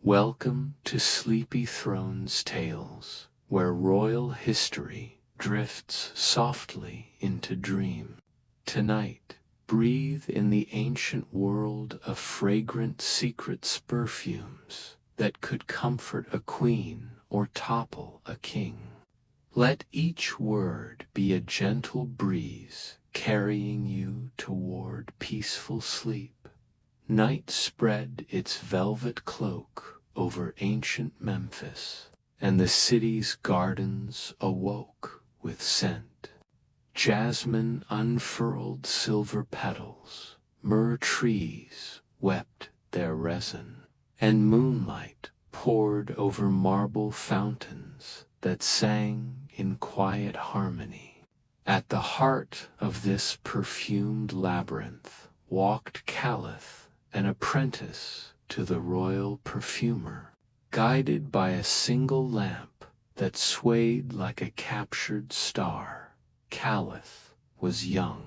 Welcome to Sleepy Throne's Tales, where royal history drifts softly into dream. Tonight, breathe in the ancient world of fragrant secrets perfumes that could comfort a queen or topple a king. Let each word be a gentle breeze carrying you toward peaceful sleep. Night spread its velvet cloak over ancient Memphis, and the city's gardens awoke with scent. Jasmine unfurled silver petals, myrrh trees wept their resin, and moonlight poured over marble fountains that sang in quiet harmony. At the heart of this perfumed labyrinth walked Caliph, an apprentice to the royal perfumer, guided by a single lamp that swayed like a captured star. Caliph was young,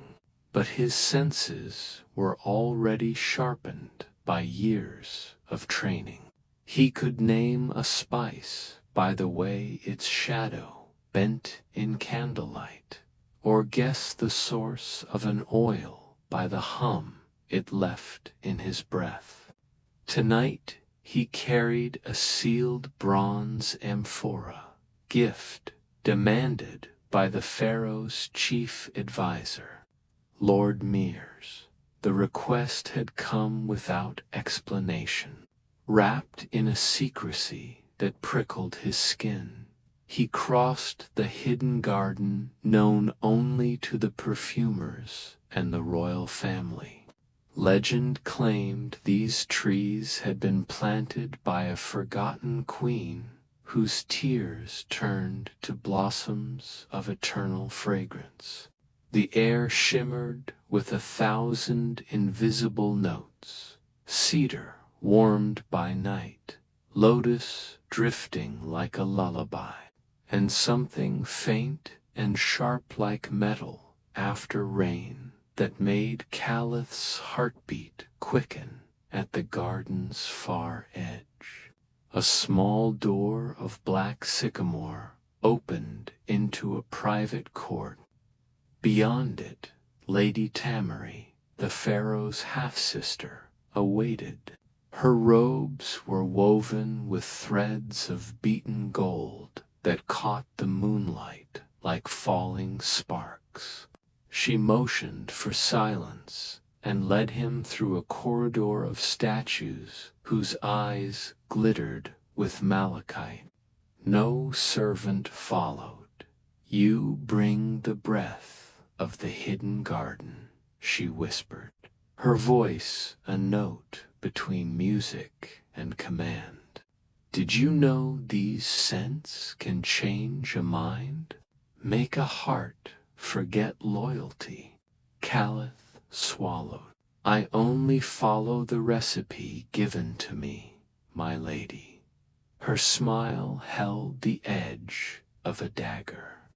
but his senses were already sharpened by years of training. He could name a spice by the way its shadow bent in candlelight, or guess the source of an oil by the hum it left in his breath. Tonight he carried a sealed bronze amphora, gift demanded by the pharaoh's chief advisor, Lord Mears. The request had come without explanation. Wrapped in a secrecy that prickled his skin, he crossed the hidden garden known only to the perfumers and the royal family. Legend claimed these trees had been planted by a forgotten queen whose tears turned to blossoms of eternal fragrance. The air shimmered with 1,000 invisible notes: cedar warmed by night, lotus drifting like a lullaby, and something faint and sharp like metal after rain that made Caliph's heartbeat quicken at the garden's far edge. A small door of black sycamore opened into a private court. Beyond it, Lady Tamari, the pharaoh's half-sister, awaited. Her robes were woven with threads of beaten gold that caught the moonlight like falling sparks. She motioned for silence and led him through a corridor of statues whose eyes glittered with malachite. No servant followed. "You bring the breath of the hidden garden," she whispered, her voice a note between music and command. "Did you know these scents can change a mind? Make a heart forget loyalty?" Caliph swallowed. "I only follow the recipe given to me, my lady." Her smile held the edge of a dagger.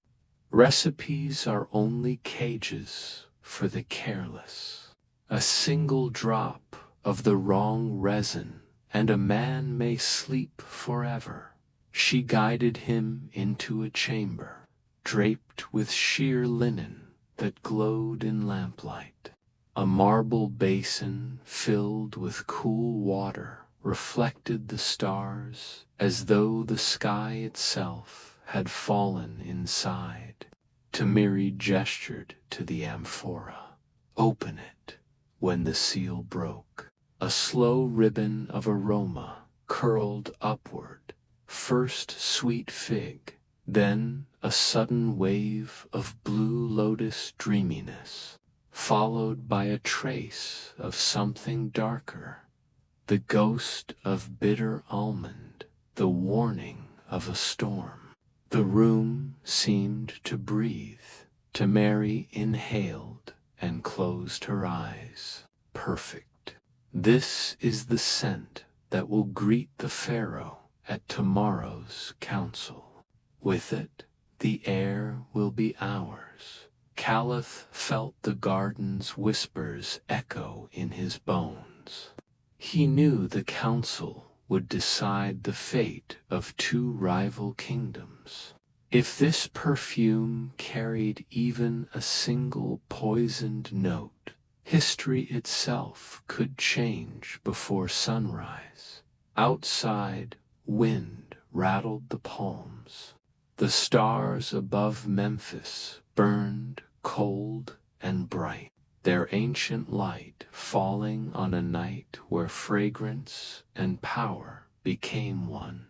Recipes are only cages for the careless. A single drop of the wrong resin, and a man may sleep forever. She guided him into a chamber, draped with sheer linen that glowed in lamplight. A marble basin filled with cool water reflected the stars as though the sky itself had fallen inside. Tamiri gestured to the amphora. "Open it." When the seal broke, a slow ribbon of aroma curled upward, first sweet fig, then a sudden wave of blue lotus dreaminess, followed by a trace of something darker, the ghost of bitter almond, the warning of a storm. The room seemed to breathe. Tamari inhaled and closed her eyes. Perfect. This is the scent that will greet the pharaoh at tomorrow's council. With it, the air will be ours. Caliph felt the garden's whispers echo in his bones. He knew the council would decide the fate of two rival kingdoms. If this perfume carried even a single poisoned note, history itself could change before sunrise. Outside, wind rattled the palms. The stars above Memphis burned cold and bright, their ancient light falling on a night where fragrance and power became one.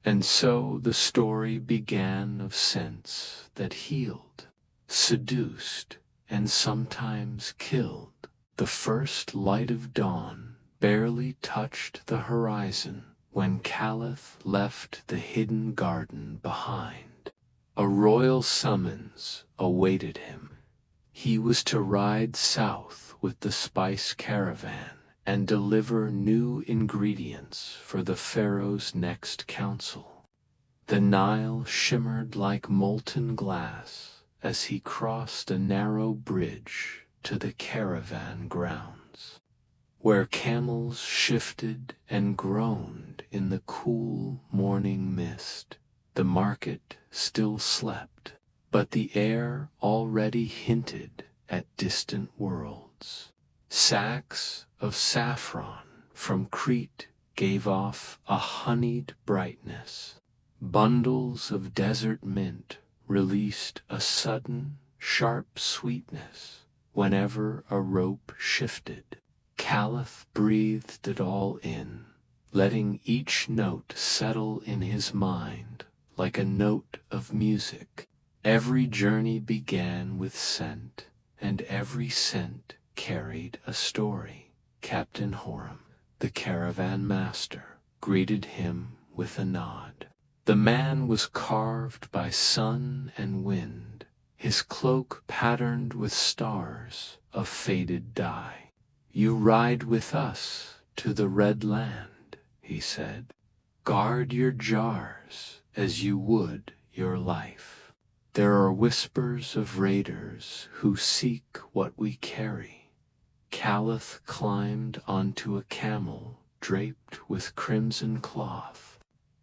And so the story began of scents that healed, seduced, and sometimes killed. The first light of dawn barely touched the horizon when Caliph left the hidden garden behind. A royal summons awaited him. He was to ride south with the spice caravan and deliver new ingredients for the pharaoh's next council. The Nile shimmered like molten glass as he crossed a narrow bridge to the caravan grounds, where camels shifted and groaned in the cool morning mist. The market still slept, but the air already hinted at distant worlds. Sacks of saffron from Crete gave off a honeyed brightness. Bundles of desert mint released a sudden, sharp sweetness whenever a rope shifted. Caliph breathed it all in, letting each note settle in his mind like a note of music. Every journey began with scent, and every scent carried a story. Captain Horam, the caravan master, greeted him with a nod. The man was carved by sun and wind, his cloak patterned with stars of faded dye. "You ride with us to the Red Land," he said. "Guard your jars as you would your life. There are whispers of raiders who seek what we carry." Caliph climbed onto a camel draped with crimson cloth.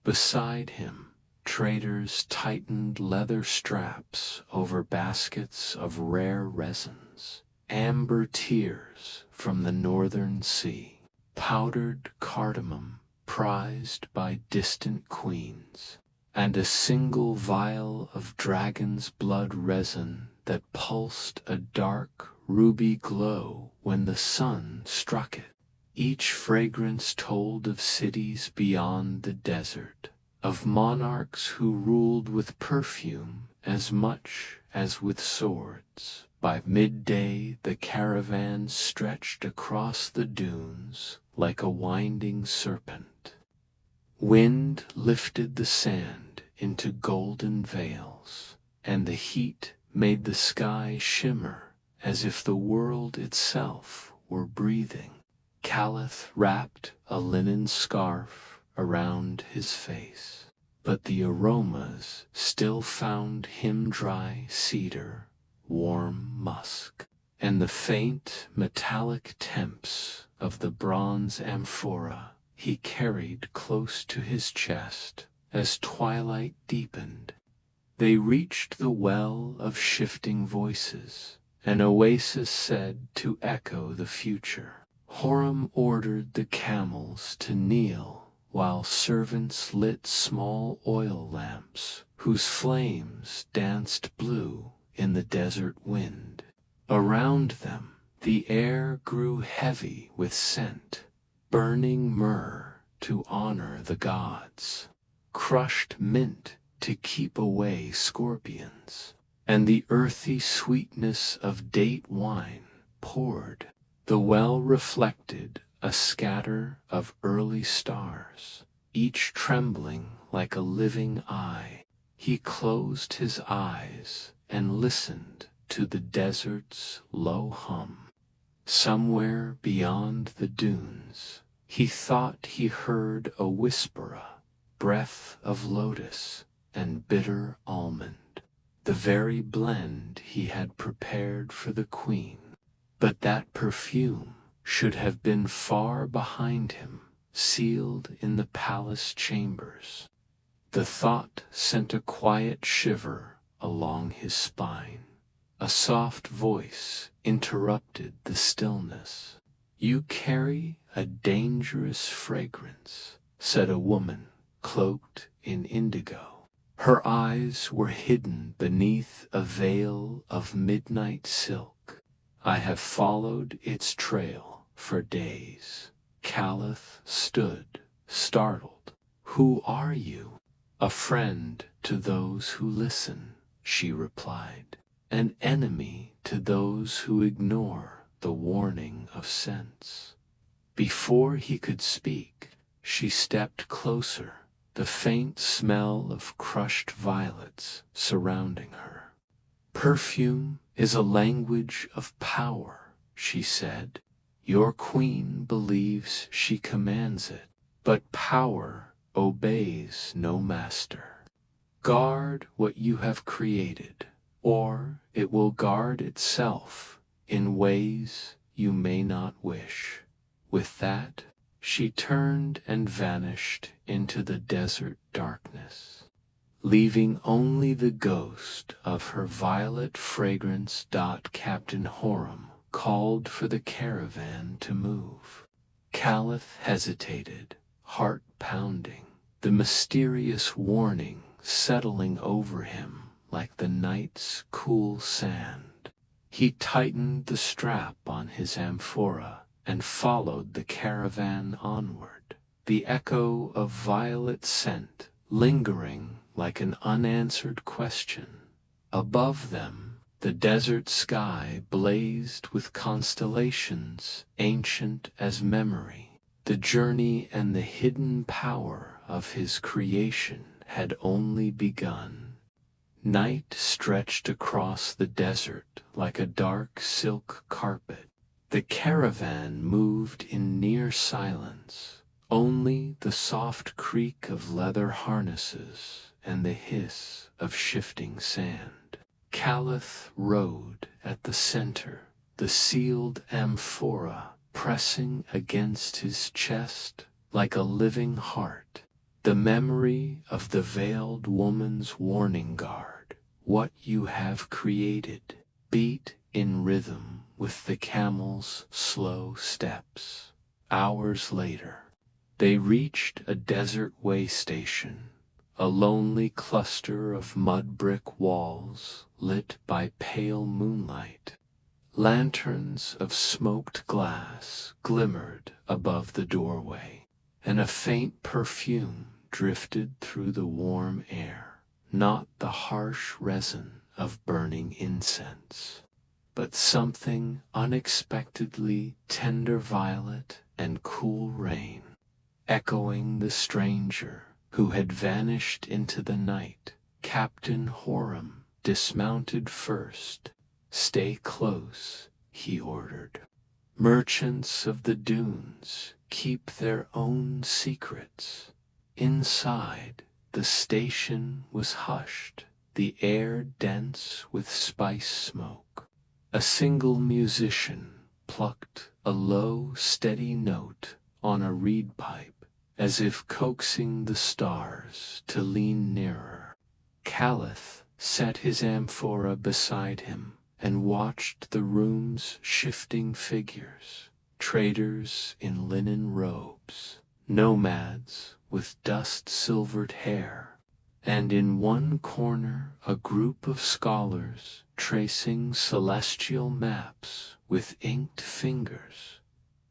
Beside him, traders tightened leather straps over baskets of rare resins, amber tears from the northern sea, powdered cardamom prized by distant queens, and a single vial of dragon's blood resin that pulsed a dark ruby glow when the sun struck it. Each fragrance told of cities beyond the desert, of monarchs who ruled with perfume as much as with swords. By midday the caravan stretched across the dunes like a winding serpent. Wind lifted the sand into golden veils, and the heat made the sky shimmer as if the world itself were breathing. Caliph wrapped a linen scarf around his face, but the aromas still found him dry cedar, warm musk, and the faint metallic temps of the bronze amphora he carried close to his chest as twilight deepened. They reached the well of shifting voices, an oasis said to echo the future. Horam ordered the camels to kneel while servants lit small oil lamps whose flames danced blue in the desert wind. Around them, the air grew heavy with scent, burning myrrh to honor the gods, crushed mint to keep away scorpions, and the earthy sweetness of date wine poured. The well reflected a scatter of early stars, each trembling like a living eye. He closed his eyes and listened to the desert's low hum. Somewhere beyond the dunes, he thought he heard a whisper, breath of lotus and bitter almond, the very blend he had prepared for the queen. But that perfume should have been far behind him, sealed in the palace chambers. The thought sent a quiet shiver along his spine. A soft voice interrupted the stillness. "You carry a dangerous fragrance," said a woman cloaked in indigo. Her eyes were hidden beneath a veil of midnight silk. "I have followed its trail for days." Caliph stood, startled. "Who are you?" "A friend to those who listen," she replied. "An enemy to those who ignore the warning of sense." Before he could speak, she stepped closer, the faint smell of crushed violets surrounding her. "Perfume is a language of power," she said. "Your queen believes she commands it, but power obeys no master. Guard what you have created, or it will guard itself in ways you may not wish." With that, she turned and vanished into the desert darkness, leaving only the ghost of her violet fragrance. Captain Horam called for the caravan to move. Caliph hesitated, heart pounding, the mysterious warning settling over him like the night's cool sand. He tightened the strap on his amphora and followed the caravan onward, the echo of violet scent lingering like an unanswered question. Above them, the desert sky blazed with constellations ancient as memory. The journey and the hidden power of his creation had only begun. Night stretched across the desert like a dark silk carpet. The caravan moved in near silence, only the soft creak of leather harnesses and the hiss of shifting sand. Caliph rode at the center, the sealed amphora pressing against his chest like a living heart. The memory of the veiled woman's warning guard, "What you have created," beat in rhythm with the camel's slow steps. Hours later, they reached a desert way station, a lonely cluster of mud brick walls lit by pale moonlight. Lanterns of smoked glass glimmered above the doorway, and a faint perfume drifted through the warm air, not the harsh resin of burning incense, but something unexpectedly tender violet and cool rain. Echoing the stranger who had vanished into the night, Captain Horam dismounted first. "Stay close," he ordered. "Merchants of the dunes keep their own secrets." Inside, the station was hushed, the air dense with spice smoke. A single musician plucked a low, steady note on a reed pipe, as if coaxing the stars to lean nearer. Caliph set his amphora beside him and watched the room's shifting figures, traders in linen robes, nomads with dust-silvered hair, and in one corner a group of scholars tracing celestial maps with inked fingers.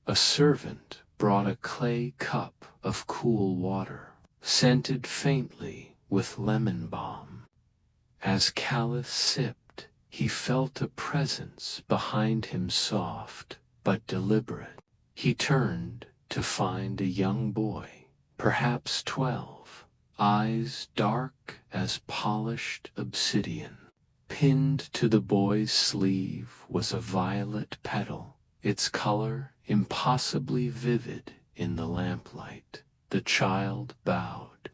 A servant brought a clay cup of cool water, scented faintly with lemon balm. As Caliph sipped, he felt a presence behind him, soft but deliberate. He turned to find a young boy, perhaps 12, eyes dark as polished obsidian. Pinned to the boy's sleeve was a violet petal, its color impossibly vivid in the lamplight. The child bowed.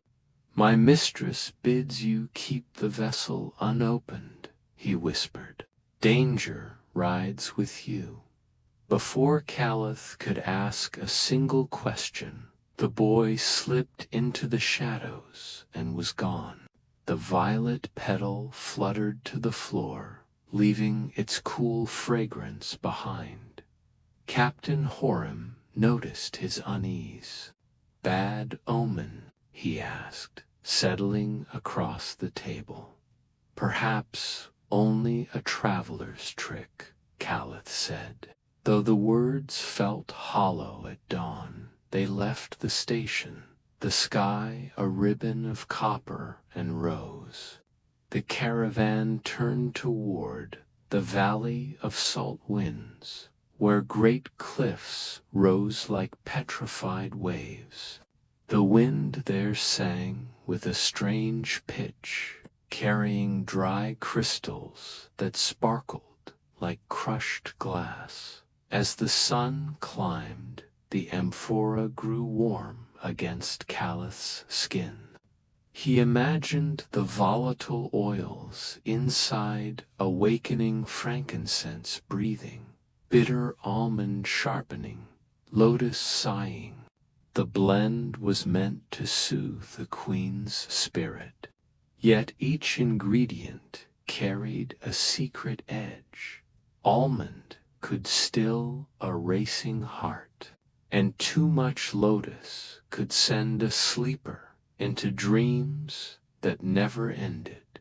"My mistress bids you keep the vessel unopened," he whispered. "Danger rides with you." Before Caliph could ask a single question, The boy slipped into the shadows and was gone. The violet petal fluttered to the floor, leaving its cool fragrance behind. Captain Horam noticed his unease. "Bad omen?" he asked, settling across the table. "Perhaps only a traveler's trick," Caliph said. Though the words felt hollow at dawn, they left the station, the sky a ribbon of copper and rose. The caravan turned toward the Valley of Salt Winds, where great cliffs rose like petrified waves. The wind there sang with a strange pitch, carrying dry crystals that sparkled like crushed glass. As the sun climbed, the amphora grew warm against Caliph's skin. He imagined the volatile oils inside awakening frankincense breathing, bitter almond sharpening, lotus sighing. The blend was meant to soothe the queen's spirit. Yet each ingredient carried a secret edge. Almond could still a racing heart, and too much lotus could send a sleeper into dreams that never ended.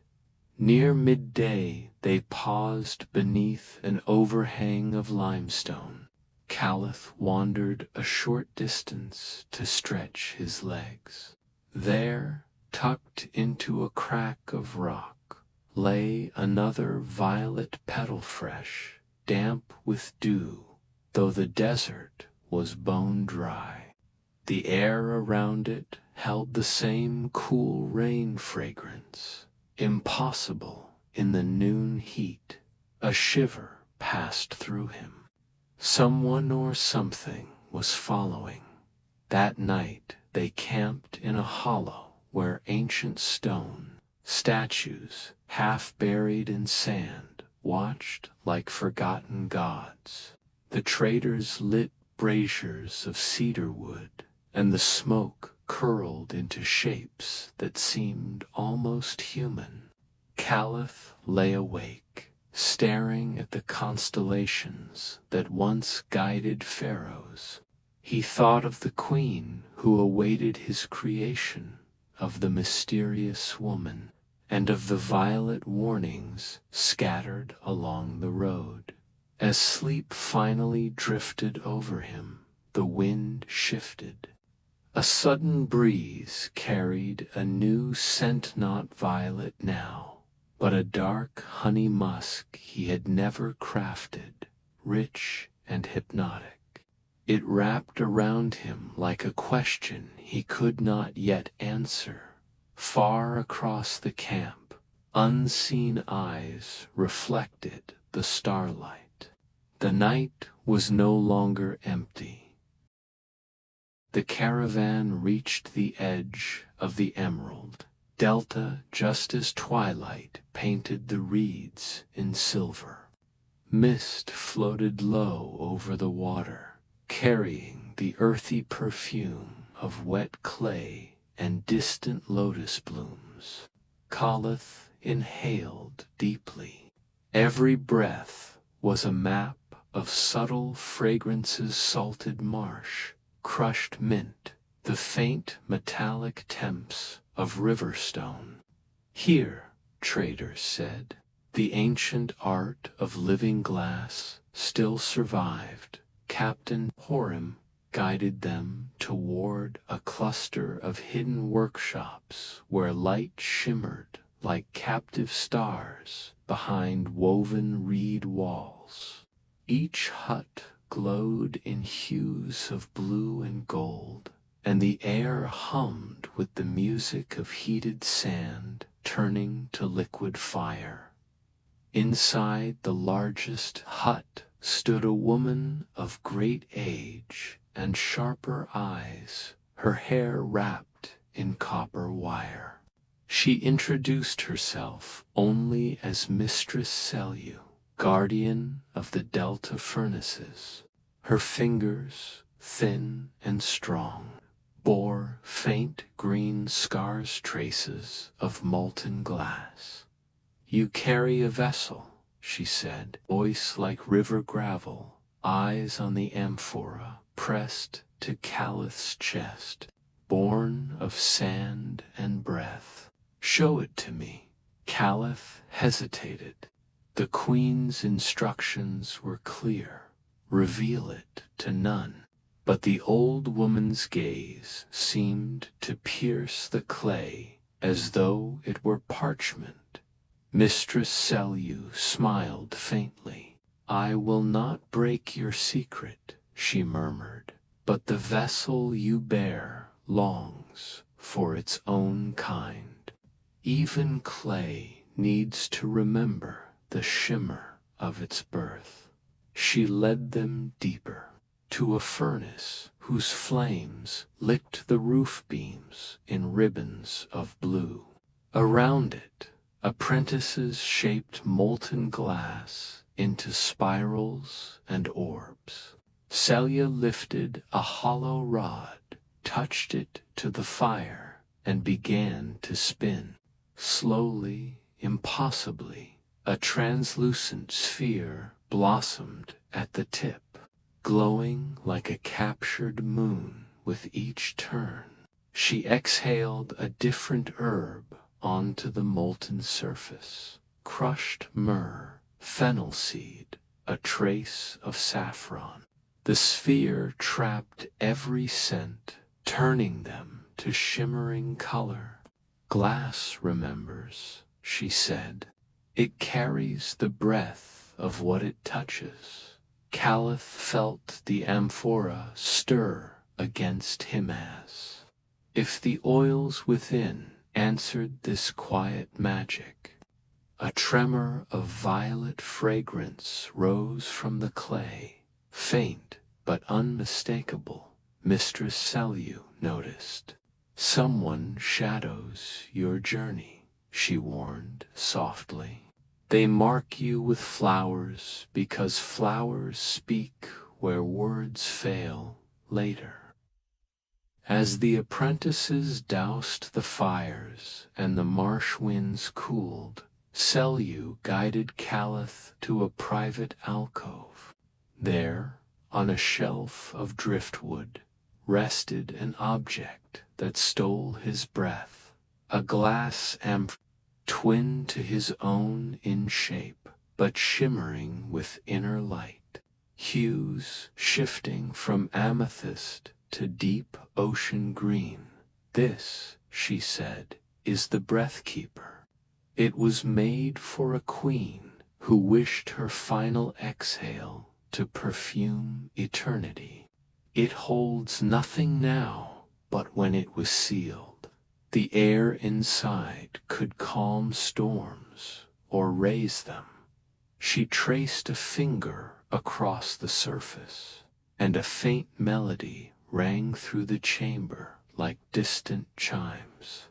Near midday they paused beneath an overhang of limestone. Caliph wandered a short distance to stretch his legs. There, tucked into a crack of rock, lay another violet petal fresh, damp with dew, though the desert was bone dry. The air around it held the same cool rain fragrance, impossible in the noon heat. A shiver passed through him. Someone or something was following. That night they camped in a hollow where ancient stone statues, half buried in sand, watched like forgotten gods. The traders lit braziers of cedar wood, and the smoke curled into shapes that seemed almost human. Caliph lay awake, staring at the constellations that once guided pharaohs. He thought of the queen who awaited his creation, of the mysterious woman, and of the violet warnings scattered along the road. As sleep finally drifted over him, the wind shifted. A sudden breeze carried a new scent, not violet now, but a dark honey musk he had never crafted, rich and hypnotic. It wrapped around him like a question he could not yet answer. Far across the camp, unseen eyes reflected the starlight. The night was no longer empty. The caravan reached the edge of the emerald delta just as twilight painted the reeds in silver. Mist floated low over the water, carrying the earthy perfume of wet clay and distant lotus blooms. Caliph inhaled deeply. Every breath was a map of subtle fragrances: salted marsh, crushed mint, the faint metallic temps of river stone. Here, traders said, the ancient art of living glass still survived. Captain Horam guided them toward a cluster of hidden workshops where light shimmered like captive stars behind woven reed walls. Each hut glowed in hues of blue and gold, and the air hummed with the music of heated sand turning to liquid fire. Inside the largest hut stood a woman of great age and sharper eyes, her hair wrapped in copper wire. She introduced herself only as Mistress Selu, guardian of the delta furnaces. Her fingers, thin and strong, bore faint green scars, traces of molten glass. "You carry a vessel," she said, voice like river gravel, eyes on the amphora pressed to Calith's chest, born of sand and breath. "Show it to me." Calith hesitated. The queen's instructions were clear: reveal it to none. But the old woman's gaze seemed to pierce the clay as though it were parchment. Mistress Selyu smiled faintly. "I will not break your secret," she murmured, "but the vessel you bear longs for its own kind. Even clay needs to remember the shimmer of its birth." She led them deeper, to a furnace whose flames licked the roof beams in ribbons of blue. Around it, apprentices shaped molten glass into spirals and orbs. Celia lifted a hollow rod, touched it to the fire, and began to spin. Slowly, impossibly, a translucent sphere blossomed at the tip, glowing like a captured moon with each turn. She exhaled a different herb onto the molten surface: crushed myrrh, fennel seed, a trace of saffron. The sphere trapped every scent, turning them to shimmering color. "Glass remembers," she said. "It carries the breath of what it touches." Calith felt the amphora stir against him as if the oils within answered this quiet magic. A tremor of violet fragrance rose from the clay, faint but unmistakable. Mistress Selyu noticed. "Someone shadows your journey," she warned softly. "They mark you with flowers because flowers speak where words fail later." As the apprentices doused the fires and the marsh winds cooled, Selyu guided Calith to a private alcove. There, on a shelf of driftwood, rested an object that stole his breath, a glass amphora, twin to his own in shape, but shimmering with inner light, hues shifting from amethyst to deep ocean green. "This," she said, "is the breath keeper. It was made for a queen who wished her final exhale to perfume eternity. It holds nothing now, but when it was sealed, the air inside could calm storms or raise them." She traced a finger across the surface, and a faint melody rang through the chamber like distant chimes.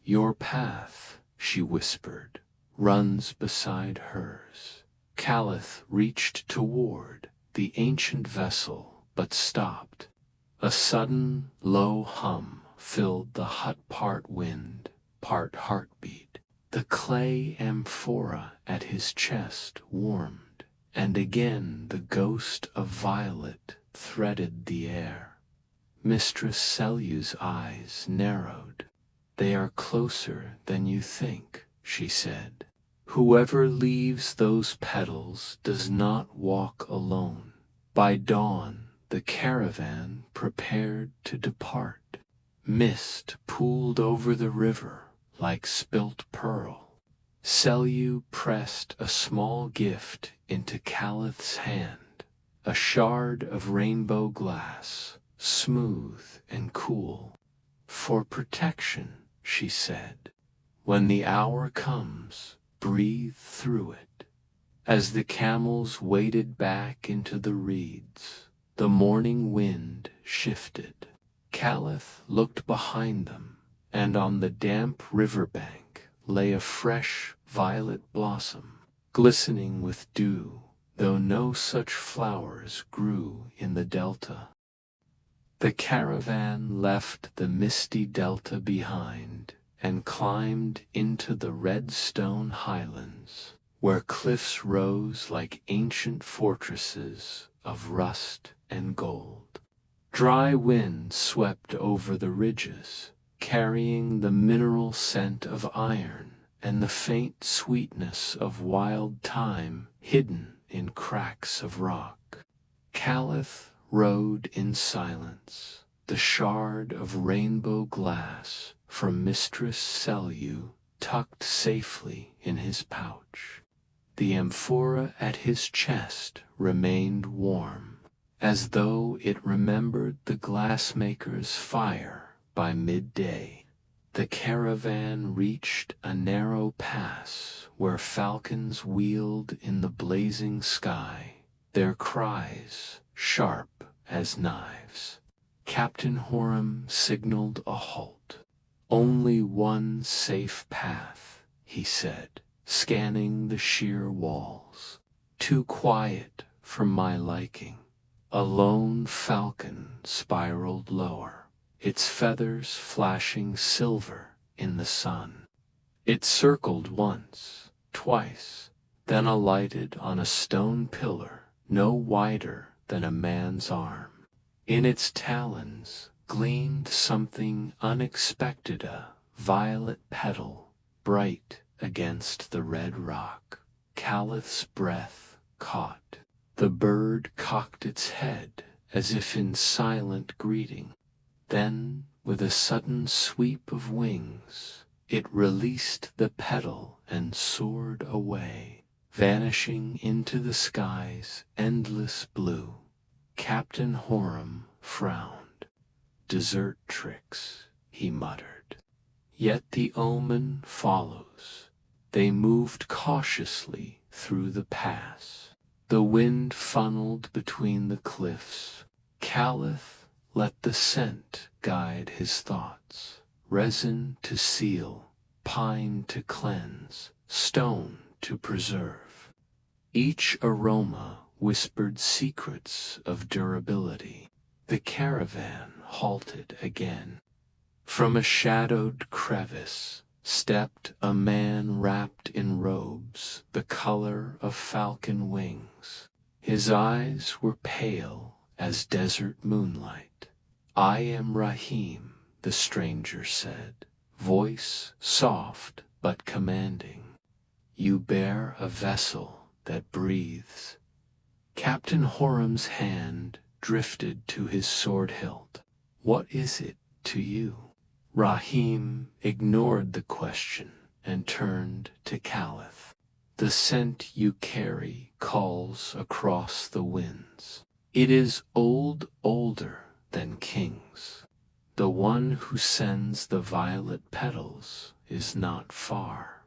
"Your path," she whispered, "runs beside hers." Calith reached toward the ancient vessel, but stopped. A sudden, low hum filled the hut, part wind, part heartbeat. The clay amphora at his chest warmed, and again the ghost of violet threaded the air. Mistress Selyu's eyes narrowed. "They are closer than you think," she said. "Whoever leaves those petals does not walk alone." By dawn, the caravan prepared to depart. Mist pooled over the river like spilt pearl. Selyu pressed a small gift into Calith's hand, a shard of rainbow glass, smooth and cool. "For protection," she said. "When the hour comes, breathe through it." As the camels waded back into the reeds, the morning wind shifted. Calith looked behind them, and on the damp riverbank lay a fresh violet blossom, glistening with dew, though no such flowers grew in the delta. The caravan left the misty delta behind and climbed into the red stone highlands, where cliffs rose like ancient fortresses of rust and gold. Dry winds swept over the ridges, carrying the mineral scent of iron and the faint sweetness of wild thyme hidden in cracks of rock. Caliph rode in silence, the shard of rainbow glass from Mistress Selyu tucked safely in his pouch. The amphora at his chest remained warm, as though it remembered the glassmaker's fire by midday. The caravan reached a narrow pass where falcons wheeled in the blazing sky, their cries sharp as knives. Captain Horam signaled a halt. "Only one safe path," he said, scanning the sheer walls. "Too quiet for my liking." A lone falcon spiraled lower, its feathers flashing silver in the sun. It circled once, twice, then alighted on a stone pillar no wider than a man's arm. In its talons gleamed something unexpected, a violet petal, bright against the red rock. Caliph's breath caught. The bird cocked its head as if in silent greeting. Then, with a sudden sweep of wings, it released the petal and soared away, vanishing into the sky's endless blue. Captain Horam frowned. "Desert tricks," he muttered. Yet the omen follows. They moved cautiously through the pass. The wind funneled between the cliffs. Caliph let the scent guide his thoughts. Resin to seal, pine to cleanse, stone to preserve. Each aroma whispered secrets of durability. The caravan halted again. From a shadowed crevice stepped a man wrapped in robes the color of falcon wings. His eyes were pale as desert moonlight. "I am Rahim," the stranger said, voice soft but commanding. "You bear a vessel that breathes." Captain Horam's hand drifted to his sword hilt. "What is it to you?" Rahim ignored the question and turned to Caliph. "The scent you carry calls across the winds. It is older than kings. The one who sends the violet petals is not far."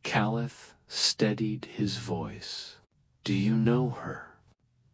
Caliph steadied his voice. "Do you know her?"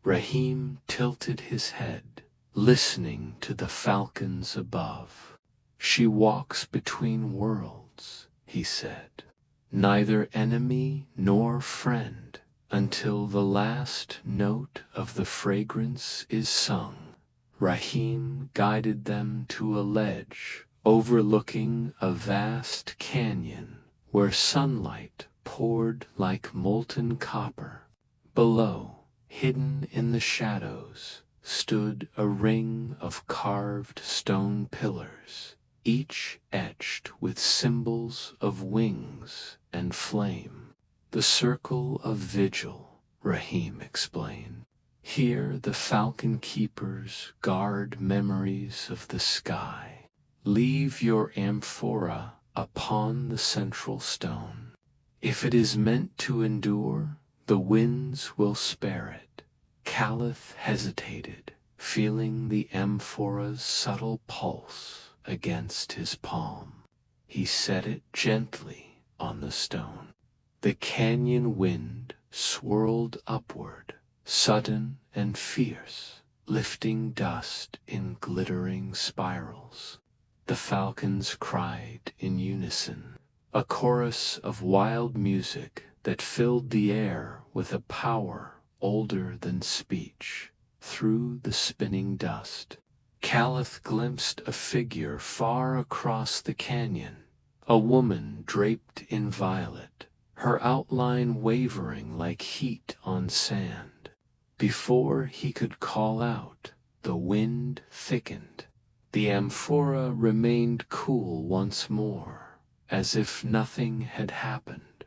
Rahim tilted his head, listening to the falcons above. "She walks between worlds," he said, "neither enemy nor friend until the last note of the fragrance is sung." Rahim guided them to a ledge overlooking a vast canyon where sunlight poured like molten copper. Below, hidden in the shadows, stood a ring of carved stone pillars, each etched with symbols of wings and flame. "The circle of vigil," Rahim explained. "Here the falcon keepers guard memories of the sky. Leave your amphora upon the central stone. If it is meant to endure, the winds will spare it." Caliph hesitated, feeling the amphora's subtle pulse against his palm. He set it gently on the stone. The canyon wind swirled upward, sudden and fierce, lifting dust in glittering spirals. The falcons cried in unison, a chorus of wild music that filled the air with a power older than speech. Through the spinning dust, Caliph glimpsed a figure far across the canyon, a woman draped in violet, her outline wavering like heat on sand. Before he could call out, the wind thickened. The amphora remained cool once more, as if nothing had happened.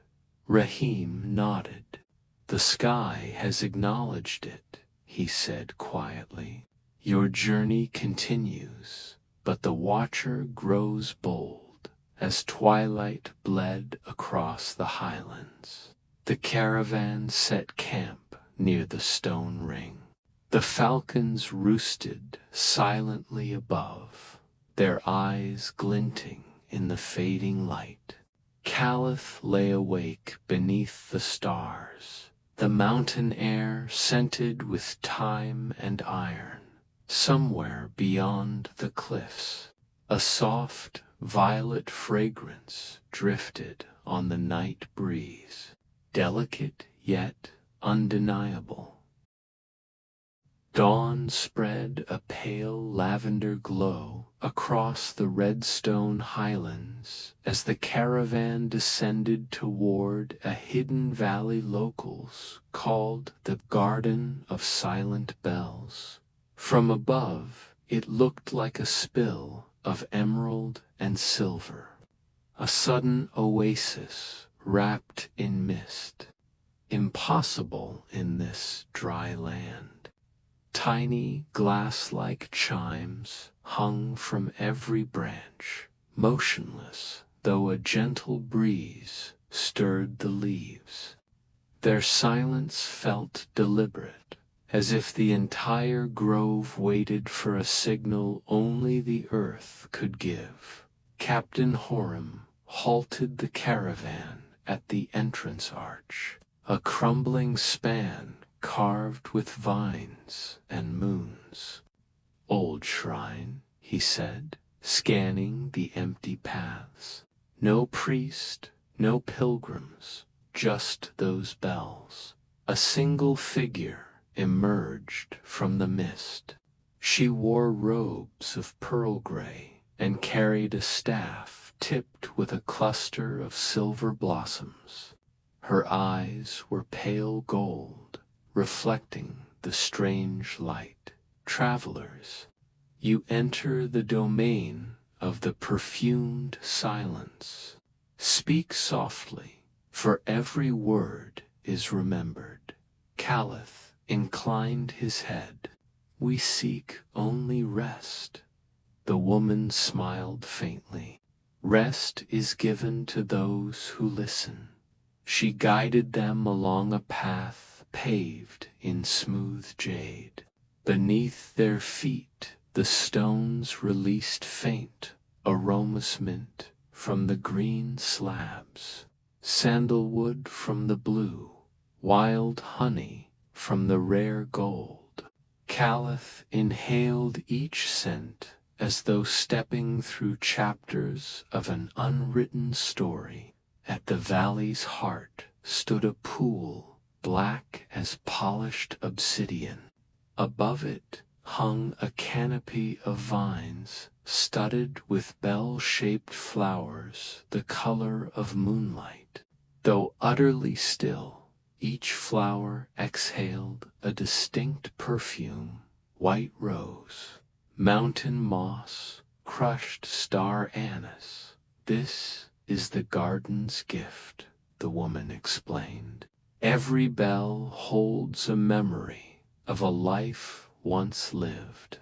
Rahim nodded. "The sky has acknowledged it," he said quietly. "Your journey continues, but the watcher grows bold as twilight bled across the highlands." The caravan set camp near the stone ring. The falcons roosted silently above, their eyes glinting in the fading light. Caliph lay awake beneath the stars, the mountain air scented with thyme and iron. Somewhere beyond the cliffs, a soft, violet fragrance drifted on the night breeze, delicate yet undeniable. Dawn spread a pale lavender glow across the redstone highlands as the caravan descended toward a hidden valley locals called the Garden of Silent Bells. From above, it looked like a spill of emerald and silver, a sudden oasis wrapped in mist, impossible in this dry land. Tiny glass-like chimes hung from every branch, motionless though a gentle breeze stirred the leaves. Their silence felt deliberate, as if the entire grove waited for a signal only the earth could give. Captain Horam halted the caravan at the entrance arch, a crumbling span carved with vines and moons. "Old shrine," he said, scanning the empty paths. "No priest, no pilgrims, just those bells." A single figure emerged from the mist. She wore robes of pearl gray and carried a staff tipped with a cluster of silver blossoms. Her eyes were pale gold, reflecting the strange light. "Travelers, you enter the domain of the perfumed silence. Speak softly, for every word is remembered." Caliph inclined his head. "We seek only rest." The woman smiled faintly. "Rest is given to those who listen." She guided them along a path paved in smooth jade. Beneath their feet the stones released faint aromas, mint from the green slabs, sandalwood from the blue, wild honey from the rare gold. Caliph inhaled each scent as though stepping through chapters of an unwritten story. At the valley's heart stood a pool black as polished obsidian. Above it hung a canopy of vines studded with bell-shaped flowers the color of moonlight. Though utterly still, each flower exhaled a distinct perfume: white rose, mountain moss, crushed star anise. "This is the garden's gift," the woman explained. "Every bell holds a memory of a life once lived.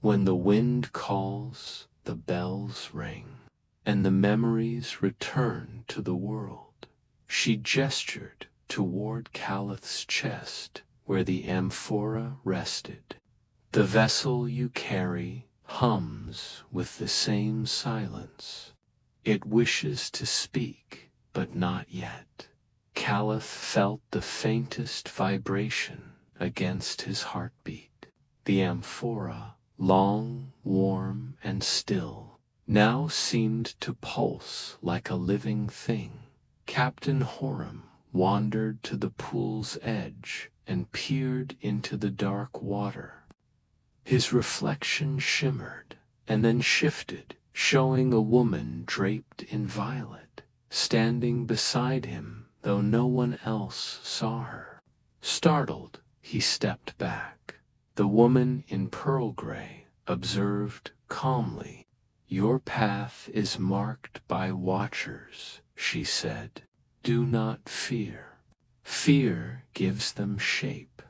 When the wind calls, the bells ring, and the memories return to the world." She gestured toward Caliph's chest, where the amphora rested. "The vessel you carry hums with the same silence. It wishes to speak, but not yet." Caliph felt the faintest vibration against his heartbeat. The amphora, long, warm, and still, now seemed to pulse like a living thing. Captain Horam wandered to the pool's edge and peered into the dark water. His reflection shimmered and then shifted, showing a woman draped in violet, standing beside him though no one else saw her. Startled, he stepped back. The woman in pearl gray observed calmly. "Your path is marked by watchers," she said. "Do not fear. Fear gives them shape."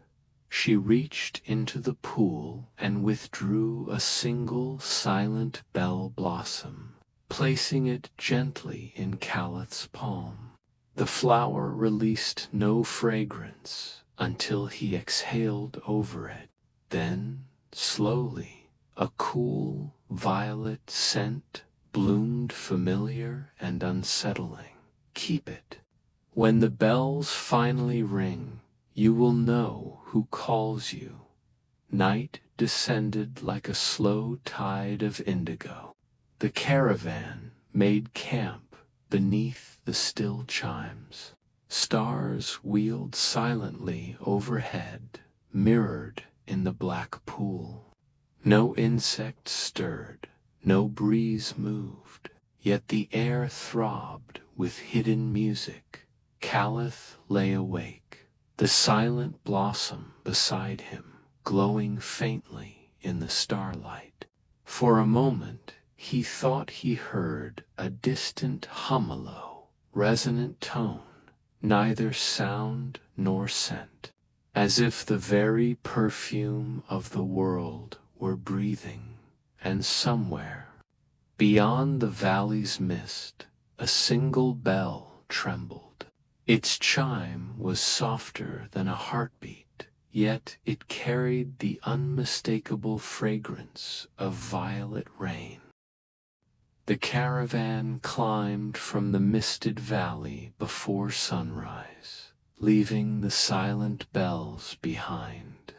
She reached into the pool and withdrew a single silent bell blossom, placing it gently in Calith's palm. The flower released no fragrance until he exhaled over it. Then, slowly, a cool, violet scent bloomed, familiar and unsettling. "Keep it. When the bells finally ring, you will know who calls you." Night descended like a slow tide of indigo. The caravan made camp beneath the still chimes. Stars wheeled silently overhead, mirrored in the black pool. No insect stirred, no breeze moved, yet the air throbbed with hidden music. Calith lay awake, the silent blossom beside him, glowing faintly in the starlight. For a moment he thought he heard a distant humalo, resonant tone, neither sound nor scent, as if the very perfume of the world were breathing. And somewhere, beyond the valley's mist, a single bell trembled. Its chime was softer than a heartbeat, yet it carried the unmistakable fragrance of violet rain. The caravan climbed from the misted valley before sunrise, leaving the silent bells behind.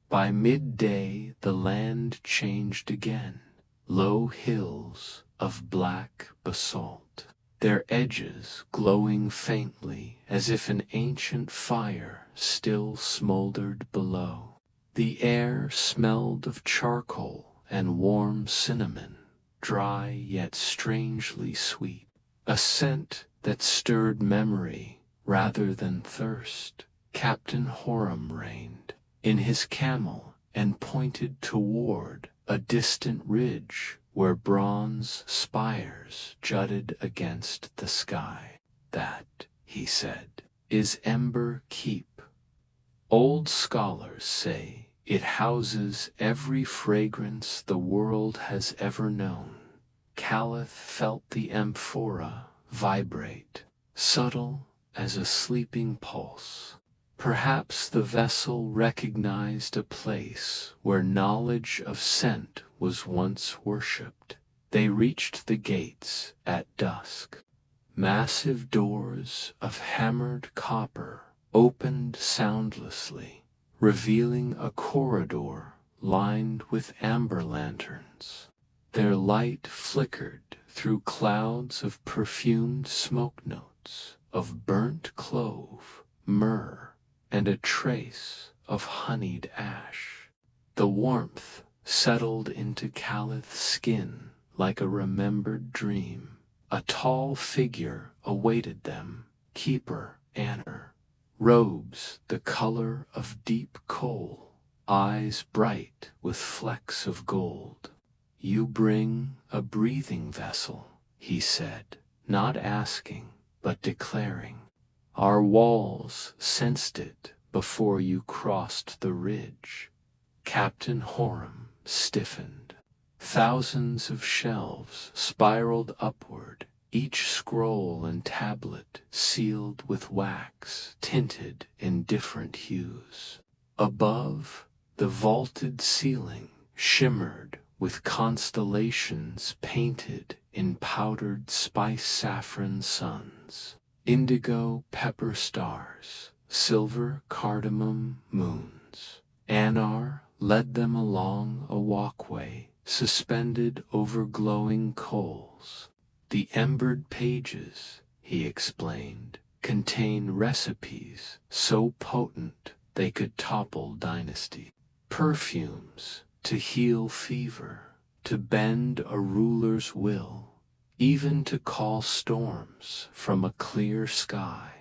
By midday the land changed again, low hills of black basalt, their edges glowing faintly as if an ancient fire still smoldered below. The air smelled of charcoal and warm cinnamon, dry yet strangely sweet, a scent that stirred memory rather than thirst. Captain Horam reined in his camel and pointed toward a distant ridge where bronze spires jutted against the sky. "That," he said, "is Ember Keep. Old scholars say it houses every fragrance the world has ever known." Calith felt the amphora vibrate, subtle as a sleeping pulse. Perhaps the vessel recognized a place where knowledge of scent was once worshipped. They reached the gates at dusk. Massive doors of hammered copper opened soundlessly, revealing a corridor lined with amber lanterns. Their light flickered through clouds of perfumed smoke notes, of burnt clove, myrrh, and a trace of honeyed ash. The warmth settled into Calith's skin like a remembered dream. A tall figure awaited them, Keeper Anner, robes the color of deep coal, eyes bright with flecks of gold. "You bring a breathing vessel," he said, not asking, but declaring. "Our walls sensed it before you crossed the ridge." Captain Horam stiffened. Thousands of shelves spiraled upward, each scroll and tablet sealed with wax tinted in different hues. Above, the vaulted ceiling shimmered with constellations painted in powdered spice saffron suns, indigo pepper stars, silver cardamom moons. Anar led them along a walkway suspended over glowing coals. "The embered pages," he explained, "contain recipes so potent they could topple Dynasty. Perfumes to heal fever, to bend a ruler's will, even to call storms from a clear sky.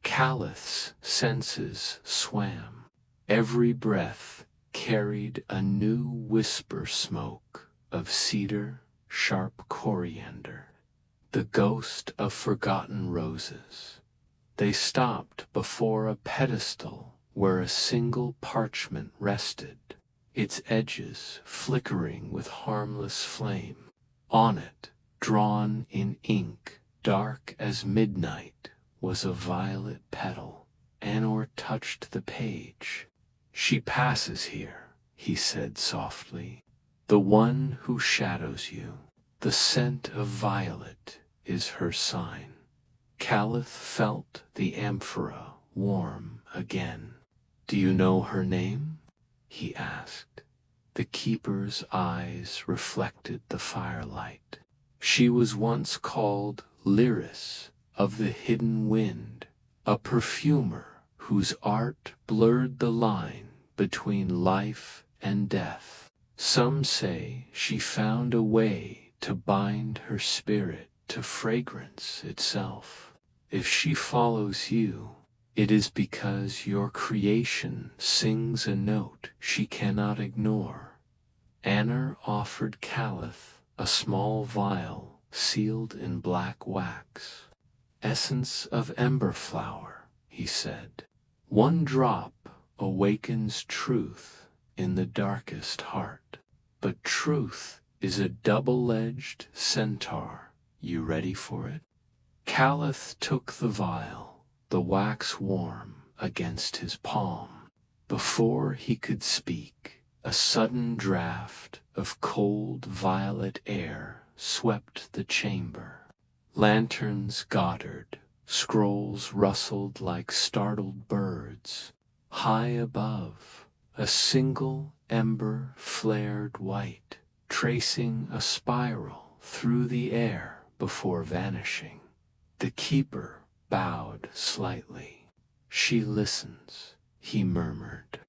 Calith's senses swam. Every breath carried a new whisper smoke of cedar, sharp coriander, the ghost of forgotten roses. They stopped before a pedestal where a single parchment rested, its edges flickering with harmless flame. On it, drawn in ink dark as midnight, was a violet petal. Anor touched the page. "She passes here," he said softly. "The one who shadows you. The scent of violet is her sign." Calith felt the amphora warm again. "Do you know her name?" he asked. The keeper's eyes reflected the firelight. "She was once called Lyris of the hidden wind, a perfumer whose art blurred the line between life and death. Some say she found a way to bind her spirit to fragrance itself. If she follows you, it is because your creation sings a note she cannot ignore." Anor offered Calith a small vial sealed in black wax. "Essence of ember flower," he said. "One drop awakens truth in the darkest heart. But truth is a double-edged centaur. You ready for it?" Calith took the vial, the wax warm against his palm. Before he could speak, a sudden draught of cold violet air swept the chamber. Lanterns guttered, scrolls rustled like startled birds. High above, a single ember flared white, tracing a spiral through the air before vanishing. The keeper bowed slightly. "She listens," he murmured.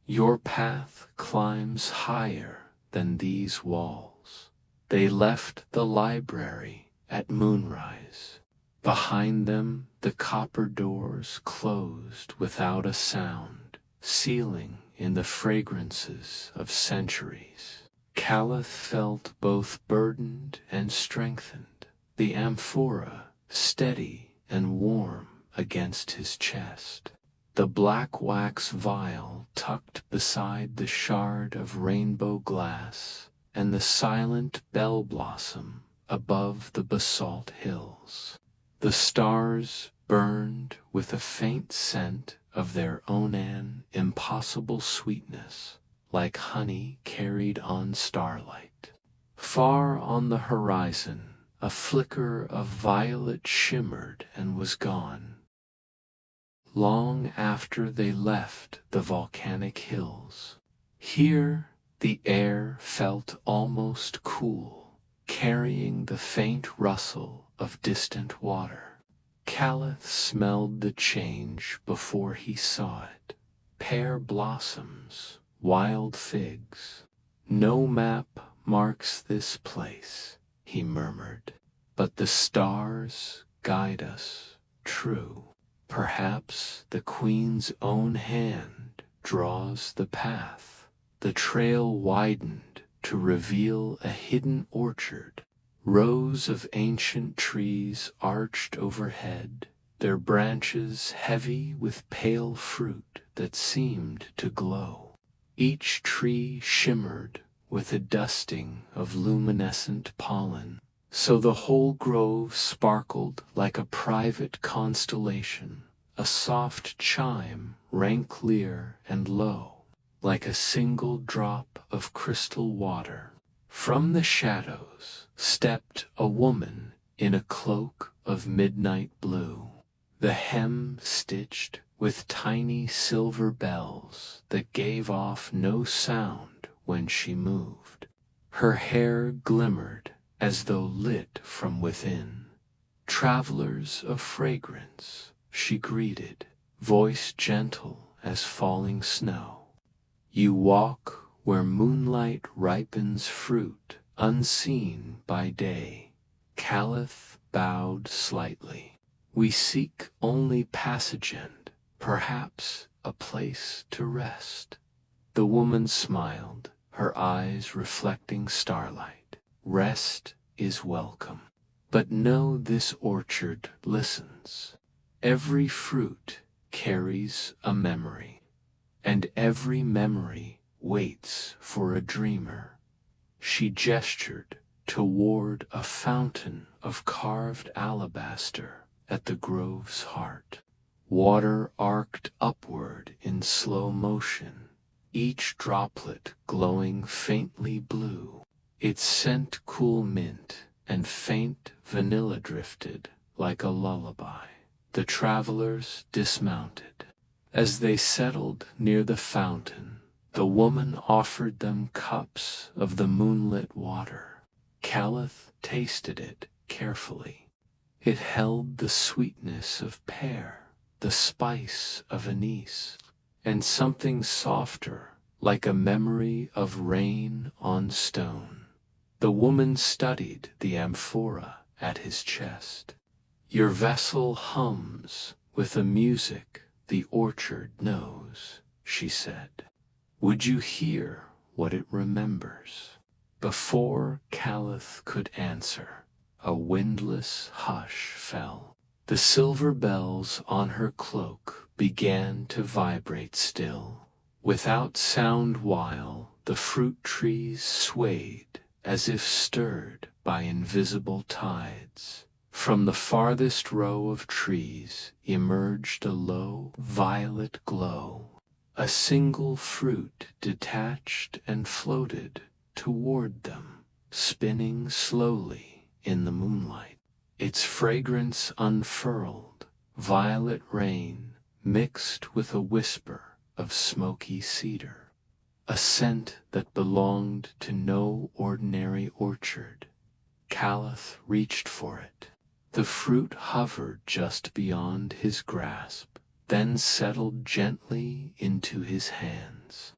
"Your path climbs higher than these walls." They left the library at moonrise. Behind them the copper doors closed without a sound, sealing in the fragrances of centuries. Calith felt both burdened and strengthened, the amphora steady and warm against his chest. The black wax vial tucked beside the shard of rainbow glass, and the silent bell blossom above the basalt hills. The stars burned with a faint scent of their own impossible sweetness, like honey carried on starlight. Far on the horizon, a flicker of violet shimmered and was gone. Long after they left the volcanic hills, here the air felt almost cool, carrying the faint rustle of distant water. Calith smelled the change before he saw it. Pear blossoms, wild figs. "No map marks this place," he murmured, "but the stars guide us true. Perhaps the Queen's own hand draws the path." The trail widened to reveal a hidden orchard. Rows of ancient trees arched overhead, their branches heavy with pale fruit that seemed to glow. Each tree shimmered with a dusting of luminescent pollen, so the whole grove sparkled like a private constellation. A soft chime rang clear and low, like a single drop of crystal water. From the shadows stepped a woman in a cloak of midnight blue, the hem stitched with tiny silver bells that gave off no sound when she moved. Her hair glimmered as though lit from within. "Travelers of fragrance," she greeted, voice gentle as falling snow. "You walk where moonlight ripens fruit unseen by day. Caliph bowed slightly. We seek only passage and, perhaps, a place to rest. The woman smiled, her eyes reflecting starlight. Rest is welcome. But know this orchard listens. Every fruit carries a memory, and every memory waits for a dreamer. She gestured toward a fountain of carved alabaster at the grove's heart. Water arced upward in slow motion, each droplet glowing faintly blue. Its scent cool mint and faint vanilla drifted like a lullaby. The travelers dismounted. As they settled near the fountain, the woman offered them cups of the moonlit water. Caliph tasted it carefully. It held the sweetness of pear, the spice of anise, and something softer, like a memory of rain on stone. The woman studied the amphora at his chest. Your vessel hums with a music the orchard knows, she said. Would you hear what it remembers? Before Caliph could answer, a windless hush fell. The silver bells on her cloak began to vibrate still. Without sound while the fruit trees swayed as if stirred by invisible tides. From the farthest row of trees emerged a low violet glow. A single fruit detached and floated toward them, spinning slowly in the moonlight. Its fragrance unfurled, violet rain mixed with a whisper of smoky cedar. A scent that belonged to no ordinary orchard. Caliph reached for it. The fruit hovered just beyond his grasp, then settled gently into his hands.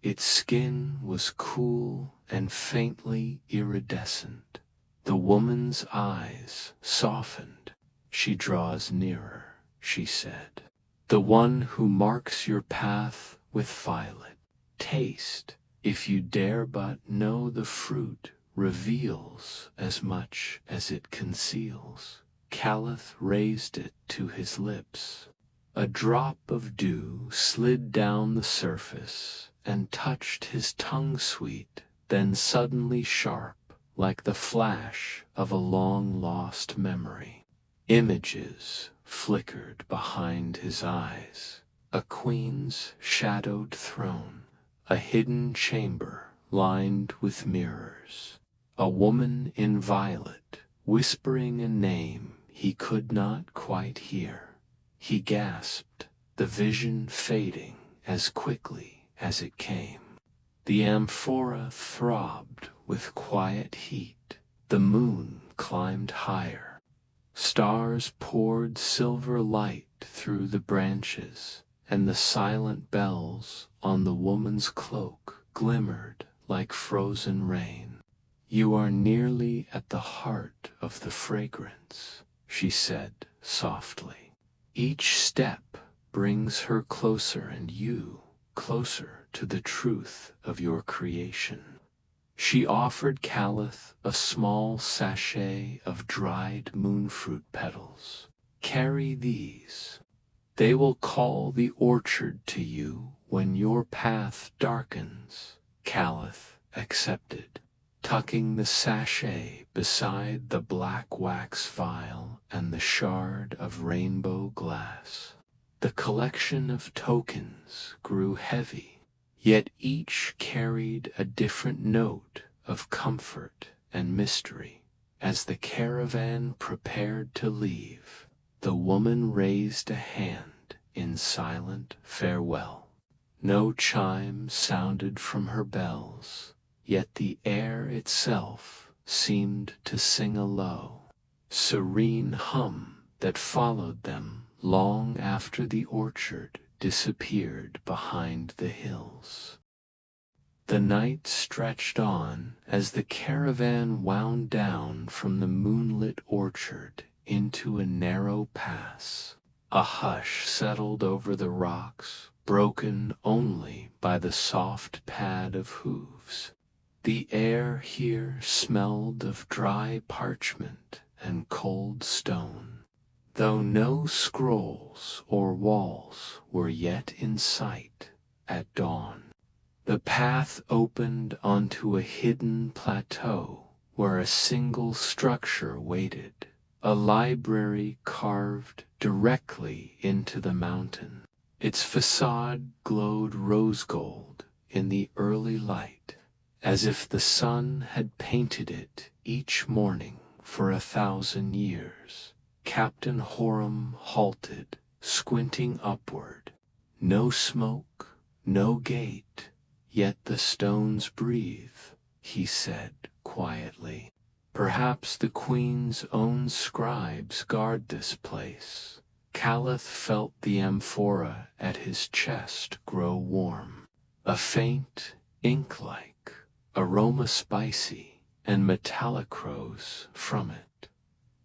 Its skin was cool and faintly iridescent. The woman's eyes softened. She draws nearer, she said. The one who marks your path with violet. Taste, if you dare but know the fruit reveals as much as it conceals. Caliph raised it to his lips. A drop of dew slid down the surface and touched his tongue sweet, then suddenly sharp, like the flash of a long-lost memory. Images flickered behind his eyes. A queen's shadowed throne, a hidden chamber lined with mirrors. A woman in violet, whispering a name he could not quite hear. He gasped, the vision fading as quickly as it came. The amphora throbbed with quiet heat. The moon climbed higher. Stars poured silver light through the branches, and the silent bells on the woman's cloak glimmered like frozen rain. You are nearly at the heart of the fragrance, she said softly. Each step brings her closer and you closer to the truth of your creation. She offered Caliph a small sachet of dried moonfruit petals. Carry these. They will call the orchard to you when your path darkens. Caliph accepted, tucking the sachet beside the black wax vial and the shard of rainbow glass. The collection of tokens grew heavy, yet each carried a different note of comfort and mystery. As the caravan prepared to leave, the woman raised a hand in silent farewell. No chime sounded from her bells, yet the air itself seemed to sing a low, serene hum that followed them long after the orchard disappeared behind the hills. The night stretched on as the caravan wound down from the moonlit orchard into a narrow pass. A hush settled over the rocks, broken only by the soft pad of hooves. The air here smelled of dry parchment and cold stone, though no scrolls or walls were yet in sight at dawn. The path opened onto a hidden plateau where a single structure waited, a library carved directly into the mountain. Its facade glowed rose gold in the early light, as if the sun had painted it each morning for 1,000 years. Captain Horam halted, squinting upward. No smoke, no gate, yet the stones breathe, he said quietly. Perhaps the Queen's own scribes guard this place. Caliph felt the amphora at his chest grow warm. A faint, ink-like aroma, spicy and metallic, rose from it,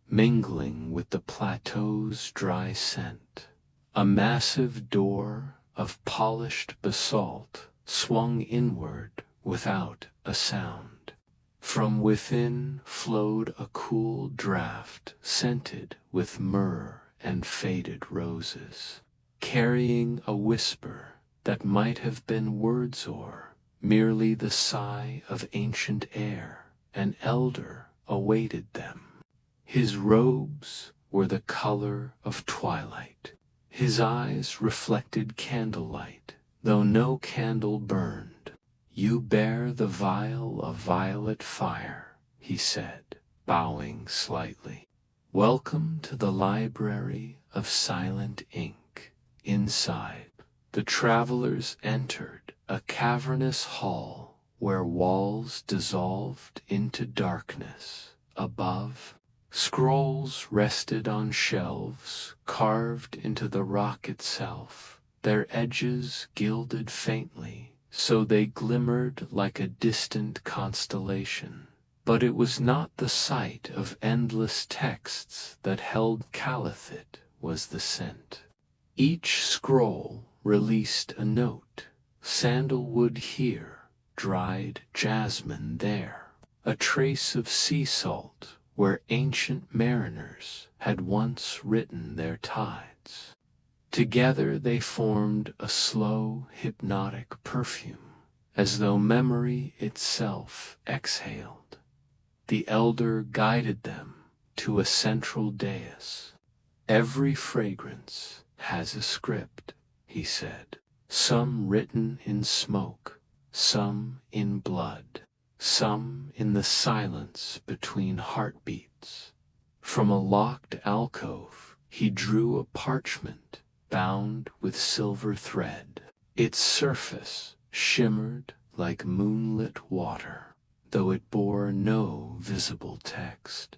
mingling with the plateau's dry scent. A massive door of polished basalt swung inward without a sound. From within flowed a cool draught scented with myrrh and faded roses, carrying a whisper that might have been words or merely the sigh of ancient air. An elder awaited them. His robes were the color of twilight. His eyes reflected candlelight, though no candle burned. "You bear the vial of violet fire," he said, bowing slightly. "Welcome to the library of silent ink." Inside, the travelers entered a cavernous hall where walls dissolved into darkness. Above, scrolls rested on shelves carved into the rock itself, their edges gilded faintly, so they glimmered like a distant constellation. But it was not the sight of endless texts that held Caliph, it was the scent. Each scroll released a note, sandalwood here, dried jasmine there, a trace of sea salt where ancient mariners had once written their tides. Together they formed a slow, hypnotic perfume, as though memory itself exhaled. The elder guided them to a central dais. "Every fragrance has a script," he said, "some written in smoke, some in blood, some in the silence between heartbeats." From a locked alcove, he drew a parchment bound with silver thread. Its surface shimmered like moonlit water, though it bore no visible text.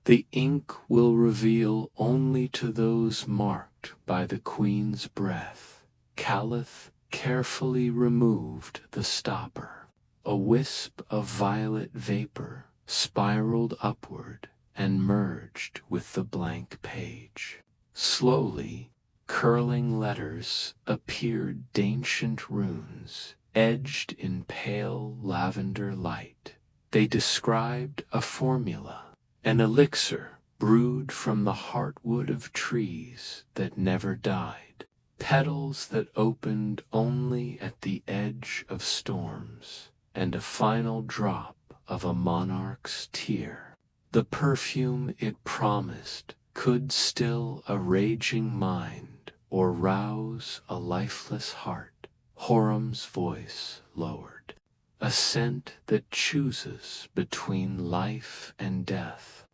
"The ink will reveal only to those marked by the Queen's breath." Caliph carefully removed the stopper. A wisp of violet vapor spiraled upward and merged with the blank page. Slowly, curling letters appeared, ancient runes, edged in pale lavender light. They described a formula, an elixir brewed from the heartwood of trees that never died, petals that opened only at the edge of storms, and a final drop of a monarch's tear. The perfume it promised could still a raging mind or rouse a lifeless heart. Horam's voice lowered. "A scent that chooses between life and death,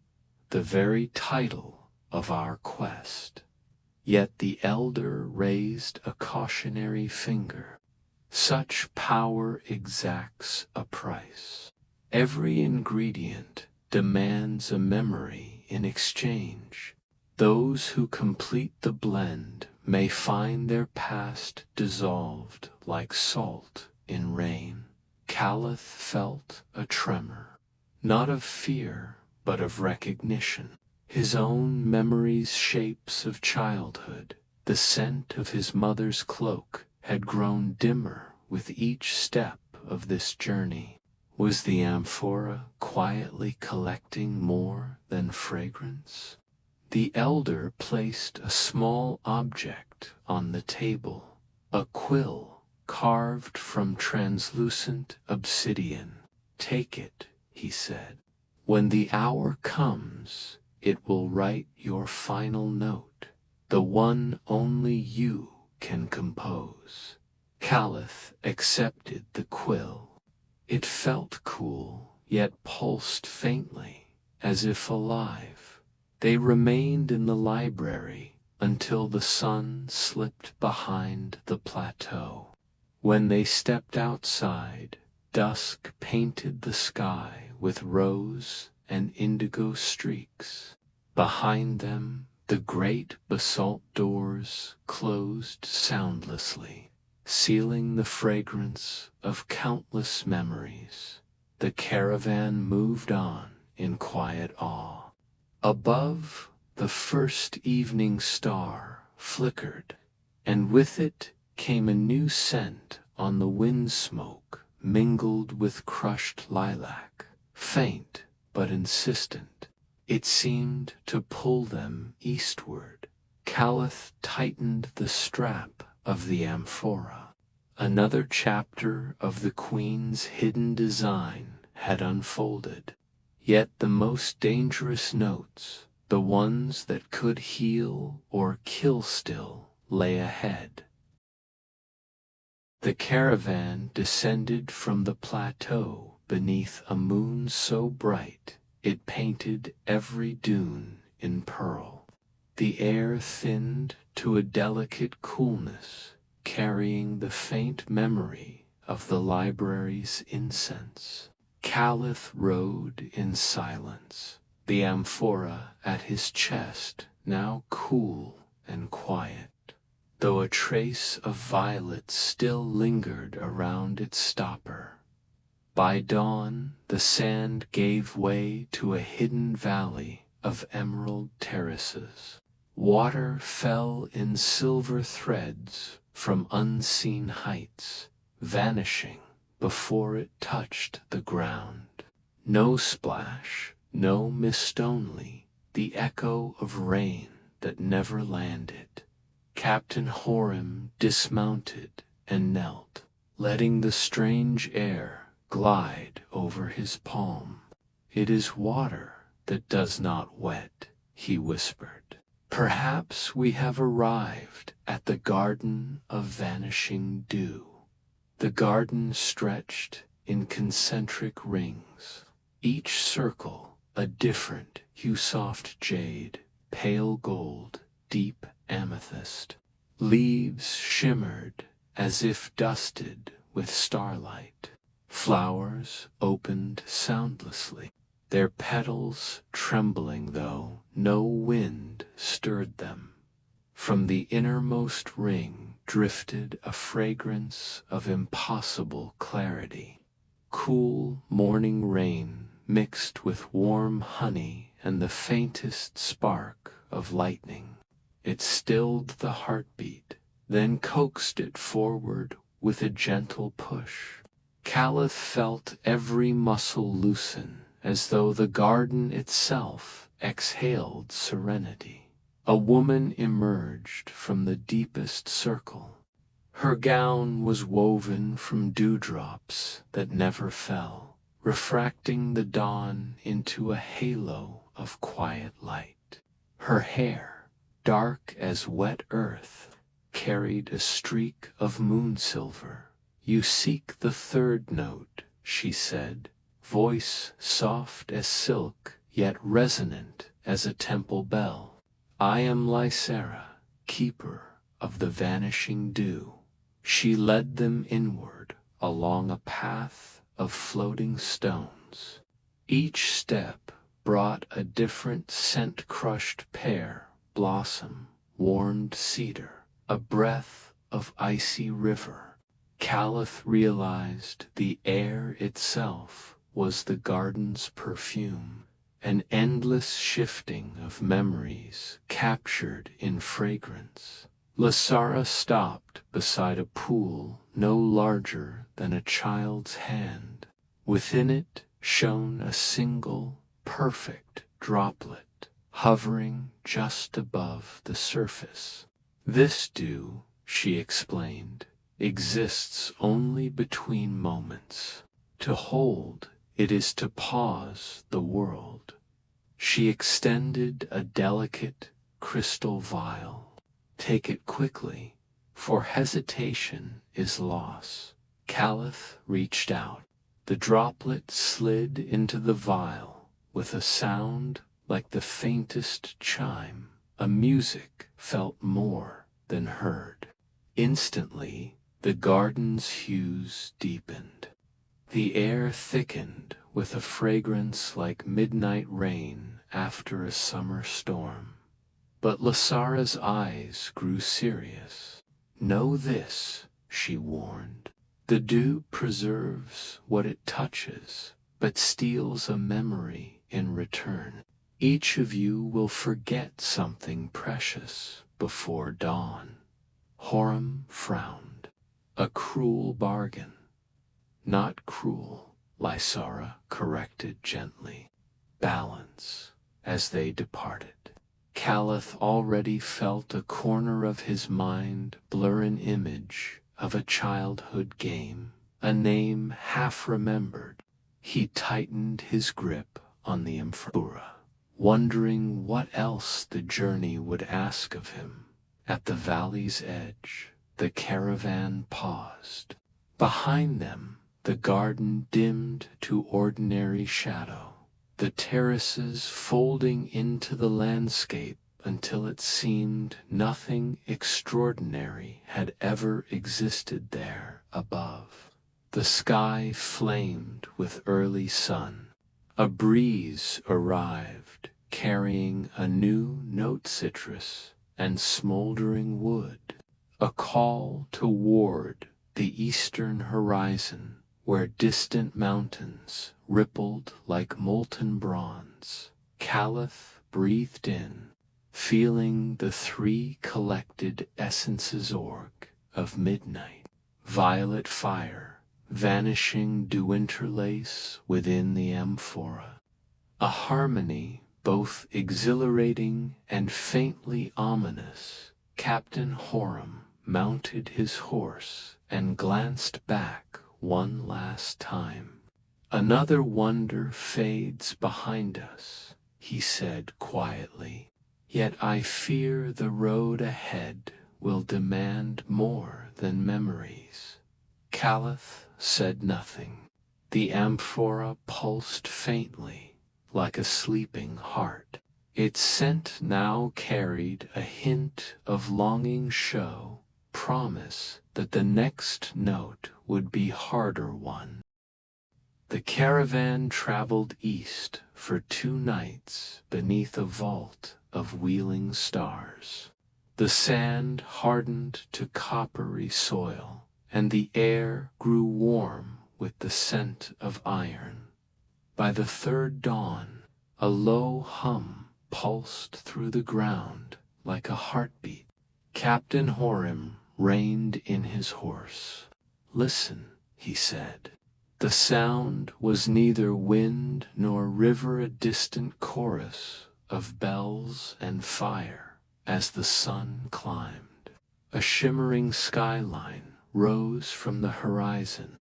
the very title of our quest." Yet the elder raised a cautionary finger. "Such power exacts a price. Every ingredient demands a memory in exchange. Those who complete the blend may find their past dissolved like salt in rain." Caliph felt a tremor, not of fear, but of recognition. His own memories, shapes of childhood, the scent of his mother's cloak had grown dimmer with each step of this journey. Was the amphora quietly collecting more than fragrance? The elder placed a small object on the table, a quill carved from translucent obsidian. "Take it," he said. "When the hour comes, it will write your final note, the one only you can compose." Caliph accepted the quill. It felt cool, yet pulsed faintly, as if alive. They remained in the library until the sun slipped behind the plateau. When they stepped outside, dusk painted the sky with rose and indigo streaks. Behind them, the great basalt doors closed soundlessly, sealing the fragrance of countless memories. The caravan moved on in quiet awe. Above, the first evening star flickered, and with it came a new scent on the wind smoke mingled with crushed lilac, faint but insistent. It seemed to pull them eastward. Caliph tightened the strap of the amphora. Another chapter of the Queen's hidden design had unfolded. Yet the most dangerous notes, the ones that could heal or kill still, lay ahead. The caravan descended from the plateau beneath a moon so bright it painted every dune in pearl. The air thinned to a delicate coolness, carrying the faint memory of the library's incense. Caliph rode in silence, the amphora at his chest now cool and quiet, though a trace of violet still lingered around its stopper. By dawn, the sand gave way to a hidden valley of emerald terraces. Water fell in silver threads from unseen heights, vanishing before it touched the ground. No splash, no mist, only the echo of rain that never landed. Captain Horim dismounted and knelt, letting the strange air glide over his palm. "It is water that does not wet," he whispered. "Perhaps we have arrived at the Garden of Vanishing Dew." The garden stretched in concentric rings, each circle a different hue: soft jade, pale gold, deep amethyst. Leaves shimmered as if dusted with starlight. Flowers opened soundlessly, their petals trembling though no wind stirred them. From the innermost ring drifted a fragrance of impossible clarity. Cool morning rain mixed with warm honey and the faintest spark of lightning. It stilled the heartbeat, then coaxed it forward with a gentle push. Caliph felt every muscle loosen, as though the garden itself exhaled serenity. A woman emerged from the deepest circle. Her gown was woven from dewdrops that never fell, refracting the dawn into a halo of quiet light. Her hair, dark as wet earth, carried a streak of moon silver. "You seek the third note," she said, voice soft as silk, yet resonant as a temple bell. "I am Lysera, keeper of the vanishing dew." She led them inward along a path of floating stones. Each step brought a different scent-crushed pear, blossom, warmed cedar, a breath of icy river. Caliph realized the air itself was the garden's perfume, an endless shifting of memories captured in fragrance. Lasara stopped beside a pool no larger than a child's hand. Within it shone a single, perfect droplet, hovering just above the surface. This dew, she explained, exists only between moments. To hold it is to pause the world. She extended a delicate crystal vial. Take it quickly, for hesitation is loss. Caliph reached out. The droplet slid into the vial with a sound like the faintest chime, a music felt more than heard. Instantly, the garden's hues deepened. The air thickened with a fragrance like midnight rain after a summer storm. But Lasara's eyes grew serious. Know this, she warned. The dew preserves what it touches, but steals a memory in return. Each of you will forget something precious before dawn. Horam frowned. A cruel bargain. Not cruel, Lysara corrected gently. Balance, as they departed. Caliph already felt a corner of his mind blur an image of a childhood game, a name half remembered. He tightened his grip on the amphora, wondering what else the journey would ask of him. At the valley's edge, the caravan paused. Behind them, the garden dimmed to ordinary shadow, the terraces folding into the landscape until it seemed nothing extraordinary had ever existed there above. The sky flamed with early sun. A breeze arrived, carrying a new note citrus and smoldering wood, a call toward the eastern horizon where distant mountains rippled like molten bronze. Caliph breathed in, feeling the three collected essences of midnight, violet fire, vanishing dew interlace within the amphora. A harmony both exhilarating and faintly ominous. Captain Horam mounted his horse and glanced back one last time. Another wonder fades behind us, he said quietly. Yet I fear the road ahead will demand more than memories. Caliph said nothing. The amphora pulsed faintly, like a sleeping heart. Its scent now carried a hint of longing show, promise that the next note would be harder one. The caravan traveled east for 2 nights beneath a vault of wheeling stars. The sand hardened to coppery soil, and the air grew warm with the scent of iron. By the 3rd dawn, a low hum pulsed through the ground like a heartbeat. Captain Horam reined in his horse. Listen, he said. The sound was neither wind nor river, a distant chorus of bells and fire as the sun climbed. A shimmering skyline rose from the horizon.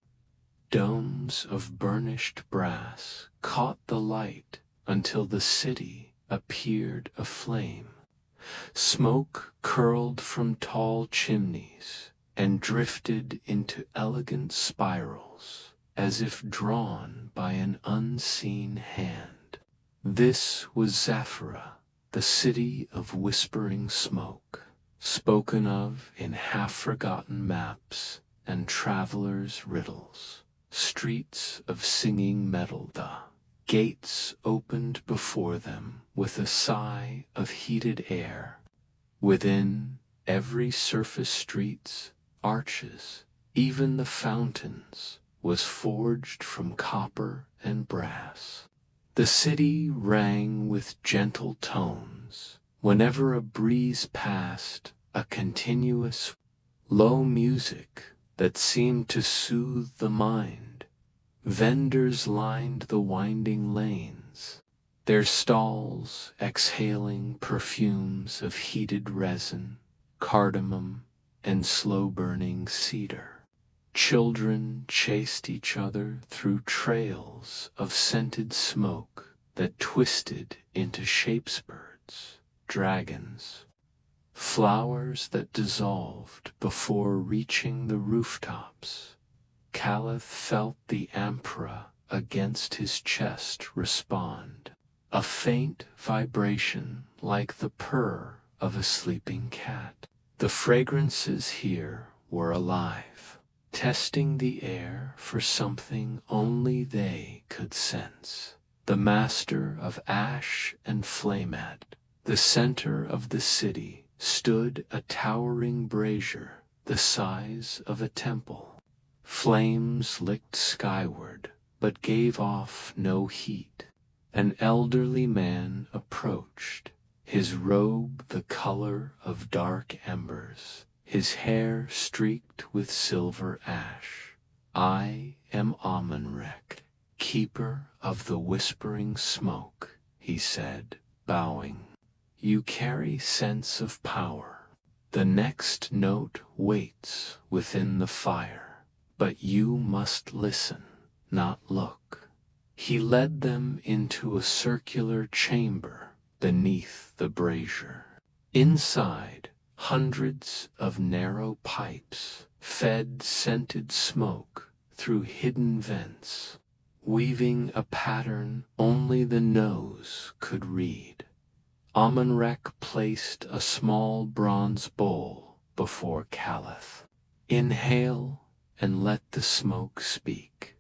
Domes of burnished brass caught the light until the city appeared aflame. Smoke curled from tall chimneys and drifted into elegant spirals, as if drawn by an unseen hand. This was Zaphira, the city of whispering smoke, spoken of in half-forgotten maps and travelers' riddles. Streets of singing metal, the gates opened before them with a sigh of heated air. Within every surface streets, arches, Even the fountains was forged from copper and brass. The city rang with gentle tones. Whenever a breeze passed, a continuous, low music that seemed to soothe the mind. Vendors lined the winding lanes, their stalls exhaling perfumes of heated resin, cardamom, and slow-burning cedar. Children chased each other through trails of scented smoke that twisted into shapesbirds, dragons, flowers that dissolved before reaching the rooftops. Caliph felt the amphora against his chest respond, a faint vibration like the purr of a sleeping cat. The fragrances here were alive, testing the air for something only they could sense. The master of ash and flame at the center of the city stood a towering brazier the size of a temple. Flames licked skyward, but gave off no heat. An elderly man approached, his robe the color of dark embers, his hair streaked with silver ash. "I am Amenrek, keeper of the whispering smoke," he said, bowing. "You carry sense of power. The next note waits within the fire, but you must listen, not look." He led them into a circular chamber beneath the brazier. Inside, hundreds of narrow pipes fed scented smoke through hidden vents, weaving a pattern only the nose could read. Amenrek placed a small bronze bowl before Caliph. "Inhale and let the smoke speak."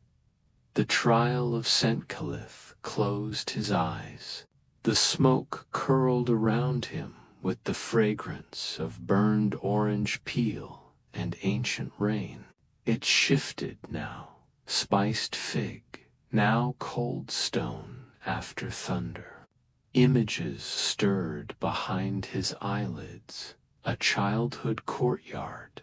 The trial of Saint Caliph closed his eyes. The smoke curled around him with the fragrance of burned orange peel and ancient rain. It shifted now, spiced fig, now cold stone after thunder. Images stirred behind his eyelids, a childhood courtyard,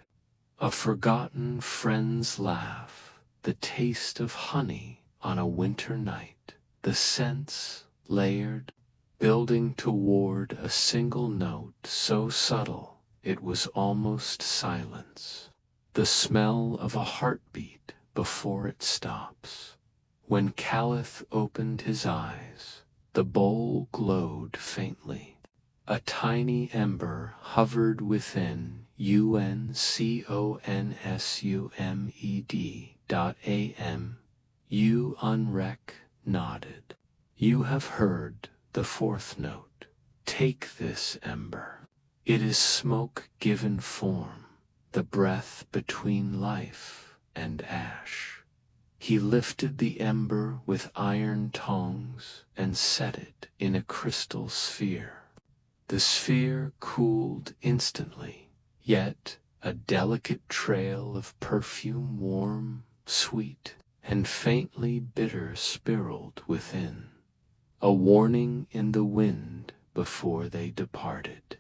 a forgotten friend's laugh, the taste of honey on a winter night, the scents layered, building toward a single note so subtle it was almost silence. The smell of a heartbeat before it stops. When Caliph opened his eyes, the bowl glowed faintly. A tiny ember hovered within unconsummed.am. Unrek nodded. "You have heard the fourth note. Take this ember. It is smoke given form, the breath between life and ash." He lifted the ember with iron tongs and set it in a crystal sphere. The sphere cooled instantly, yet a delicate trail of perfume, warm, sweet, and faintly bitter, spiraled within, a warning in the wind before they departed.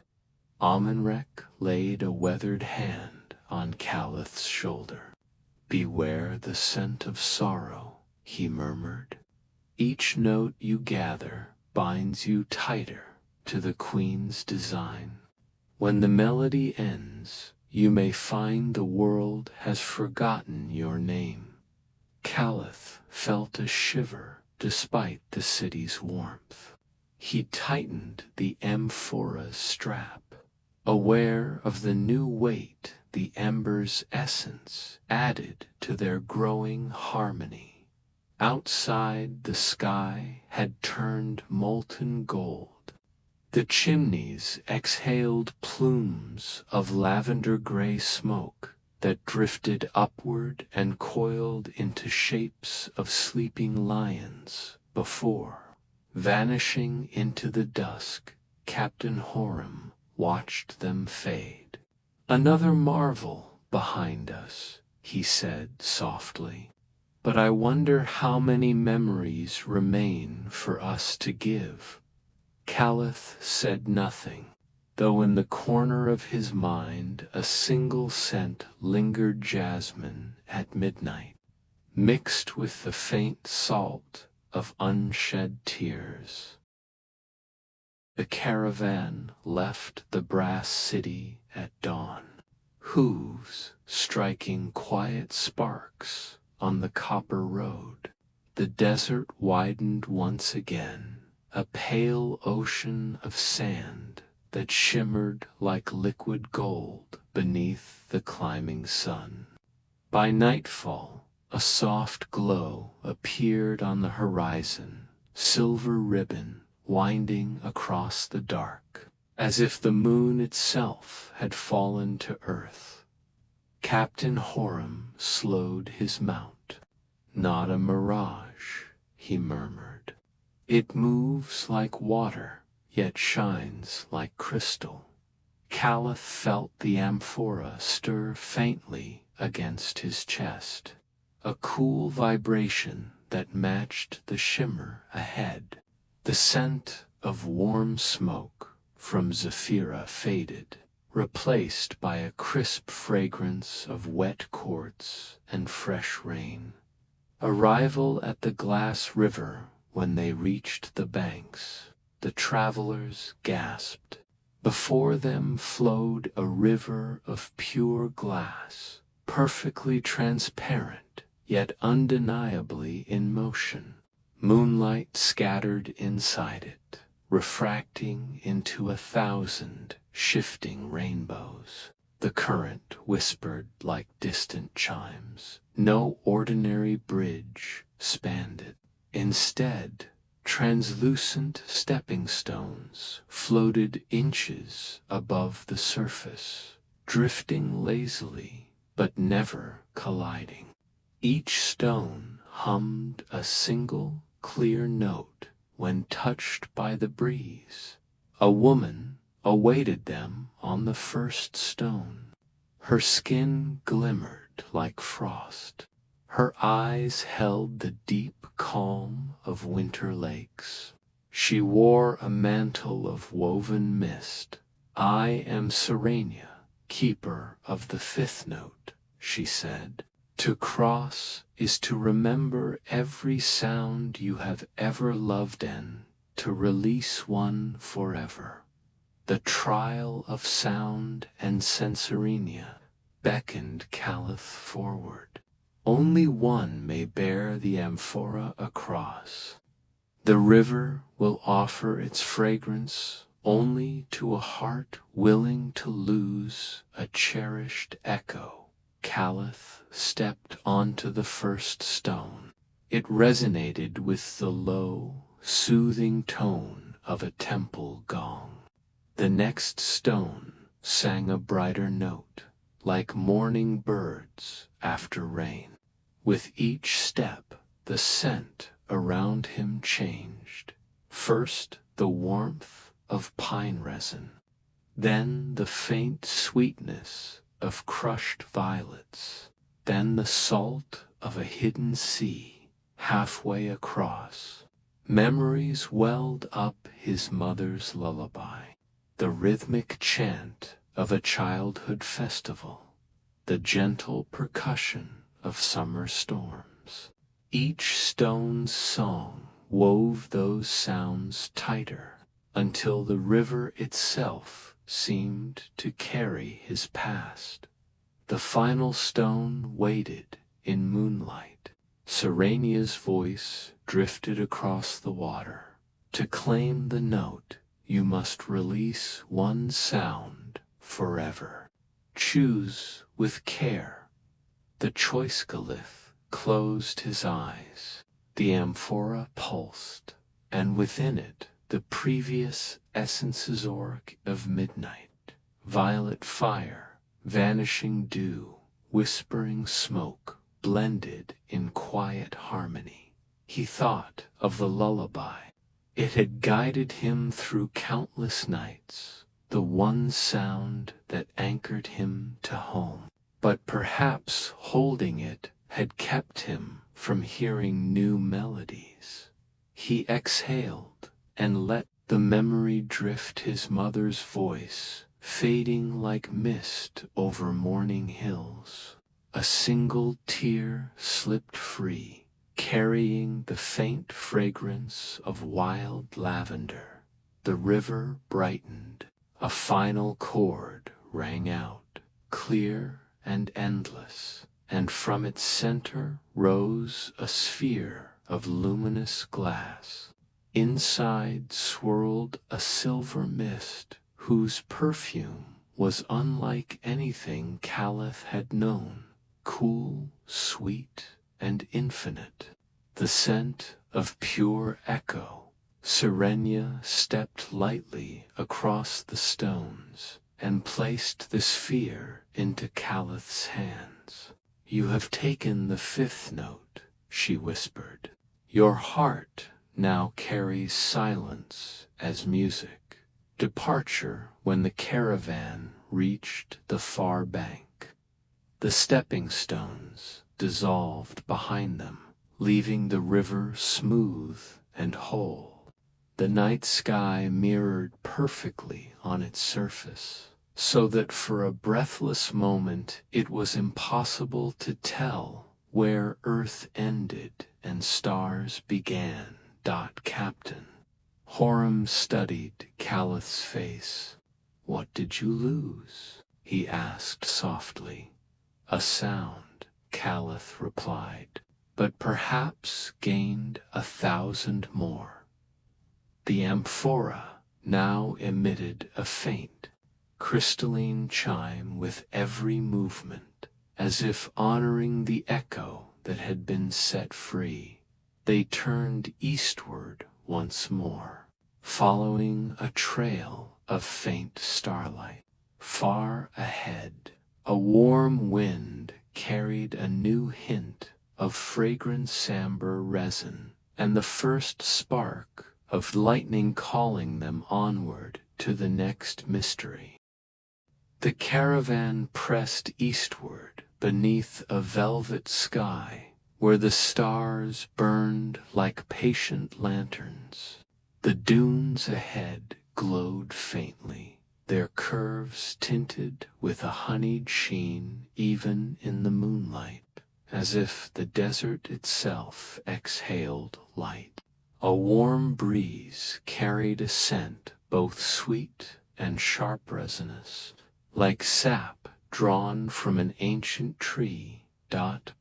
Amenrek laid a weathered hand on Caliph's shoulder. "Beware the scent of sorrow," he murmured. "Each note you gather binds you tighter to the Queen's design. When the melody ends, you may find the world has forgotten your name." Caliph felt a shiver despite the city's warmth. He tightened the amphora's strap, aware of the new weight the ember's essence added to their growing harmony. Outside, the sky had turned molten gold. The chimneys exhaled plumes of lavender-gray smoke that drifted upward and coiled into shapes of sleeping lions before, vanishing into the dusk. Captain Horam watched them fade. "Another marvel behind us," he said softly. But I wonder how many memories remain for us to give. Caliph said nothing, though in the corner of his mind a single scent lingered: jasmine at midnight, mixed with the faint salt of unshed tears. The caravan left the brass city at dawn, hooves striking quiet sparks on the copper road. The desert widened once again, a pale ocean of sand that shimmered like liquid gold beneath the climbing sun. By nightfall, a soft glow appeared on the horizon, silver ribbon winding across the dark, as if the moon itself had fallen to earth. Captain Horam slowed his mount. "Not a mirage," he murmured. "It moves like water, yet shines like crystal." Caliph felt the amphora stir faintly against his chest, a cool vibration that matched the shimmer ahead. The scent of warm smoke from Zephyra faded, replaced by a crisp fragrance of wet quartz and fresh rain. Arrival at the glass river. When they reached the banks, the travelers gasped. Before them flowed a river of pure glass, perfectly transparent, yet undeniably in motion. Moonlight scattered inside it, refracting into 1,000 shifting rainbows. The current whispered like distant chimes. No ordinary bridge spanned it. Instead, translucent stepping stones floated inches above the surface, drifting lazily but never colliding. Each stone hummed a single clear note when touched by the breeze. A woman awaited them on the first stone. Her skin glimmered like frost. Her eyes held the deep calm of winter lakes. She wore a mantle of woven mist. "I am Serenia, keeper of the fifth note," she said. "To cross is to remember every sound you have ever loved, and to release one forever." The trial of sound and Sensorenia beckoned Caliph forward. Only one may bear the amphora across. The river will offer its fragrance only to a heart willing to lose a cherished echo. Caliph stepped onto the first stone. It resonated with the low, soothing tone of a temple gong. The next stone sang a brighter note, like morning birds after rain. With each step, the scent around him changed. First the warmth of pine resin, then the faint sweetness of crushed violets, then the salt of a hidden sea halfway across. Memories welled up his mother's lullaby, the rhythmic chant of a childhood festival, the gentle percussion of summer storms. Each stone's song wove those sounds tighter, until the river itself seemed to carry his past. The final stone waited in moonlight. Serenia's voice drifted across the water. "To claim the note, you must release one sound forever. Choose with care." The choice caliph closed his eyes. The amphora pulsed, and within it the previous essences of midnight, violet fire, vanishing dew, whispering smoke, blended in quiet harmony. He thought of the lullaby. It had guided him through countless nights, the one sound that anchored him to home. but perhaps holding it had kept him from hearing new melodies. He exhaled and let the memory drift, his mother's voice fading like mist over morning hills. A single tear slipped free, carrying the faint fragrance of wild lavender. The river brightened. A final chord rang out, clear and endless, and from its center rose a sphere of luminous glass. Inside swirled a silver mist whose perfume was unlike anything Caliph had known, cool, sweet, and infinite. The scent of pure echo. Serenia stepped lightly across the stones and placed the sphere into Caliph's hands. "You have taken the fifth note," she whispered. "Your heart now carries silence as music." Departure when the caravan reached the far bank. The stepping stones dissolved behind them, leaving the river smooth and whole. The night sky mirrored perfectly on its surface, so that for a breathless moment it was impossible to tell where earth ended and stars began. Captain Horam studied Caliph's face. "What did you lose?" he asked softly. "A sound," Caliph replied, "but perhaps gained 1,000 more." The amphora now emitted a faint, crystalline chime with every movement, as if honoring the echo that had been set free. They turned eastward once more, following a trail of faint starlight. Far ahead, a warm wind carried a new hint of fragrant amber resin, and the first spark of lightning calling them onward to the next mystery. The caravan pressed eastward beneath a velvet sky where the stars burned like patient lanterns. The dunes ahead glowed faintly, their curves tinted with a honeyed sheen even in the moonlight, as if the desert itself exhaled light. A warm breeze carried a scent both sweet and sharp resinous, like sap drawn from an ancient tree.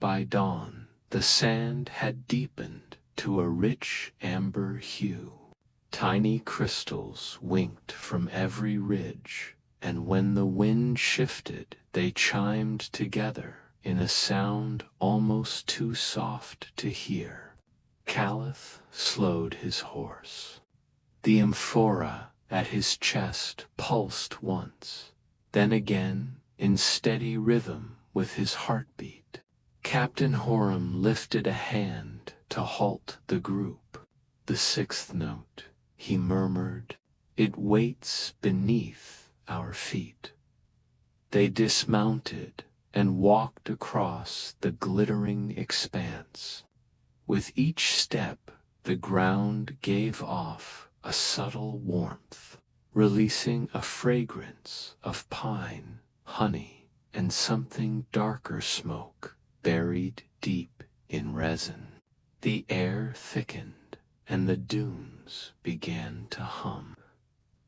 By dawn, the sand had deepened to a rich amber hue. Tiny crystals winked from every ridge, and when the wind shifted, they chimed together in a sound almost too soft to hear. Caliph slowed his horse. The amphora at his chest pulsed once, then again in steady rhythm with his heartbeat. Captain Horam lifted a hand to halt the group. "The sixth note," he murmured. "It waits beneath our feet." They dismounted and walked across the glittering expanse. With each step, the ground gave off a subtle warmth, releasing a fragrance of pine, honey, and something darker smoke buried deep in resin. The air thickened, and the dunes began to hum.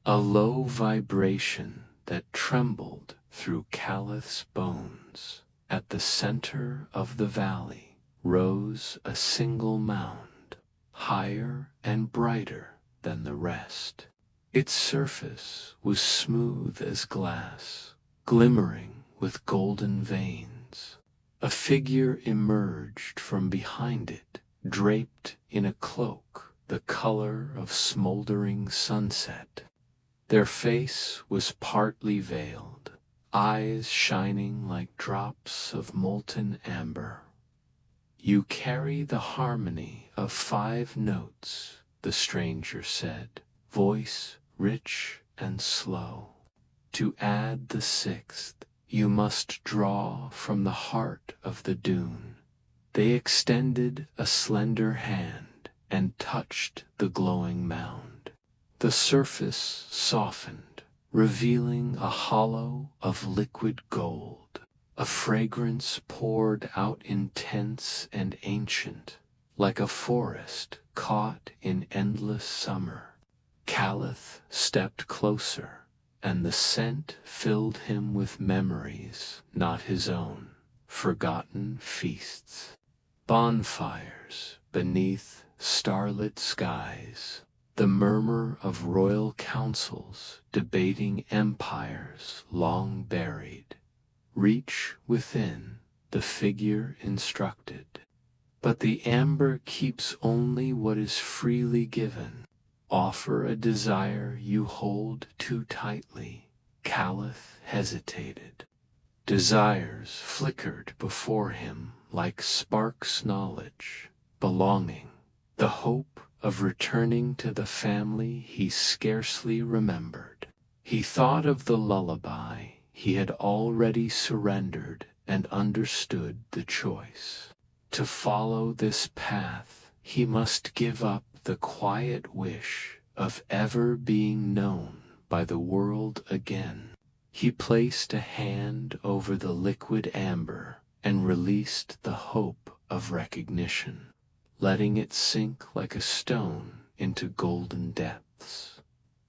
A low vibration that trembled through Caliph's bones. At the center of the valley rose a single mound, higher and brighter than the rest. Its surface was smooth as glass, glimmering with golden veins. A figure emerged from behind it, draped in a cloak the color of smoldering sunset. Their face was partly veiled, eyes shining like drops of molten amber. "You carry the harmony of 5 notes," the stranger said, voice rich and slow. "To add the 6th, you must draw from the heart of the dune." They extended a slender hand and touched the glowing mound. The surface softened, revealing a hollow of liquid gold. A fragrance poured out, intense and ancient, like a forest caught in endless summer. Caliph stepped closer, and the scent filled him with memories not his own, forgotten feasts. Bonfires beneath starlit skies, the murmur of royal councils debating empires long buried. Reach within, the figure instructed. But the amber keeps only what is freely given. Offer a desire you hold too tightly. Caliph hesitated. Desires flickered before him like sparks, knowledge, belonging, the hope of returning to the family he scarcely remembered. He thought of the lullaby he had already surrendered and understood the choice. To follow this path, he must give up the quiet wish of ever being known by the world again. He placed a hand over the liquid amber and released the hope of recognition, letting it sink like a stone into golden depths.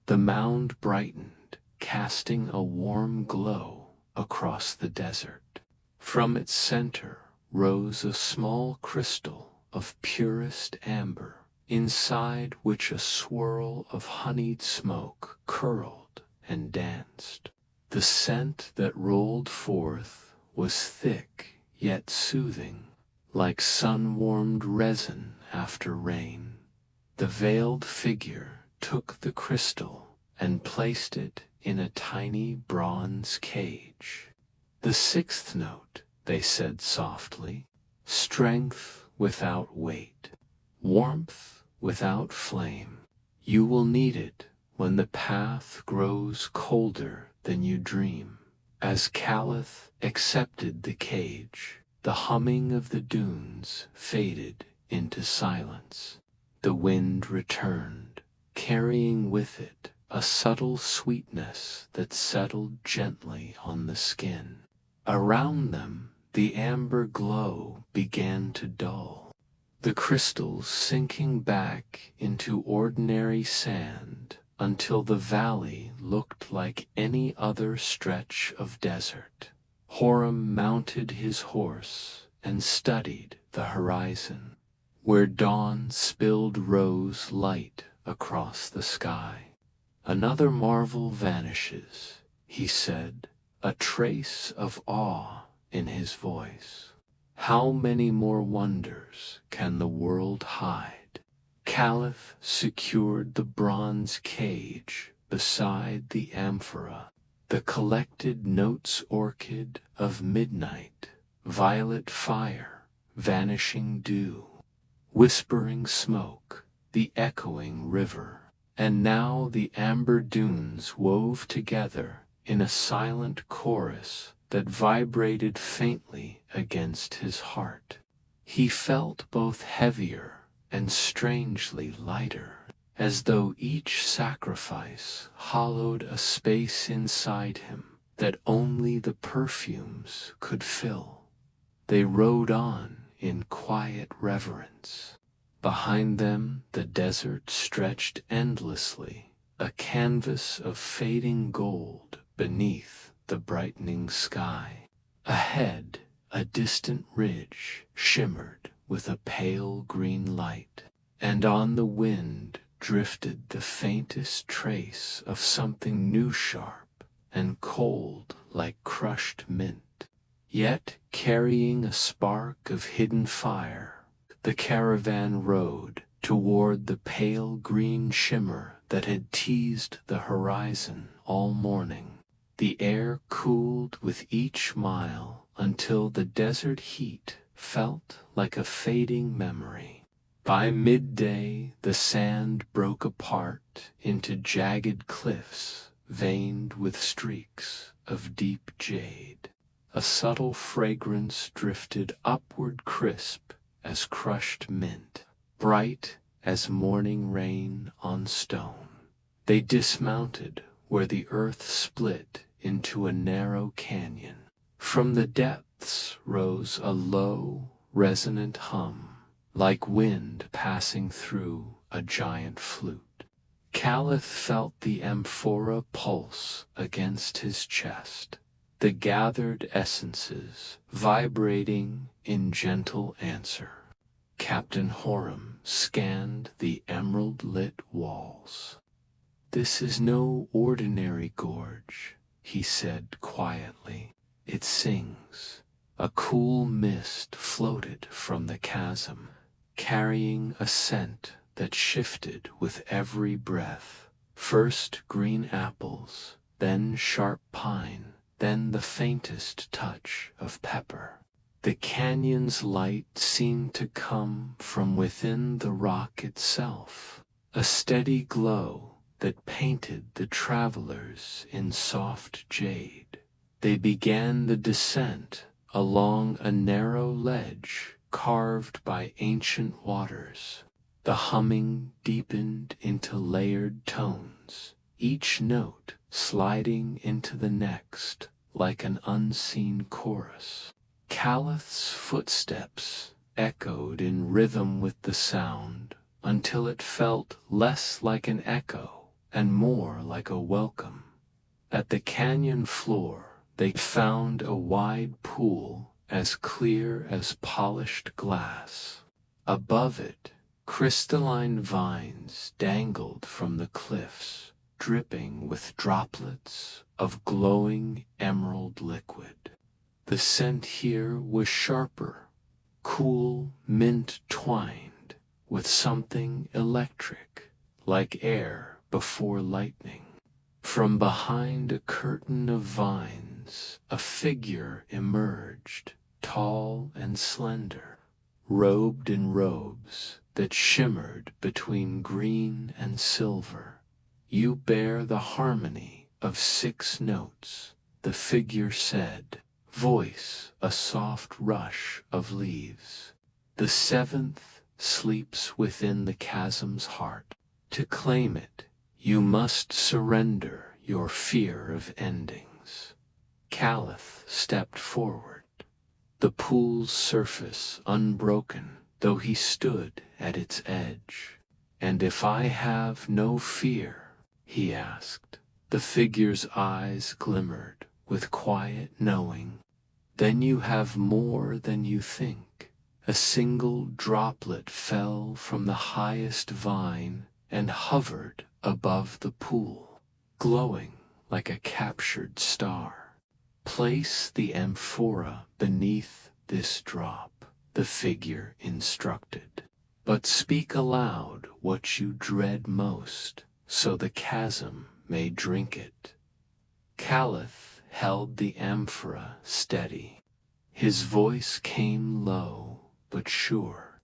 The mound brightened, casting a warm glow across the desert. From its center rose a small crystal of purest amber, inside which a swirl of honeyed smoke curled and danced. The scent that rolled forth was thick yet soothing, like sun-warmed resin after rain. The veiled figure took the crystal and placed it in a tiny bronze cage. "The sixth note," they said softly, "strength without weight, warmth without flame. You will need it when the path grows colder than you dream." As Caliph accepted the cage, the humming of the dunes faded into silence. The wind returned, carrying with it a subtle sweetness that settled gently on the skin. Around them, the amber glow began to dull, the crystals sinking back into ordinary sand until the valley looked like any other stretch of desert. Horam mounted his horse and studied the horizon, where dawn spilled rose light across the sky. "Another marvel vanishes," he said, a trace of awe in his voice. "How many more wonders can the world hide?" Caliph secured the bronze cage beside the amphora, the collected notes orchid of midnight, violet fire, vanishing dew, whispering smoke, the echoing river. And now the amber dunes wove together in a silent chorus that vibrated faintly against his heart. He felt both heavier and strangely lighter, as though each sacrifice hollowed a space inside him that only the perfumes could fill. They rode on in quiet reverence. Behind them the desert stretched endlessly, a canvas of fading gold beneath the brightening sky. Ahead, a distant ridge shimmered with a pale green light, and on the wind drifted the faintest trace of something new, sharp and cold like crushed mint, yet carrying a spark of hidden fire. The caravan rode toward the pale green shimmer that had teased the horizon all morning. The air cooled with each mile until the desert heat felt like a fading memory. By midday, the sand broke apart into jagged cliffs, veined with streaks of deep jade. A subtle fragrance drifted upward, crisp as crushed mint, bright as morning rain on stone. They dismounted where the earth split into a narrow canyon. From the depths rose a low, resonant hum, like wind passing through a giant flute. Caliph felt the amphora pulse against his chest, the gathered essences vibrating in gentle answer. Captain Horam scanned the emerald-lit walls. "This is no ordinary gorge," he said quietly. "It sings." A cool mist floated from the chasm, carrying a scent that shifted with every breath. First green apples, then sharp pine, then the faintest touch of pepper. The canyon's light seemed to come from within the rock itself, a steady glow that painted the travelers in soft jade. They began the descent along a narrow ledge carved by ancient waters. The humming deepened into layered tones, each note sliding into the next like an unseen chorus. Caliph's footsteps echoed in rhythm with the sound until it felt less like an echo and more like a welcome. At the canyon floor, they found a wide pool as clear as polished glass. Above it, crystalline vines dangled from the cliffs, dripping with droplets of glowing emerald liquid. The scent here was sharper, cool, mint twined with something electric, like air before lightning. From behind a curtain of vines, a figure emerged, tall and slender, robed in robes that shimmered between green and silver. "You bear the harmony of 6 notes," the figure said, voice a soft rush of leaves. "The 7th sleeps within the chasm's heart. To claim it, you must surrender your fear of endings." Caliph stepped forward, the pool's surface unbroken, though he stood at its edge. "And if I have no fear?" he asked. The figure's eyes glimmered with quiet knowing. "Then you have more than you think." A single droplet fell from the highest vine and hovered above the pool, glowing like a captured star. "Place the amphora beneath this drop," the figure instructed. "But speak aloud what you dread most, so the chasm may drink it." Caliph held the amphora steady. His voice came low but sure.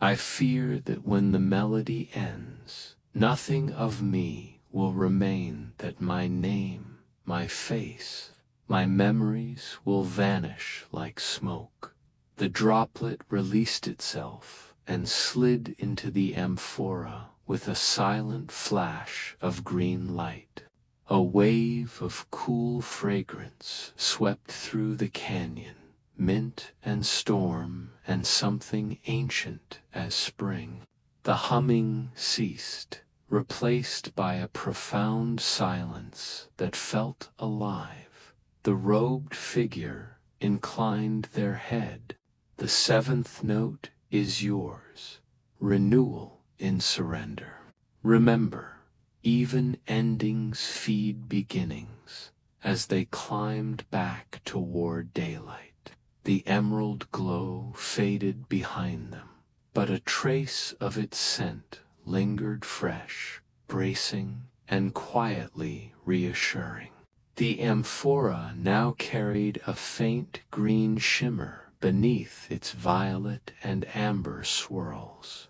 "I fear that when the melody ends, nothing of me will remain, that my name, my face, my memories will vanish like smoke." The droplet released itself and slid into the amphora with a silent flash of green light. A wave of cool fragrance swept through the canyon, mint and storm and something ancient as spring. The humming ceased, replaced by a profound silence that felt alive. The robed figure inclined their head. "The 7th note is yours, renewal in surrender. Remember, even endings feed beginnings." As they climbed back toward daylight, the emerald glow faded behind them, but a trace of its scent lingered fresh, bracing and quietly reassuring. The amphora now carried a faint green shimmer beneath its violet and amber swirls,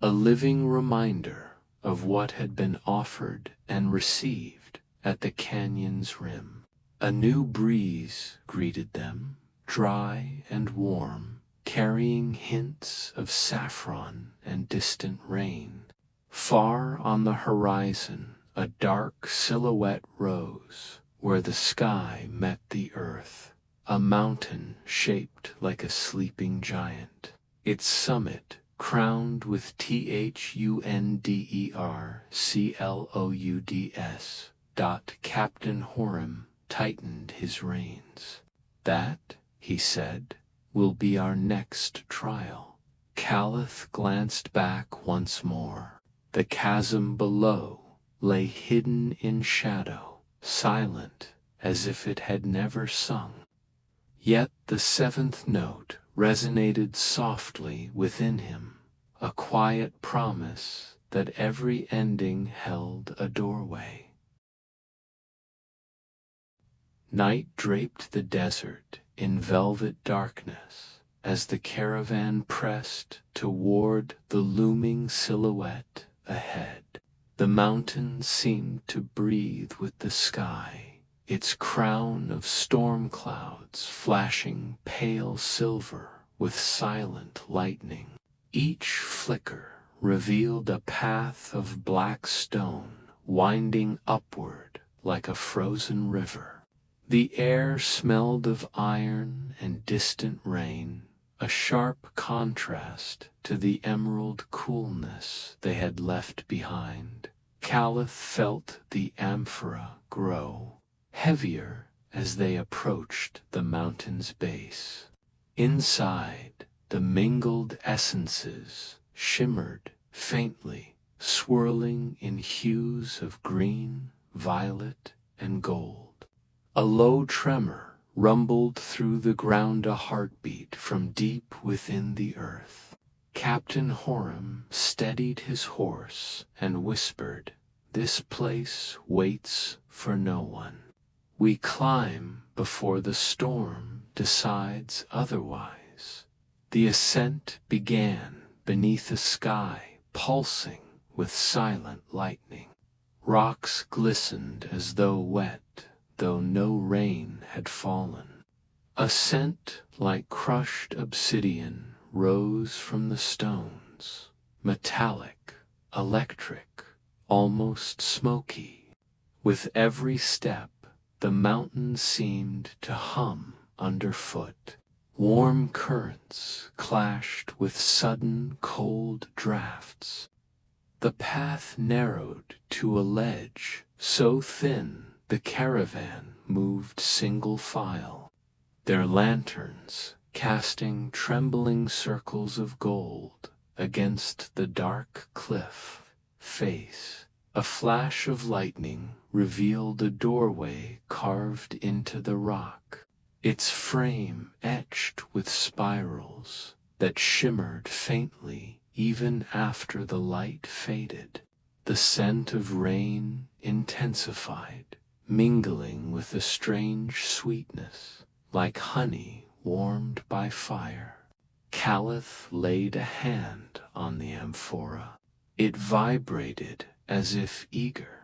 a living reminder of what had been offered and received at the canyon's rim. A new breeze greeted them, dry and warm, carrying hints of saffron and distant rain. Far on the horizon, a dark silhouette rose, where the sky met the earth, a mountain shaped like a sleeping giant. Its summit, crowned with Thunderclouds. Captain Horam tightened his reins. That, he said, will be our next trial. Caliph glanced back once more. The chasm below lay hidden in shadow, silent as if it had never sung. Yet the seventh note resonated softly within him, a quiet promise that every ending held a doorway. Night draped the desert in velvet darkness as the caravan pressed toward the looming silhouette ahead. The mountain seemed to breathe with the sky, its crown of storm clouds flashing pale silver with silent lightning. Each flicker revealed a path of black stone winding upward like a frozen river. The air smelled of iron and distant rain, a sharp contrast to the emerald coolness they had left behind. Caliph felt the amphora grow, heavier as they approached the mountain's base. Inside, the mingled essences shimmered faintly, swirling in hues of green, violet, and gold. A low tremor rumbled through the ground, a heartbeat from deep within the earth. Captain Horam steadied his horse and whispered, "This place waits for no one. We climb before the storm decides otherwise." The ascent began beneath a sky pulsing with silent lightning. Rocks glistened as though wet, though no rain had fallen. A scent like crushed obsidian rose from the stones, metallic, electric, almost smoky. With every step, the mountain seemed to hum underfoot. Warm currents clashed with sudden cold drafts. The path narrowed to a ledge so thin the caravan moved single file, their lanterns casting trembling circles of gold against the dark cliff face. A flash of lightning revealed a doorway carved into the rock, its frame etched with spirals that shimmered faintly even after the light faded. The scent of rain intensified, mingling with a strange sweetness, like honey warmed by fire. Caliph laid a hand on the amphora. It vibrated as if eager.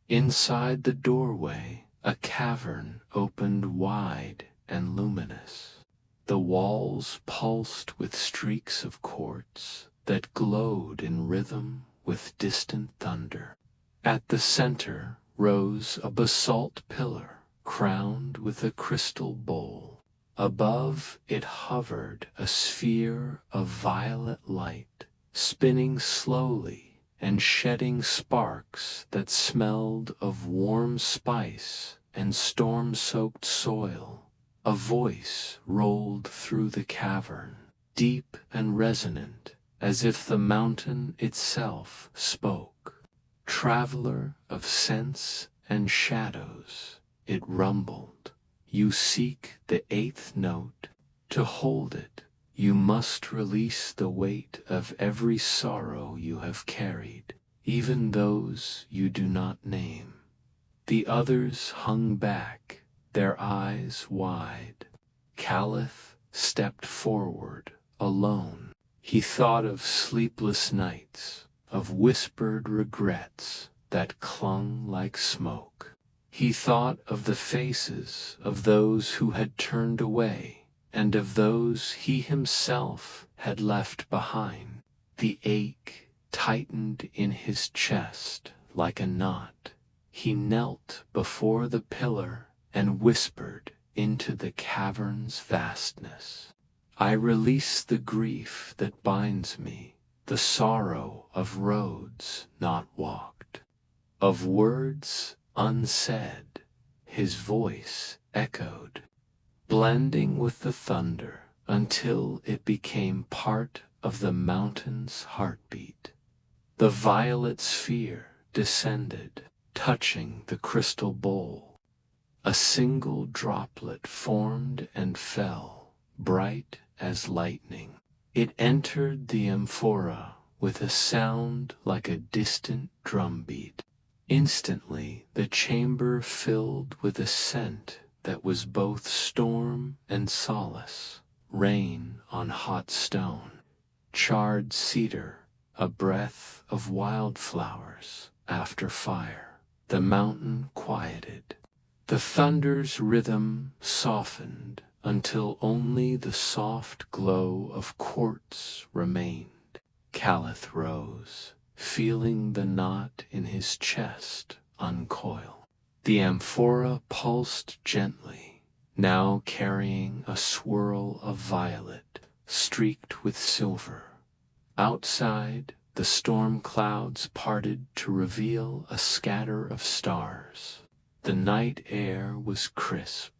Inside the doorway, a cavern opened wide and luminous. The walls pulsed with streaks of quartz that glowed in rhythm with distant thunder. At the center rose a basalt pillar crowned with a crystal bowl. Above it hovered a sphere of violet light, spinning slowly and shedding sparks that smelled of warm spice and storm-soaked soil. A voice rolled through the cavern, deep and resonant, as if the mountain itself spoke. "Traveler of sense and shadows," it rumbled, "you seek the eighth note. To hold it, you must release the weight of every sorrow you have carried, even those you do not name." The others hung back, their eyes wide. Caliph stepped forward, alone. He thought of sleepless nights, of whispered regrets that clung like smoke. He thought of the faces of those who had turned away, and of those he himself had left behind. The ache tightened in his chest like a knot. He knelt before the pillar and whispered into the cavern's vastness. I release the grief that binds me, the sorrow of roads not walked, of words unsaid. His voice echoed, blending with the thunder until it became part of the mountain's heartbeat. The violet sphere descended, touching the crystal bowl. A single droplet formed and fell, bright as lightning. It entered the amphora with a sound like a distant drumbeat. Instantly the chamber filled with a scent that was both storm and solace. Rain on hot stone, charred cedar, a breath of wildflowers after fire. The mountain quieted. The thunder's rhythm softened until only the soft glow of quartz remained. Caliph rose, feeling the knot in his chest uncoil. The amphora pulsed gently, now carrying a swirl of violet streaked with silver. Outside, the storm clouds parted to reveal a scatter of stars. The night air was crisp,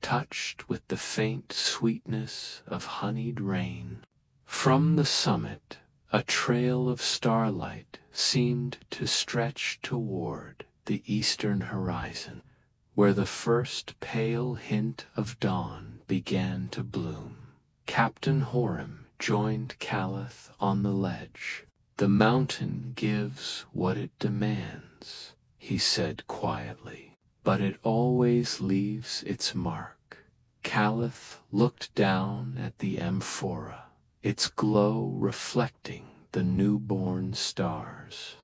touched with the faint sweetness of honeyed rain. From the summit, a trail of starlight seemed to stretch toward the eastern horizon, where the first pale hint of dawn began to bloom. Captain Horam joined Caliph on the ledge. The mountain gives what it demands, he said quietly, but it always leaves its mark. Caliph looked down at the amphora, its glow reflecting the newborn stars.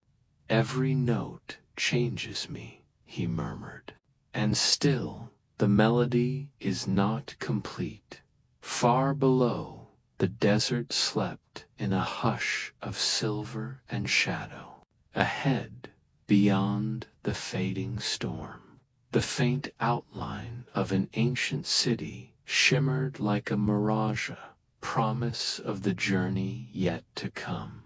Every note changes me, he murmured, and still the melody is not complete. Far below, the desert slept in a hush of silver and shadow. Ahead, beyond the fading storm, the faint outline of an ancient city shimmered like a mirage, promise of the journey yet to come.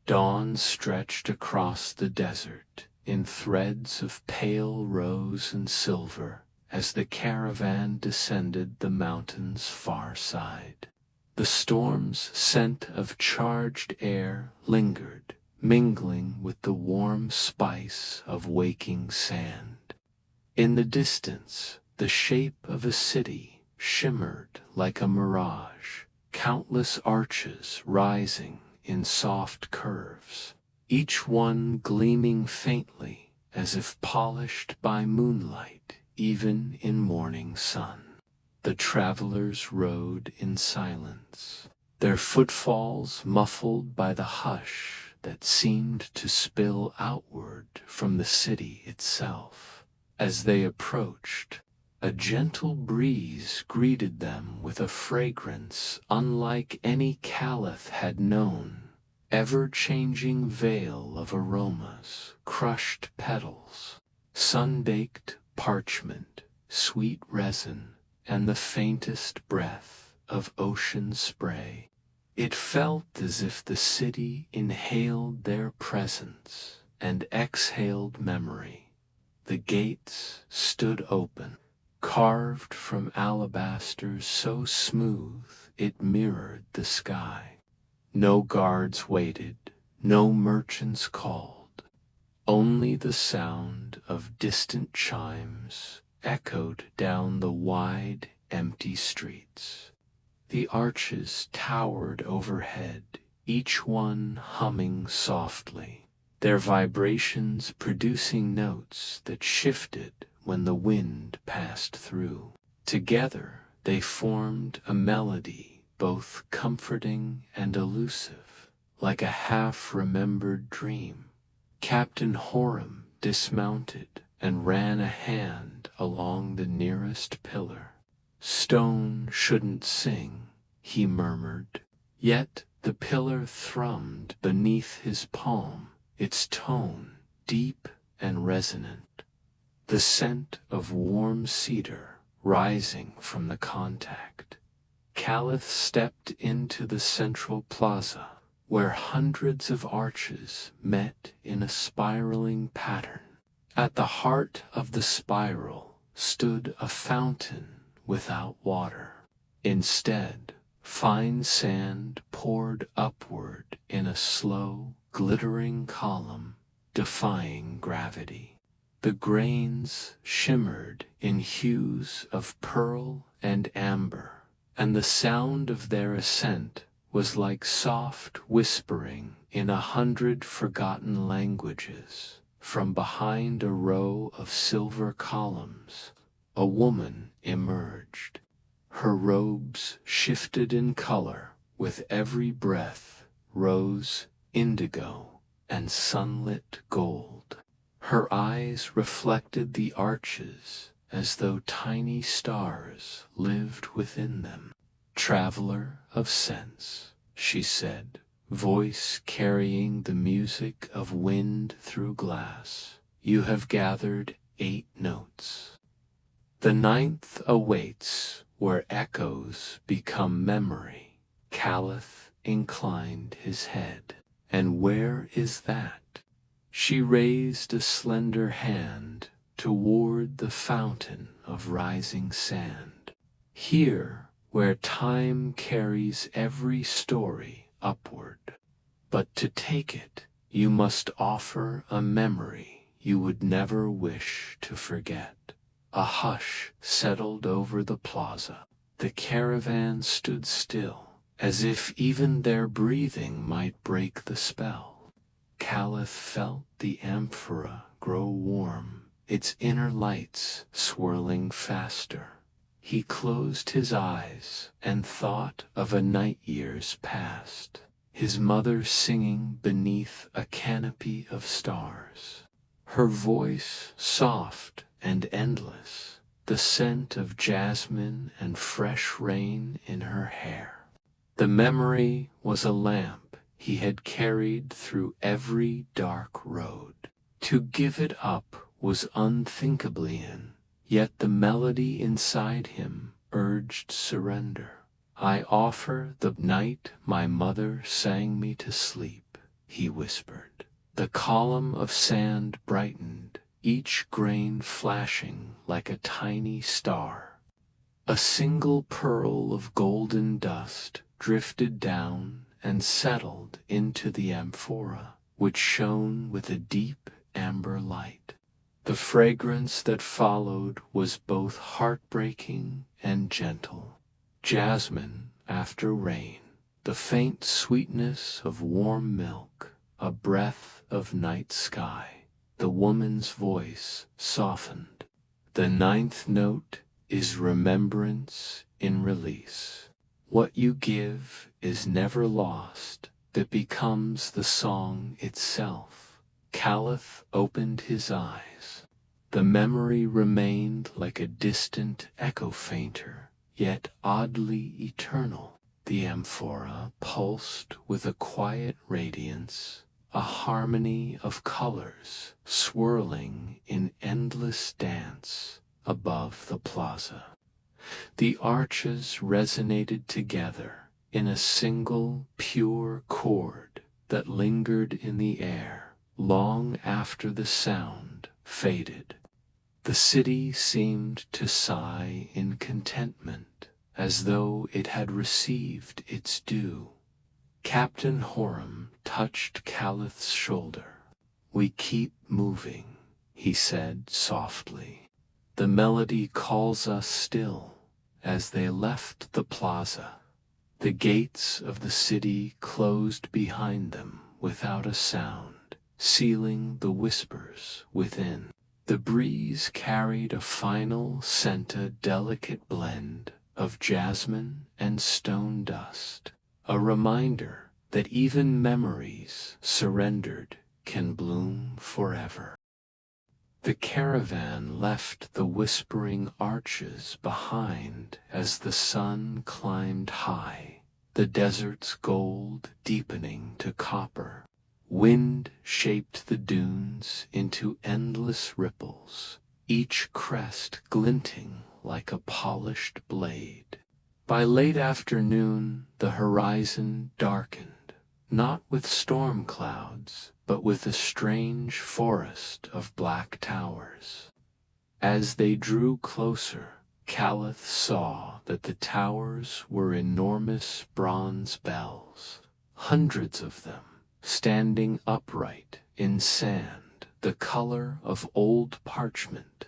Dawn stretched across the desert in threads of pale rose and silver as the caravan descended the mountain's far side. The storm's scent of charged air lingered, mingling with the warm spice of waking sand. In the distance, the shape of a city shimmered like a mirage, countless arches rising in soft curves, each one gleaming faintly as if polished by moonlight, even in morning sun. The travelers rode in silence, their footfalls muffled by the hush that seemed to spill outward from the city itself. As they approached, a gentle breeze greeted them with a fragrance unlike any Caliph had known. Ever-changing veil of aromas, crushed petals, sun-baked parchment, sweet resin, and the faintest breath of ocean spray. It felt as if the city inhaled their presence and exhaled memory. The gates stood open, carved from alabaster so smooth it mirrored the sky. No guards waited, no merchants called. Only the sound of distant chimes echoed down the wide, empty streets. The arches towered overhead, each one humming softly, their vibrations producing notes that shifted when the wind passed through. Together they formed a melody both comforting and elusive, like a half-remembered dream. Captain Horam dismounted, and ran a hand along the nearest pillar. "Stone shouldn't sing," he murmured. Yet the pillar thrummed beneath his palm, its tone deep and resonant, the scent of warm cedar rising from the contact. Caliph stepped into the central plaza, where hundreds of arches met in a spiraling pattern. At the heart of the spiral stood a fountain without water. Instead, fine sand poured upward in a slow, glittering column, defying gravity. The grains shimmered in hues of pearl and amber, and the sound of their ascent was like soft whispering in 100 forgotten languages. From behind a row of silver columns, a woman emerged. Her robes shifted in color with every breath, rose, indigo, and sunlit gold. Her eyes reflected the arches as though tiny stars lived within them. "Traveler of sense," she said, voice carrying the music of wind through glass. "You have gathered 8 notes. The 9th awaits where echoes become memory." Caliph inclined his head. "And where is that?" She raised a slender hand toward the fountain of rising sand. "Here, where time carries every story upward. But to take it, you must offer a memory you would never wish to forget." A hush settled over the plaza. The caravan stood still, as if even their breathing might break the spell. Caliph felt the amphora grow warm, its inner lights swirling faster. He closed his eyes and thought of a night years past, his mother singing beneath a canopy of stars. Her voice soft and endless, the scent of jasmine and fresh rain in her hair. The memory was a lamp he had carried through every dark road. To give it up was unthinkably yet the melody inside him urged surrender. "I offer the night my mother sang me to sleep," he whispered. The column of sand brightened, each grain flashing like a tiny star. A single pearl of golden dust drifted down and settled into the amphora, which shone with a deep amber light. The fragrance that followed was both heartbreaking and gentle. Jasmine after rain, the faint sweetness of warm milk, a breath of night sky. The woman's voice softened. "The 9th note is remembrance in release. What you give is never lost, that becomes the song itself." Caliph opened his eyes. The memory remained like a distant echo, fainter, yet oddly eternal. The amphora pulsed with a quiet radiance, a harmony of colors swirling in endless dance above the plaza. The arches resonated together in a single pure chord that lingered in the air long after the sound faded. The city seemed to sigh in contentment, as though it had received its due. Captain Horam touched Caliph's shoulder. "We keep moving," he said softly. "The melody calls us still." As they left the plaza, the gates of the city closed behind them without a sound, sealing the whispers within. The breeze carried a final scent, a delicate blend of jasmine and stone dust, a reminder that even memories surrendered can bloom forever. The caravan left the whispering arches behind as the sun climbed high, the desert's gold deepening to copper. Wind shaped the dunes into endless ripples, each crest glinting like a polished blade. By late afternoon, the horizon darkened, not with storm clouds, but with a strange forest of black towers. As they drew closer, Caliph saw that the towers were enormous bronze bells, hundreds of them, standing upright in sand, the color of old parchment.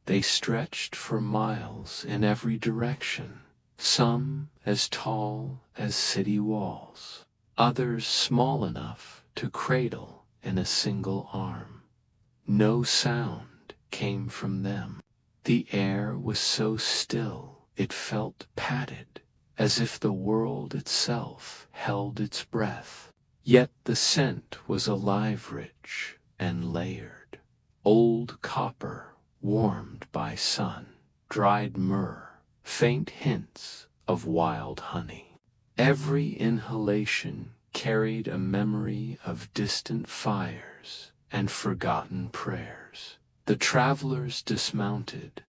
They stretched for miles in every direction, some as tall as city walls, others small enough to cradle in a single arm. No sound came from them. The air was so still it felt padded, as if the world itself held its breath. Yet the scent was alive, rich and layered. Old copper warmed by sun, dried myrrh, faint hints of wild honey. Every inhalation carried a memory of distant fires and forgotten prayers. The travelers dismounted.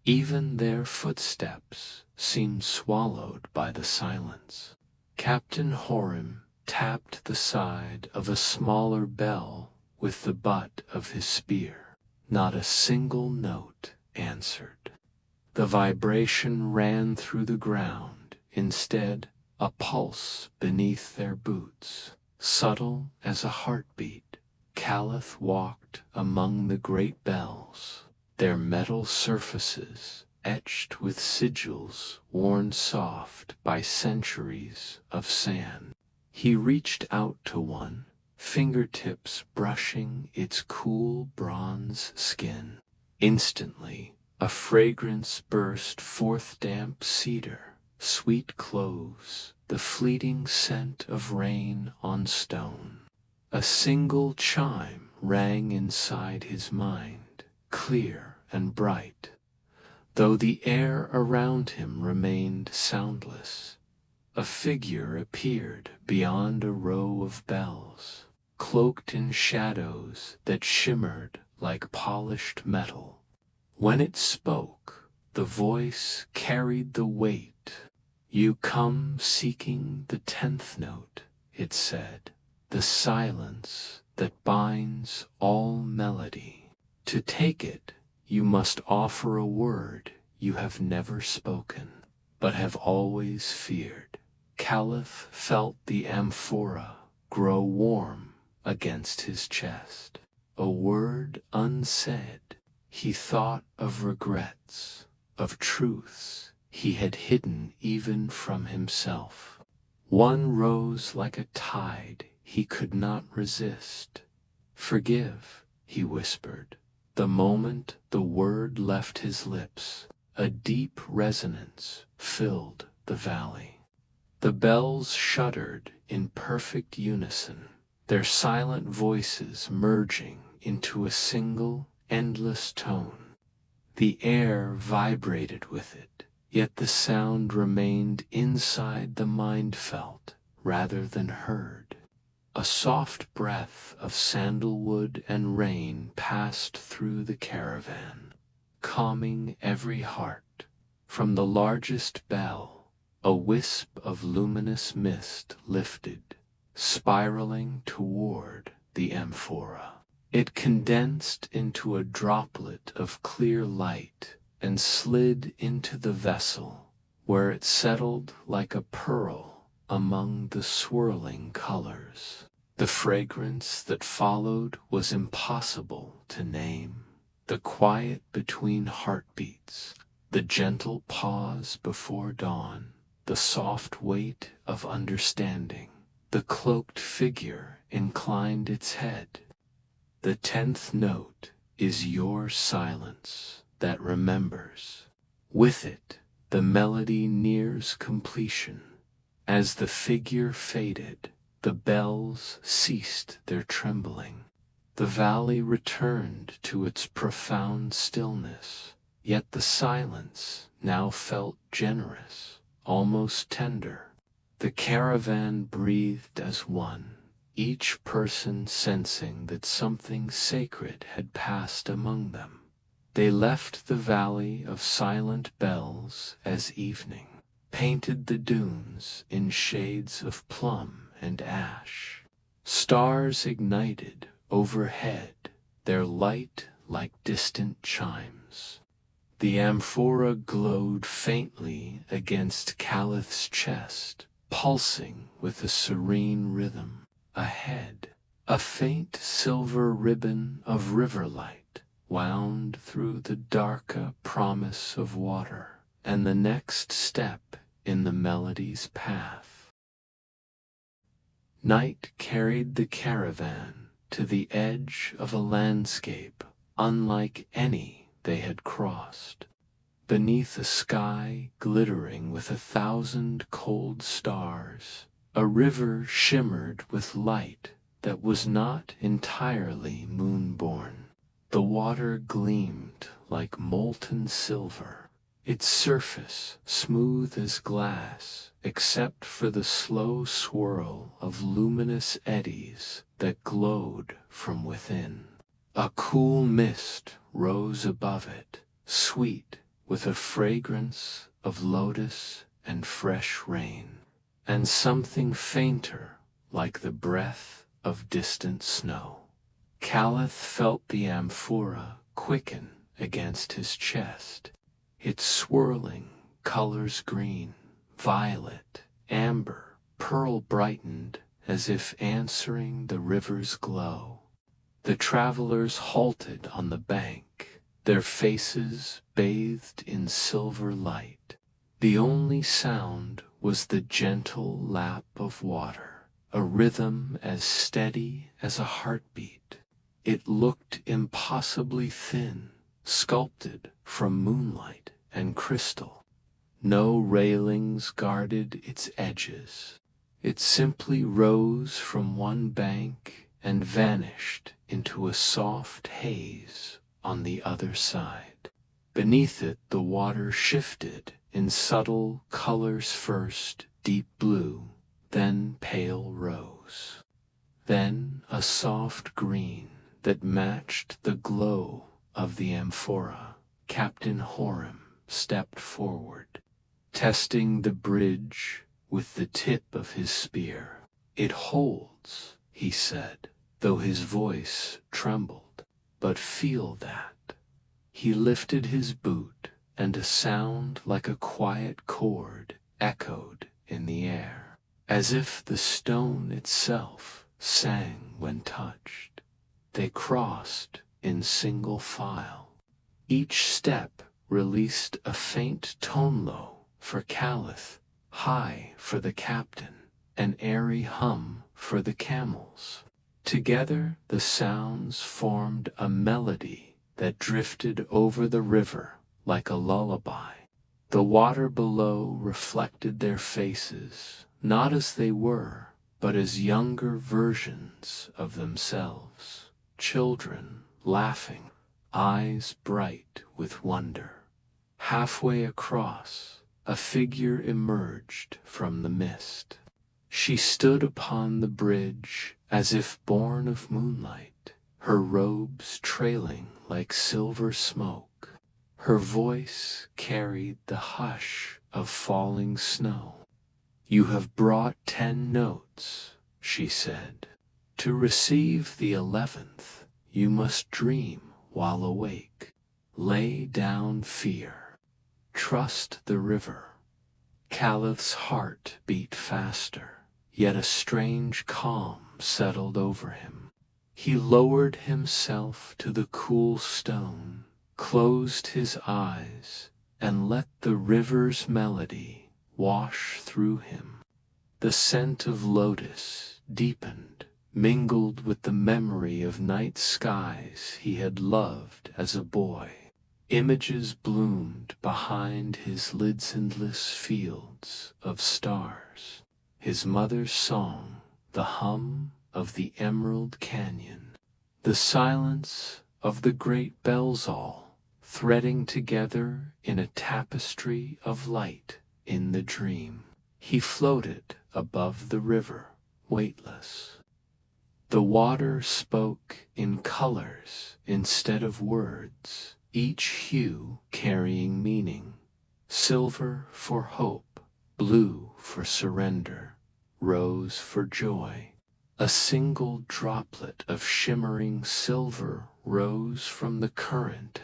Even their footsteps seemed swallowed by the silence. Captain Horim tapped the side of a smaller bell with the butt of his spear. Not a single note answered. The vibration ran through the ground, instead a pulse beneath their boots, subtle as a heartbeat. Caliph walked among the great bells, their metal surfaces etched with sigils worn soft by centuries of sand. He reached out to one, fingertips brushing its cool bronze skin. Instantly, a fragrance burst forth: damp cedar, sweet cloves, the fleeting scent of rain on stone. A single chime rang inside his mind, clear and bright, though the air around him remained soundless. A figure appeared beyond a row of bells, cloaked in shadows that shimmered like polished metal. When it spoke, the voice carried the weight. "You come seeking the 10th note," it said, "the silence that binds all melody. To take it, you must offer a word you have never spoken, but have always feared." Caliph felt the amphora grow warm against his chest. A word unsaid. He thought of regrets, of truths he had hidden even from himself. One rose like a tide he could not resist. "Forgive," he whispered. The moment the word left his lips, a deep resonance filled the valley. The bells shuddered in perfect unison, their silent voices merging into a single, endless tone. The air vibrated with it, yet the sound remained inside the mind, felt rather than heard. A soft breath of sandalwood and rain passed through the caravan, calming every heart. From the largest bell, a wisp of luminous mist lifted, spiraling toward the amphora. It condensed into a droplet of clear light and slid into the vessel, where it settled like a pearl among the swirling colors. The fragrance that followed was impossible to name. The quiet between heartbeats, the gentle pause before dawn, the soft weight of understanding. The cloaked figure inclined its head. "The 10th note is your silence that remembers." With it, the melody nears completion. As the figure faded, the bells ceased their trembling. The valley returned to its profound stillness, yet the silence now felt generous, almost tender. The caravan breathed as one, each person sensing that something sacred had passed among them. They left the valley of silent bells as evening painted the dunes in shades of plum and ash. Stars ignited overhead, their light like distant chimes. The amphora glowed faintly against Calith's chest, pulsing with a serene rhythm. Ahead, a faint silver ribbon of river light wound through the darker promise of water, and the next step in the melody's path. Night carried the caravan to the edge of a landscape unlike any they had crossed. Beneath a sky glittering with 1,000 cold stars, a river shimmered with light that was not entirely moon-born. The water gleamed like molten silver, its surface smooth as glass, except for the slow swirl of luminous eddies that glowed from within. A cool mist rose above it, sweet with a fragrance of lotus and fresh rain, and something fainter like the breath of distant snow. Calith felt the amphora quicken against his chest, its swirling colors green, violet, amber, pearl brightened as if answering the river's glow. The travelers halted on the bank, their faces bathed in silver light. The only sound was the gentle lap of water, a rhythm as steady as a heartbeat. It looked impossibly thin, sculpted from moonlight and crystal. No railings guarded its edges. It simply rose from one bank and vanished into a soft haze on the other side. Beneath it the water shifted in subtle colors, first deep blue, then pale rose, then a soft green that matched the glow of the amphora. Captain Horam stepped forward, testing the bridge with the tip of his spear. "It holds," he said, though his voice trembled. "But feel that." He lifted his boot, and a sound like a quiet chord echoed in the air, as if the stone itself sang when touched. They crossed in single file. Each step released a faint tone-low for Calith, high for the captain, an airy hum for the camels. Together the sounds formed a melody that drifted over the river like a lullaby. The water below reflected their faces, not as they were, but as younger versions of themselves, children laughing, eyes bright with wonder. Halfway across, a figure emerged from the mist. She stood upon the bridge as if born of moonlight, her robes trailing like silver smoke. Her voice carried the hush of falling snow. "You have brought 10 notes," she said. "To receive the 11th, you must dream while awake. Lay down fear. Trust the river." Calith's heart beat faster, yet a strange calm settled over him. He lowered himself to the cool stone, closed his eyes, and let the river's melody wash through him. The scent of lotus deepened, mingled with the memory of night skies he had loved as a boy. Images bloomed behind his lidless fields of stars. His mother's song, the hum of the Emerald Canyon, the silence of the great bells all threading together in a tapestry of light in the dream. He floated above the river, weightless. The water spoke in colors instead of words, each hue carrying meaning. Silver for hope, blue for surrender, rose for joy. A single droplet of shimmering silver rose from the current.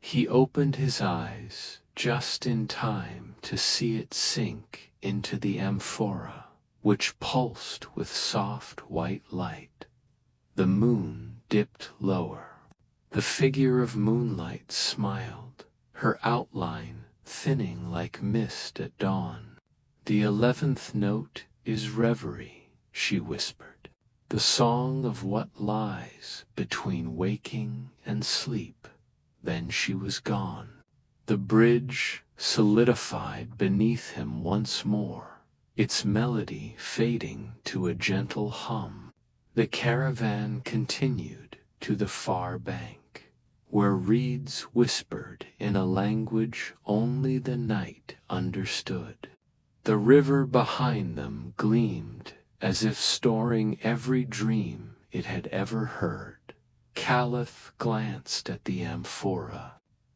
He opened his eyes just in time to see it sink into the amphora, which pulsed with soft white light. The moon dipped lower. The figure of moonlight smiled, her outline thinning like mist at dawn. "The 11th note is reverie," she whispered, "the song of what lies between waking and sleep." Then she was gone. The bridge solidified beneath him once more, its melody fading to a gentle hum. The caravan continued to the far bank, where reeds whispered in a language only the night understood. The river behind them gleamed as if storing every dream it had ever heard. Caliph glanced at the amphora.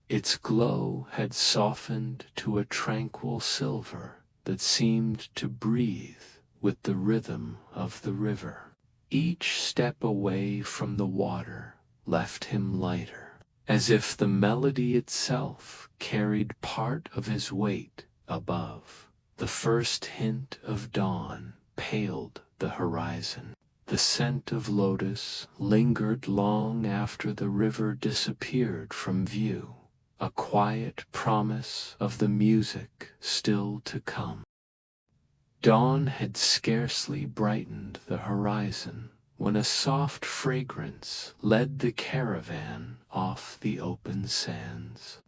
Its glow had softened to a tranquil silver that seemed to breathe with the rhythm of the river. Each step away from the water left him lighter, as if the melody itself carried part of his weight above. The first hint of dawn paled the horizon. The scent of lotus lingered long after the river disappeared from view, a quiet promise of the music still to come. Dawn had scarcely brightened the horizon when a soft fragrance led the caravan off the open sands.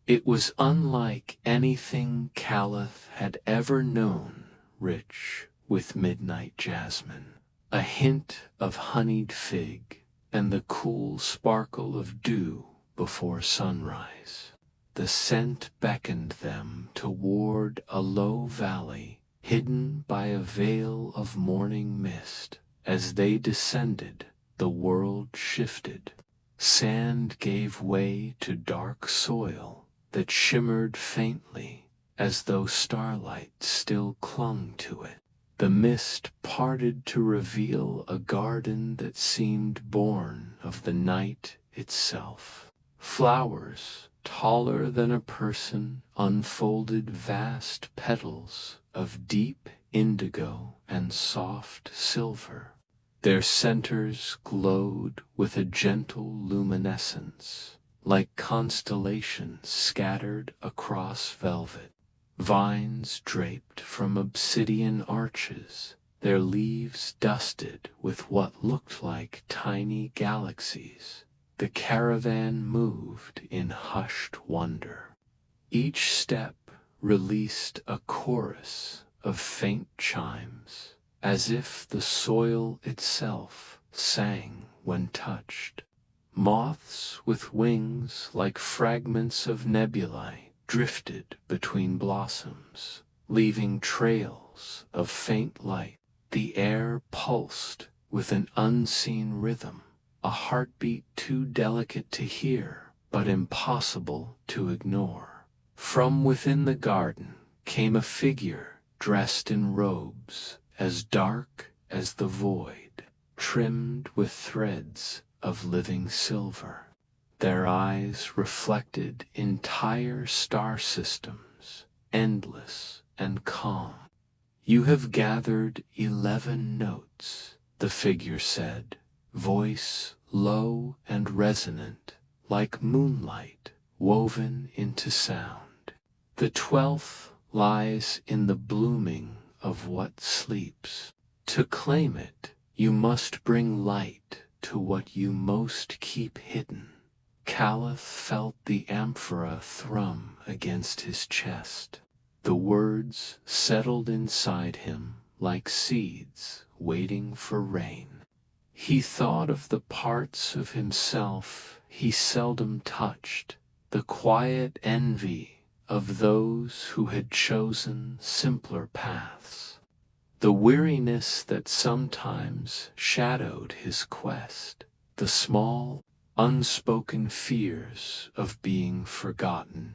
It was unlike anything Caliph had ever known, rich with midnight jasmine, a hint of honeyed fig, and the cool sparkle of dew before sunrise. The scent beckoned them toward a low valley hidden by a veil of morning mist. As they descended, the world shifted. Sand gave way to dark soil that shimmered faintly as though starlight still clung to it. The mist parted to reveal a garden that seemed born of the night itself. Flowers, taller than a person, unfolded vast petals of deep indigo and soft silver. Their centers glowed with a gentle luminescence, like constellations scattered across velvet. Vines draped from obsidian arches, their leaves dusted with what looked like tiny galaxies. The caravan moved in hushed wonder. Each step released a chorus of faint chimes, as if the soil itself sang when touched. Moths with wings like fragments of nebulae drifted between blossoms, leaving trails of faint light. The air pulsed with an unseen rhythm, a heartbeat too delicate to hear, but impossible to ignore. From within the garden came a figure dressed in robes as dark as the void, trimmed with threads of living silver. Their eyes reflected entire star systems, endless and calm. "You have gathered 11 notes," the figure said, voice low and resonant, like moonlight woven into sound. "The 12th lies in the blooming of what sleeps. To claim it, you must bring light to what you most keep hidden." Caliph felt the amphora thrum against his chest. The words settled inside him like seeds waiting for rain. He thought of the parts of himself he seldom touched, the quiet envy of those who had chosen simpler paths, the weariness that sometimes shadowed his quest, the small, unspoken fears of being forgotten.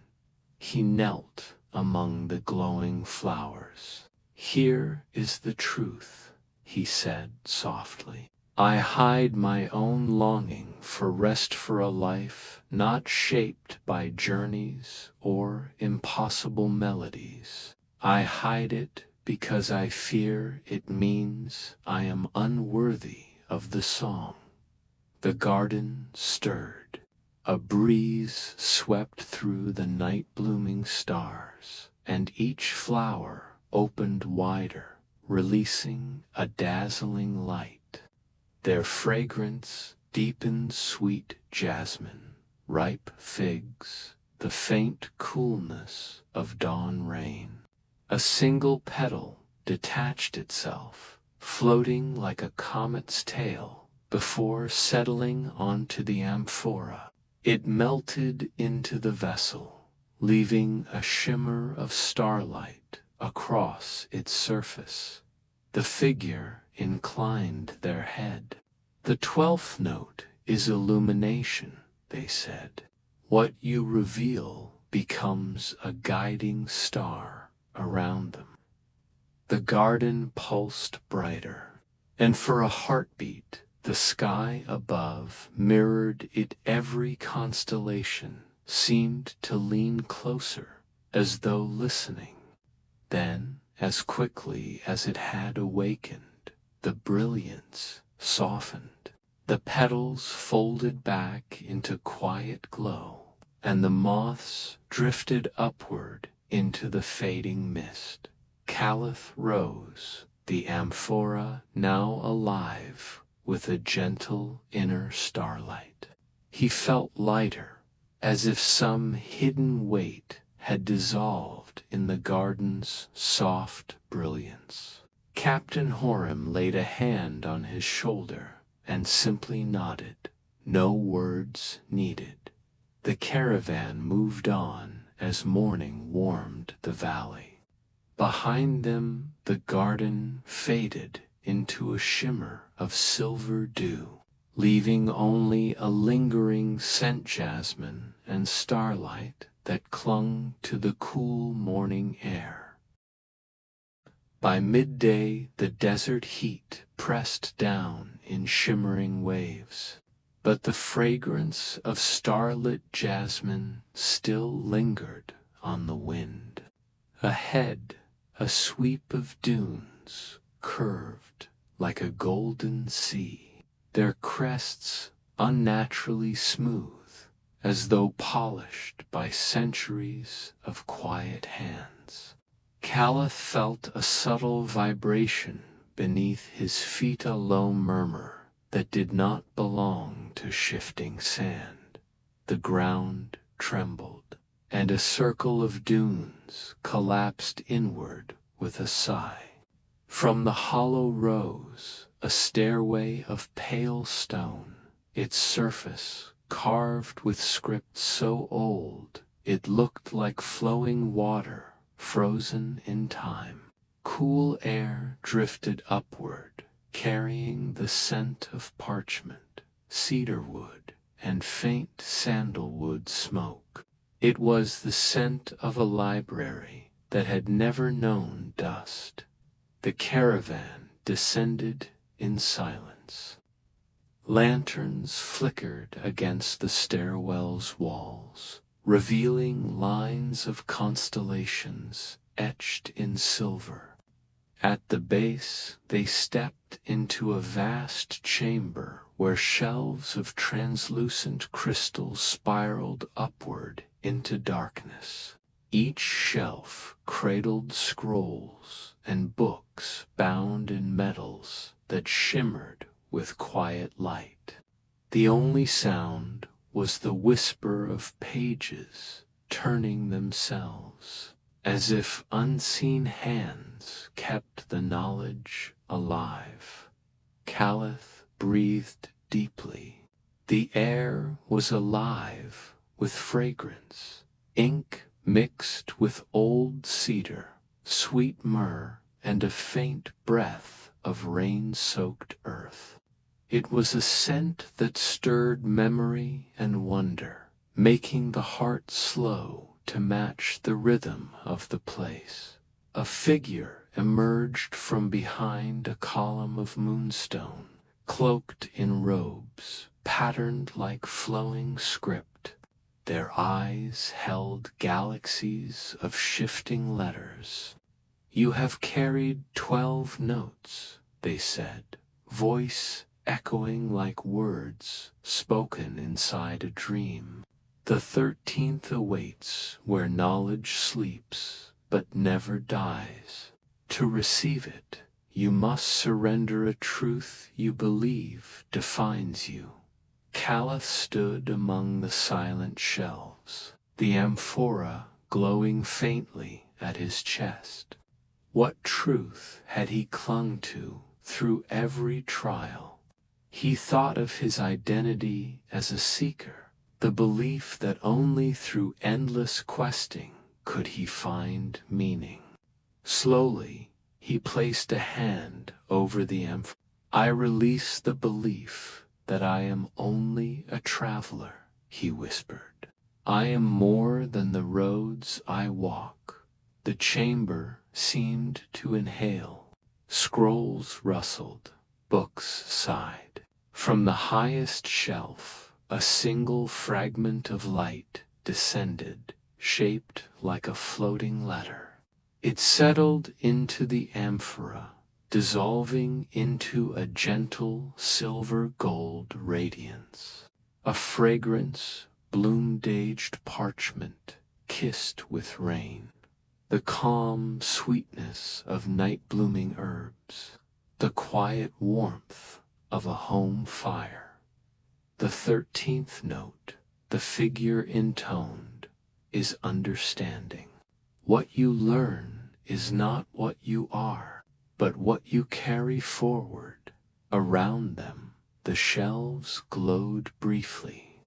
He knelt among the glowing flowers. "Here is the truth," he said softly. "I hide my own longing for rest, for a life not shaped by journeys or impossible melodies. I hide it because I fear it means I am unworthy of the song." The garden stirred. A breeze swept through the night-blooming stars, and each flower opened wider, releasing a dazzling light. Their fragrance deepened sweet jasmine, ripe figs, the faint coolness of dawn rain. A single petal detached itself, floating like a comet's tail, before settling onto the amphora. It melted into the vessel, leaving a shimmer of starlight across its surface. The figure inclined their head. "The 12th note is illumination," they said. "What you reveal becomes a guiding star around them." The garden pulsed brighter, and for a heartbeat the sky above mirrored it. Every constellation seemed to lean closer, as though listening. Then, as quickly as it had awakened, the brilliance softened. The petals folded back into quiet glow, and the moths drifted upward into the fading mist. Caliph rose, the amphora now alive with a gentle inner starlight. He felt lighter, as if some hidden weight had dissolved in the garden's soft brilliance. Captain Horam laid a hand on his shoulder and simply nodded. No words needed. The caravan moved on as morning warmed the valley. Behind them the garden faded into a shimmer of silver dew, leaving only a lingering scent jasmine and starlight that clung to the cool morning air. By midday the desert heat pressed down in shimmering waves, but the fragrance of starlit jasmine still lingered on the wind. Ahead, a sweep of dunes curved like a golden sea, their crests unnaturally smooth, as though polished by centuries of quiet hands. Caliph felt a subtle vibration beneath his feet, a low murmur that did not belong to shifting sand. The ground trembled, and a circle of dunes collapsed inward with a sigh. From the hollow rose a stairway of pale stone, its surface carved with script so old it looked like flowing water frozen in time. Cool air drifted upward, carrying the scent of parchment, cedarwood, and faint sandalwood smoke. It was the scent of a library that had never known dust. The caravan descended in silence. Lanterns flickered against the stairwell's walls, revealing lines of constellations etched in silver. At the base, they stepped into a vast chamber where shelves of translucent crystal spiraled upward into darkness. Each shelf cradled scrolls and books bound in metals that shimmered with quiet light. The only sound was the whisper of pages turning themselves, as if unseen hands kept the knowledge alive. Caliph breathed deeply. The air was alive with fragrance, ink mixed with old cedar, sweet myrrh, and a faint breath of rain-soaked earth. It was a scent that stirred memory and wonder, making the heart slow to match the rhythm of the place. A figure emerged from behind a column of moonstone, cloaked in robes patterned like flowing script. Their eyes held galaxies of shifting letters. "You have carried 12 notes," they said, voice echoing like words spoken inside a dream. "The 13th awaits where knowledge sleeps but never dies. To receive it, you must surrender a truth you believe defines you." Caliph stood among the silent shelves, the amphora glowing faintly at his chest. What truth had he clung to through every trial? He thought of his identity as a seeker, the belief that only through endless questing could he find meaning. Slowly, he placed a hand over the amphora. "I release the belief that I am only a traveler," he whispered. "I am more than the roads I walk." The chamber seemed to inhale. Scrolls rustled, books sighed. From the highest shelf, a single fragment of light descended, shaped like a floating letter. It settled into the amphora, dissolving into a gentle silver-gold radiance. A fragrance bloom-aged parchment, kissed with rain. The calm sweetness of night-blooming herbs. The quiet warmth of a home fire. The 13th note, the figure intoned, is understanding. What you learn is not what you are, but what you carry forward. Around them, the shelves glowed briefly,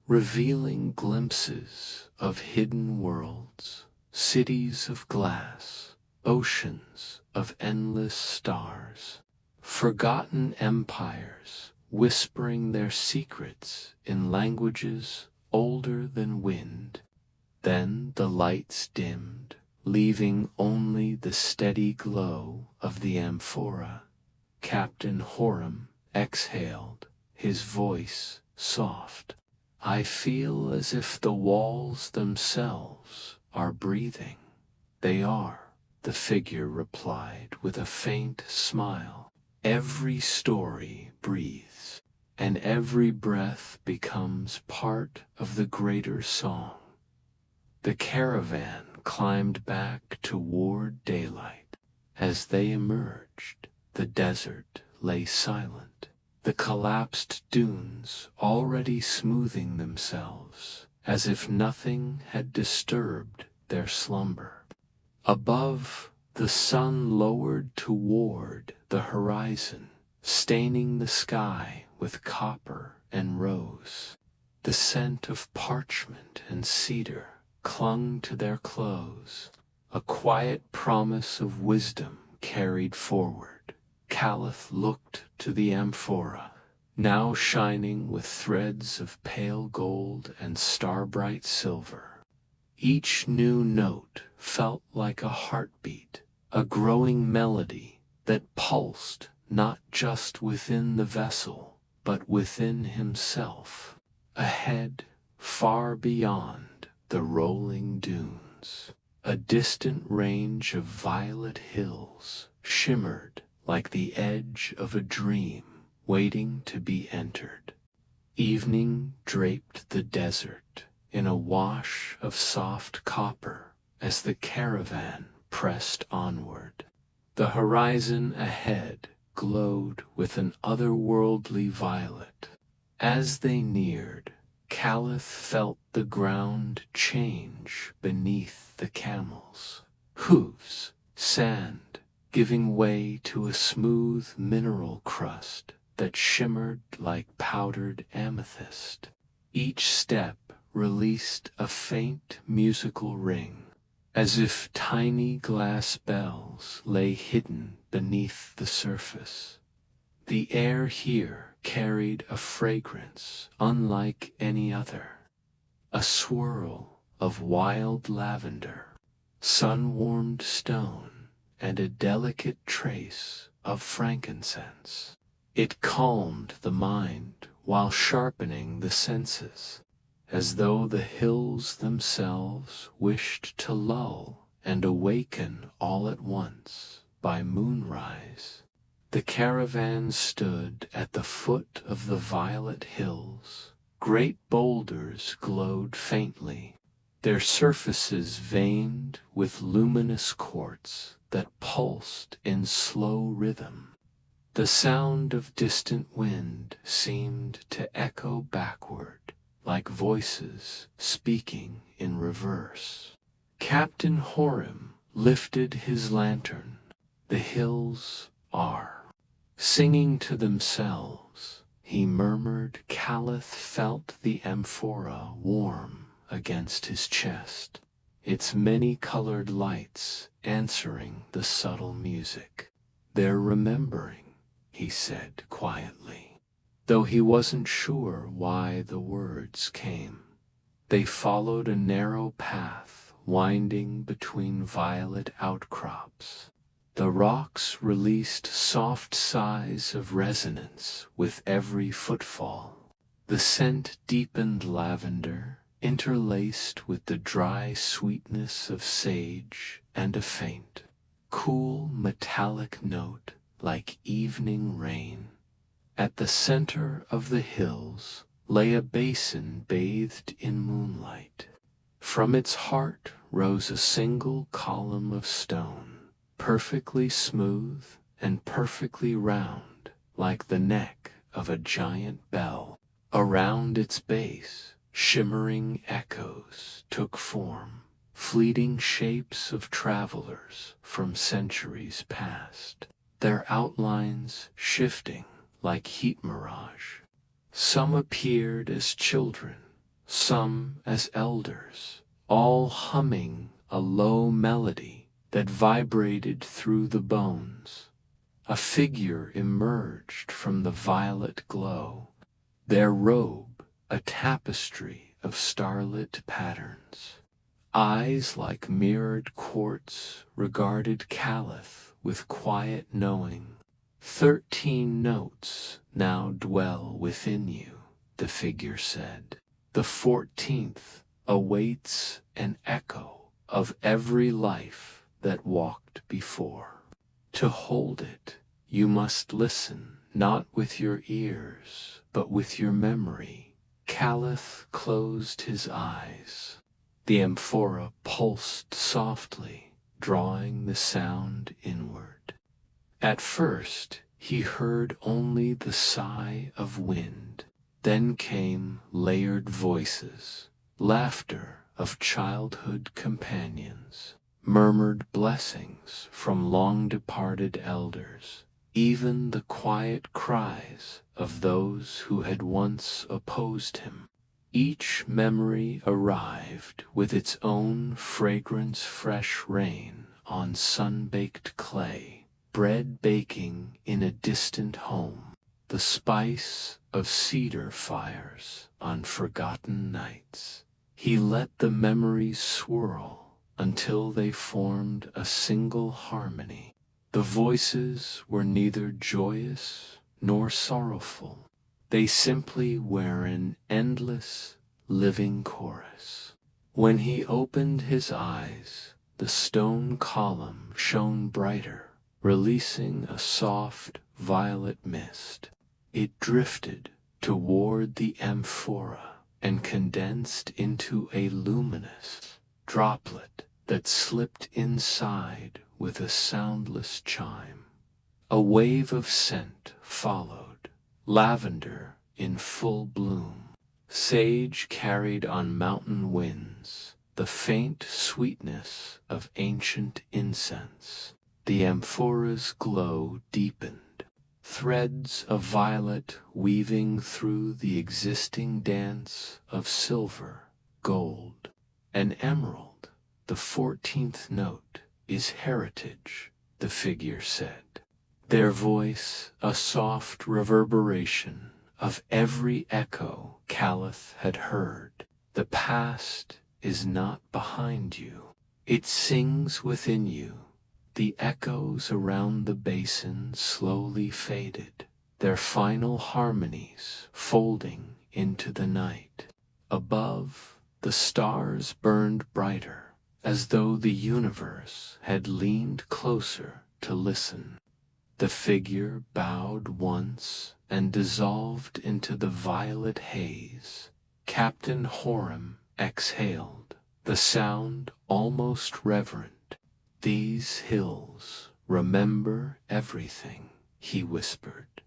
revealing glimpses of hidden worlds, cities of glass, oceans of endless stars, forgotten empires whispering their secrets in languages older than wind. Then the lights dimmed, leaving only the steady glow of the amphora. Captain Horam exhaled, his voice soft. "I feel as if the walls themselves are breathing." "They are," the figure replied with a faint smile. "Every story breathes, and every breath becomes part of the greater song." The caravan climbed back toward daylight. As they emerged, the desert lay silent, the collapsed dunes already smoothing themselves, as if nothing had disturbed their slumber. Above, the sun lowered toward the horizon, staining the sky with copper and rose. The scent of parchment and cedar clung to their clothes, a quiet promise of wisdom carried forward. Caliph looked to the amphora, now shining with threads of pale gold and star-bright silver. Each new note felt like a heartbeat, a growing melody that pulsed not just within the vessel, but within himself. Ahead, far beyond the rolling dunes, a distant range of violet hills shimmered like the edge of a dream waiting to be entered. Evening draped the desert in a wash of soft copper as the caravan pressed onward. The horizon ahead glowed with an otherworldly violet. As they neared, Caliph felt the ground change beneath the camels. Hooves, sand, giving way to a smooth mineral crust that shimmered like powdered amethyst. Each step released a faint musical ring, as if tiny glass bells lay hidden beneath the surface. The air here carried a fragrance unlike any other, a swirl of wild lavender, sun-warmed stone, and a delicate trace of frankincense. It calmed the mind while sharpening the senses, as though the hills themselves wished to lull and awaken all at once by moonrise. The caravan stood at the foot of the violet hills. Great boulders glowed faintly, their surfaces veined with luminous quartz that pulsed in slow rhythm. The sound of distant wind seemed to echo backward, like voices speaking in reverse. Captain Horim lifted his lantern. The hills are singing to themselves, he murmured. Caliph felt the amphora warm against his chest, its many-colored lights answering the subtle music. They're remembering, he said quietly, though he wasn't sure why the words came. They followed a narrow path winding between violet outcrops. The rocks released soft sighs of resonance with every footfall. The scent deepened lavender, interlaced with the dry sweetness of sage, and a faint, cool metallic note like evening rain. At the center of the hills lay a basin bathed in moonlight. From its heart rose a single column of stone, perfectly smooth and perfectly round, like the neck of a giant bell. Around its base, shimmering echoes took form, fleeting shapes of travelers from centuries past, their outlines shifting like heat mirage. Some appeared as children, some as elders, all humming a low melody that vibrated through the bones. A figure emerged from the violet glow, their robe a tapestry of starlit patterns. Eyes like mirrored quartz regarded Caliph with quiet knowing. 13 notes now dwell within you, the figure said. The 14th awaits an echo of every life that walked before. To hold it, you must listen, not with your ears, but with your memory. Caliph closed his eyes. The amphora pulsed softly, drawing the sound inward. At first, he heard only the sigh of wind. Then came layered voices, laughter of childhood companions, murmured blessings from long-departed elders, even the quiet cries of those who had once opposed him. Each memory arrived with its own fragrance, fresh rain on sun-baked clay, bread baking in a distant home, the spice of cedar fires on forgotten nights. He let the memories swirl until they formed a single harmony. The voices were neither joyous nor sorrowful. They simply were an endless, living chorus. When he opened his eyes, the stone column shone brighter, releasing a soft, violet mist. It drifted toward the amphora and condensed into a luminous droplet that slipped inside with a soundless chime. A wave of scent followed, lavender in full bloom, sage carried on mountain winds, the faint sweetness of ancient incense. The amphora's glow deepened, threads of violet weaving through the existing dance of silver, gold, and emerald. The 14th note is heritage, the figure said. Their voice a soft reverberation of every echo Caliph had heard. The past is not behind you. It sings within you. The echoes around the basin slowly faded, their final harmonies folding into the night. Above, the stars burned brighter, as though the universe had leaned closer to listen. The figure bowed once and dissolved into the violet haze. Captain Horam exhaled, the sound almost reverent. "These hills remember everything," he whispered.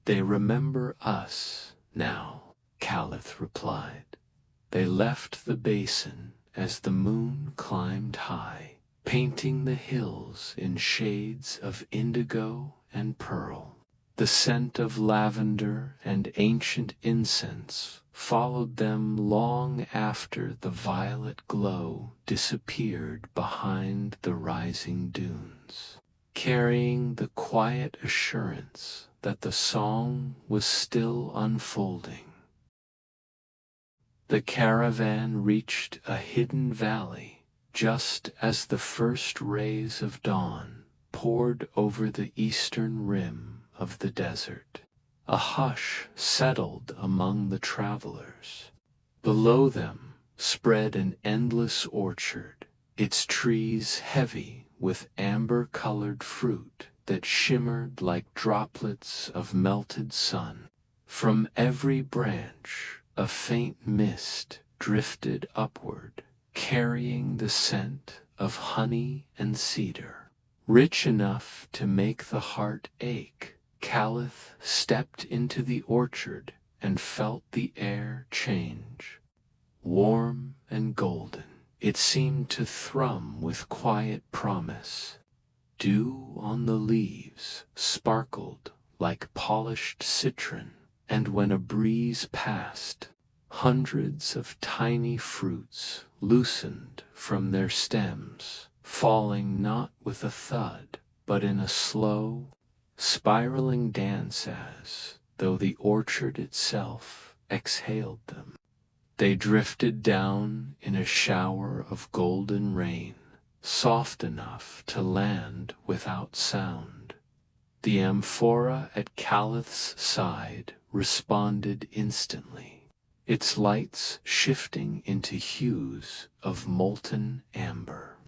"They remember us now," Caliph replied. They left the basin as the moon climbed high, painting the hills in shades of indigo and pearl. The scent of lavender and ancient incense followed them long after the violet glow disappeared behind the rising dunes, carrying the quiet assurance that the song was still unfolding. The caravan reached a hidden valley just as the first rays of dawn poured over the eastern rim of the desert. A hush settled among the travelers. Below them spread an endless orchard, its trees heavy with amber-colored fruit that shimmered like droplets of melted sun. From every branch, a faint mist drifted upward, carrying the scent of honey and cedar, rich enough to make the heart ache. Caliph stepped into the orchard and felt the air change. Warm and golden, it seemed to thrum with quiet promise. Dew on the leaves sparkled like polished citron, and when a breeze passed, hundreds of tiny fruits loosened from their stems, falling not with a thud, but in a slow, spiraling dance as though the orchard itself exhaled them. They drifted down in a shower of golden rain, soft enough to land without sound. The amphora at Caliph's side responded instantly, its lights shifting into hues of molten amber.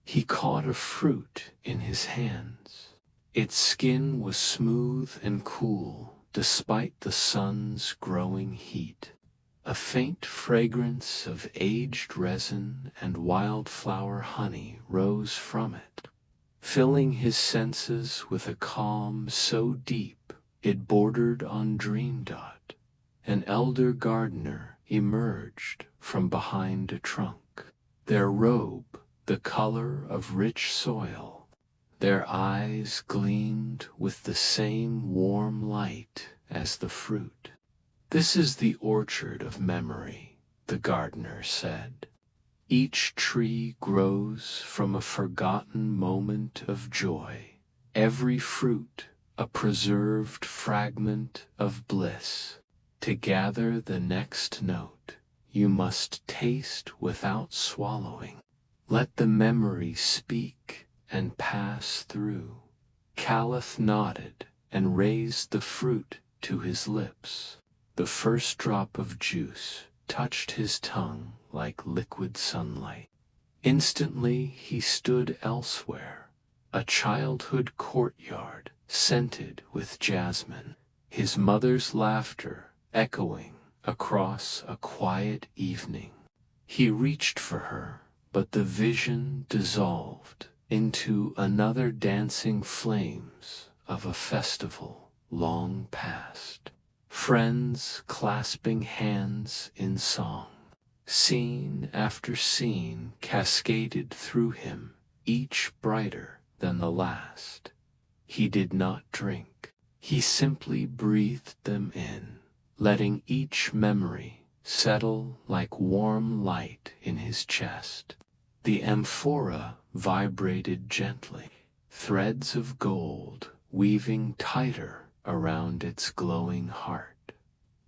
He caught a fruit in his hands. Its skin was smooth and cool despite the sun's growing heat. A faint fragrance of aged resin and wildflower honey rose from it, filling his senses with a calm so deep it bordered on dream-dot. An elder gardener emerged from behind a trunk, their robe the color of rich soil. Their eyes gleamed with the same warm light as the fruit. "This is the orchard of memory," the gardener said. "Each tree grows from a forgotten moment of joy, every fruit a preserved fragment of bliss. To gather the next note, you must taste without swallowing. Let the memory speak and pass through." Caliph nodded and raised the fruit to his lips. The first drop of juice touched his tongue like liquid sunlight. Instantly he stood elsewhere, a childhood courtyard scented with jasmine, his mother's laughter echoing across a quiet evening. He reached for her, but the vision dissolved into another dancing flames of a festival long past. Friends clasping hands in song. Scene after scene cascaded through him, each brighter than the last. He did not drink. He simply breathed them in, letting each memory settle like warm light in his chest. The amphora vibrated gently, threads of gold weaving tighter around its glowing heart.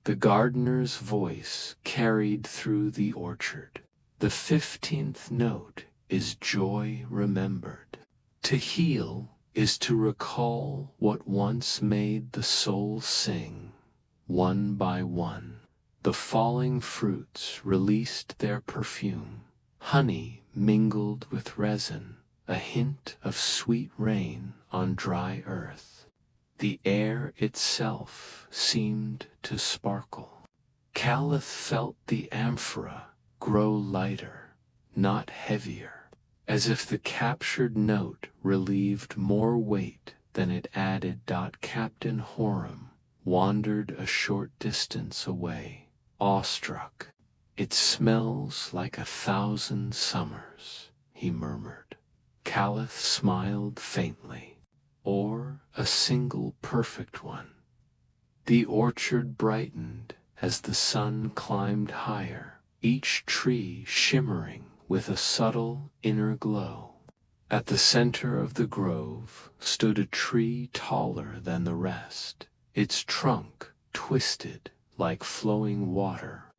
The gardener's voice carried through the orchard. The 15th note is joy remembered. To heal is to recall what once made the soul sing. One by one, the falling fruits released their perfume. Honey mingled with resin, a hint of sweet rain on dry earth. The air itself seemed to sparkle. Caliph felt the amphora grow lighter, not heavier, as if the captured note relieved more weight than it added. Captain Horam wandered a short distance away, awestruck. "It smells like 1,000 summers," he murmured. Caliph smiled faintly. "Or a single perfect one." The orchard brightened as the sun climbed higher, each tree shimmering with a subtle inner glow. At the center of the grove stood a tree taller than the rest, its trunk twisted like flowing water.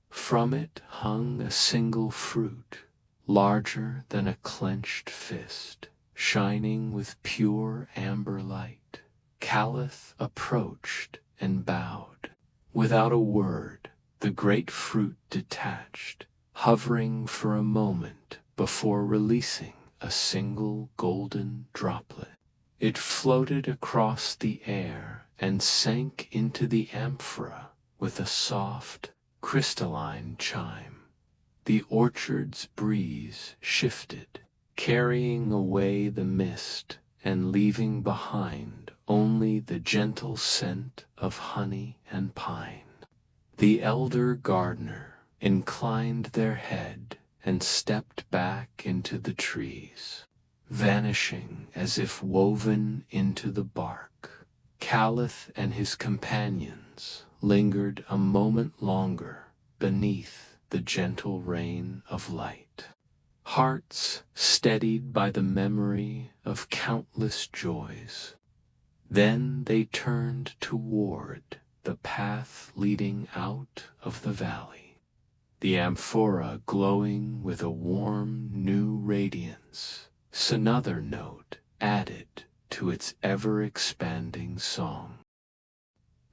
From it hung a single fruit, larger than a clenched fist, shining with pure amber light. Caliph approached and bowed. Without a word, the great fruit detached, hovering for a moment before releasing a single golden droplet. It floated across the air and sank into the amphora with a soft, crystalline chime. The orchard's breeze shifted, carrying away the mist and leaving behind only the gentle scent of honey and pine. The elder gardener inclined their head and stepped back into the trees, vanishing as if woven into the bark. Caliph and his companions lingered a moment longer beneath the gentle rain of light, hearts steadied by the memory of countless joys. Then they turned toward the path leading out of the valley, the amphora glowing with a warm new radiance, another note added to its ever-expanding song.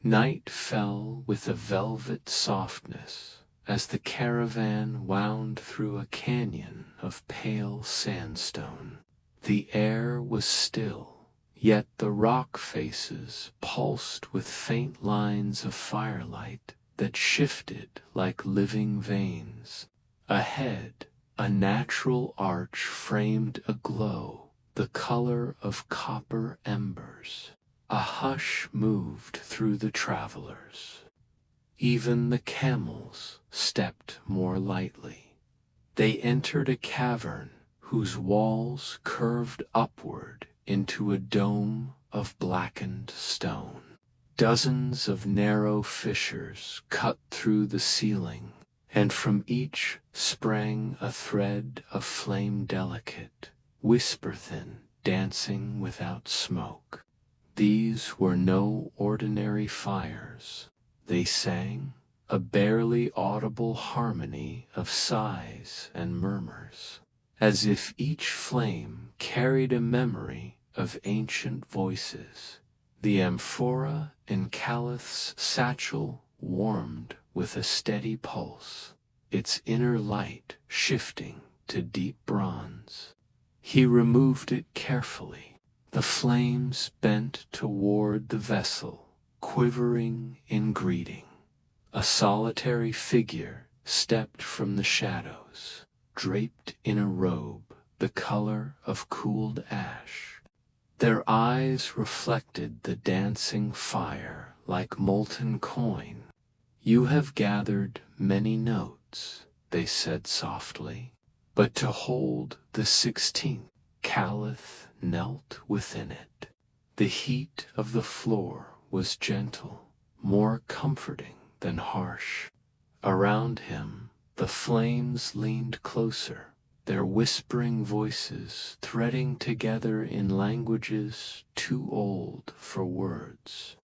Night fell with a velvet softness as the caravan wound through a canyon of pale sandstone. The air was still, yet the rock faces pulsed with faint lines of firelight that shifted like living veins. Ahead, a natural arch framed a glow, the color of copper embers. A hush moved through the travelers. Even the camels stepped more lightly. They entered a cavern whose walls curved upward into a dome of blackened stone. Dozens of narrow fissures cut through the ceiling, and from each sprang a thread of flame delicate, whisper-thin, dancing without smoke. These were no ordinary fires. They sang, a barely audible harmony of sighs and murmurs, as if each flame carried a memory of ancient voices. The amphora in Caliph's satchel warmed with a steady pulse, its inner light shifting to deep bronze. He removed it carefully. The flames bent toward the vessel, quivering in greeting. A solitary figure stepped from the shadows, draped in a robe the color of cooled ash. Their eyes reflected the dancing fire like molten coin. "You have gathered many notes," they said softly, "but to hold the 16th, Caliph knelt within it. The heat of the floor was gentle, more comforting than harsh. Around him, the flames leaned closer, their whispering voices threading together in languages too old for words.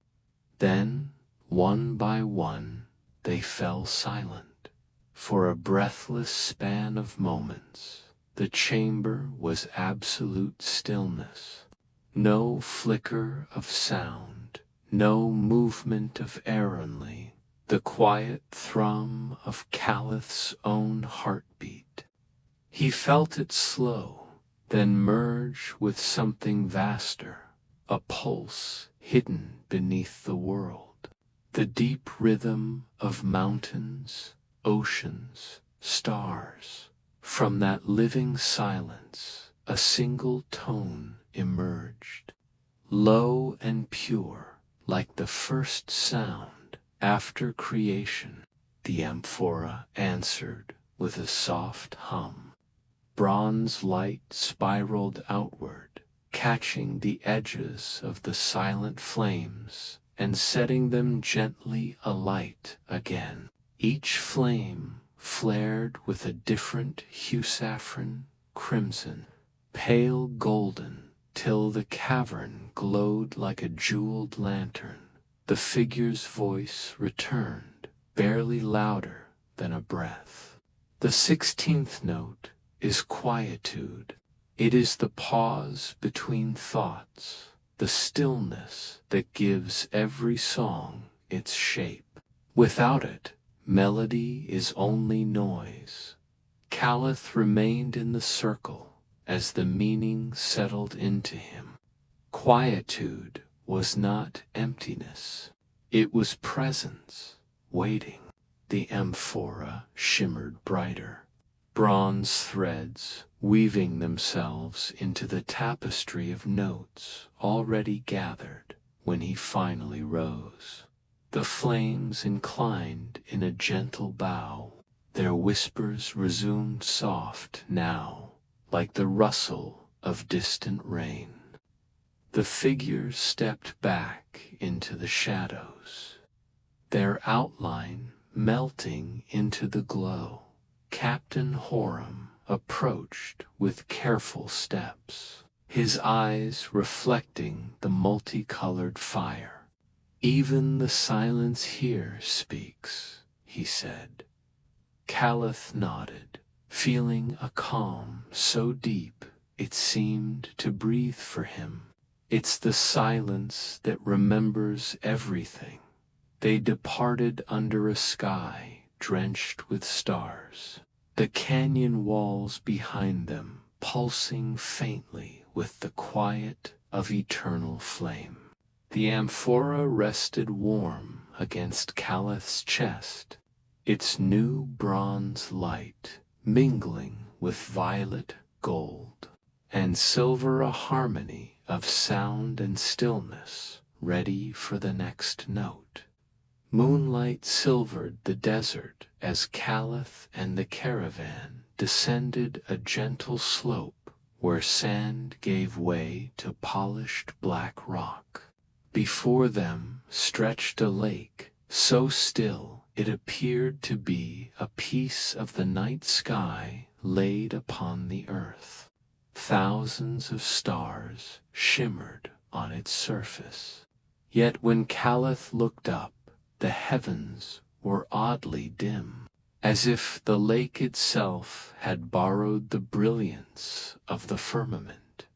Then, one by one, they fell silent. For a breathless span of moments, the chamber was absolute stillness. No flicker of sound, no movement of Aaronly, the quiet thrum of Calith's own heartbeat. He felt it slow, then merge with something vaster, a pulse hidden beneath the world. The deep rhythm of mountains, oceans, stars. From that living silence, a single tone emerged, low and pure, like the first sound after creation. The amphora answered with a soft hum. Bronze light spiraled outward, catching the edges of the silent flames and setting them gently alight again. Each flame flared with a different hue: saffron, crimson, pale golden, till the cavern glowed like a jeweled lantern. The figure's voice returned, barely louder than a breath. The 16th note is quietude. It is the pause between thoughts, the stillness that gives every song its shape. Without it, melody is only noise. Calith remained in the circle as the meaning settled into him. Quietude was not emptiness. It was presence, waiting. The amphora shimmered brighter, bronze threads weaving themselves into the tapestry of notes already gathered when he finally rose. The flames inclined in a gentle bow, their whispers resumed soft now, like the rustle of distant rain. The figures stepped back into the shadows, their outline melting into the glow. Captain Horam approached with careful steps, his eyes reflecting the multicolored fire. "Even the silence here speaks," he said. Calith nodded, feeling a calm so deep it seemed to breathe for him. It's the silence that remembers everything. They departed under a sky drenched with stars, the canyon walls behind them pulsing faintly with the quiet of eternal flame. The amphora rested warm against Calith's chest, its new bronze light mingling with violet gold and silver, a harmony of sound and stillness, ready for the next note. Moonlight silvered the desert as Calith and the caravan descended a gentle slope where sand gave way to polished black rock. Before them stretched a lake, so still it appeared to be a piece of the night sky laid upon the earth. Thousands of stars shimmered on its surface. Yet when Calith looked up, the heavens were oddly dim, as if the lake itself had borrowed the brilliance of the firmament.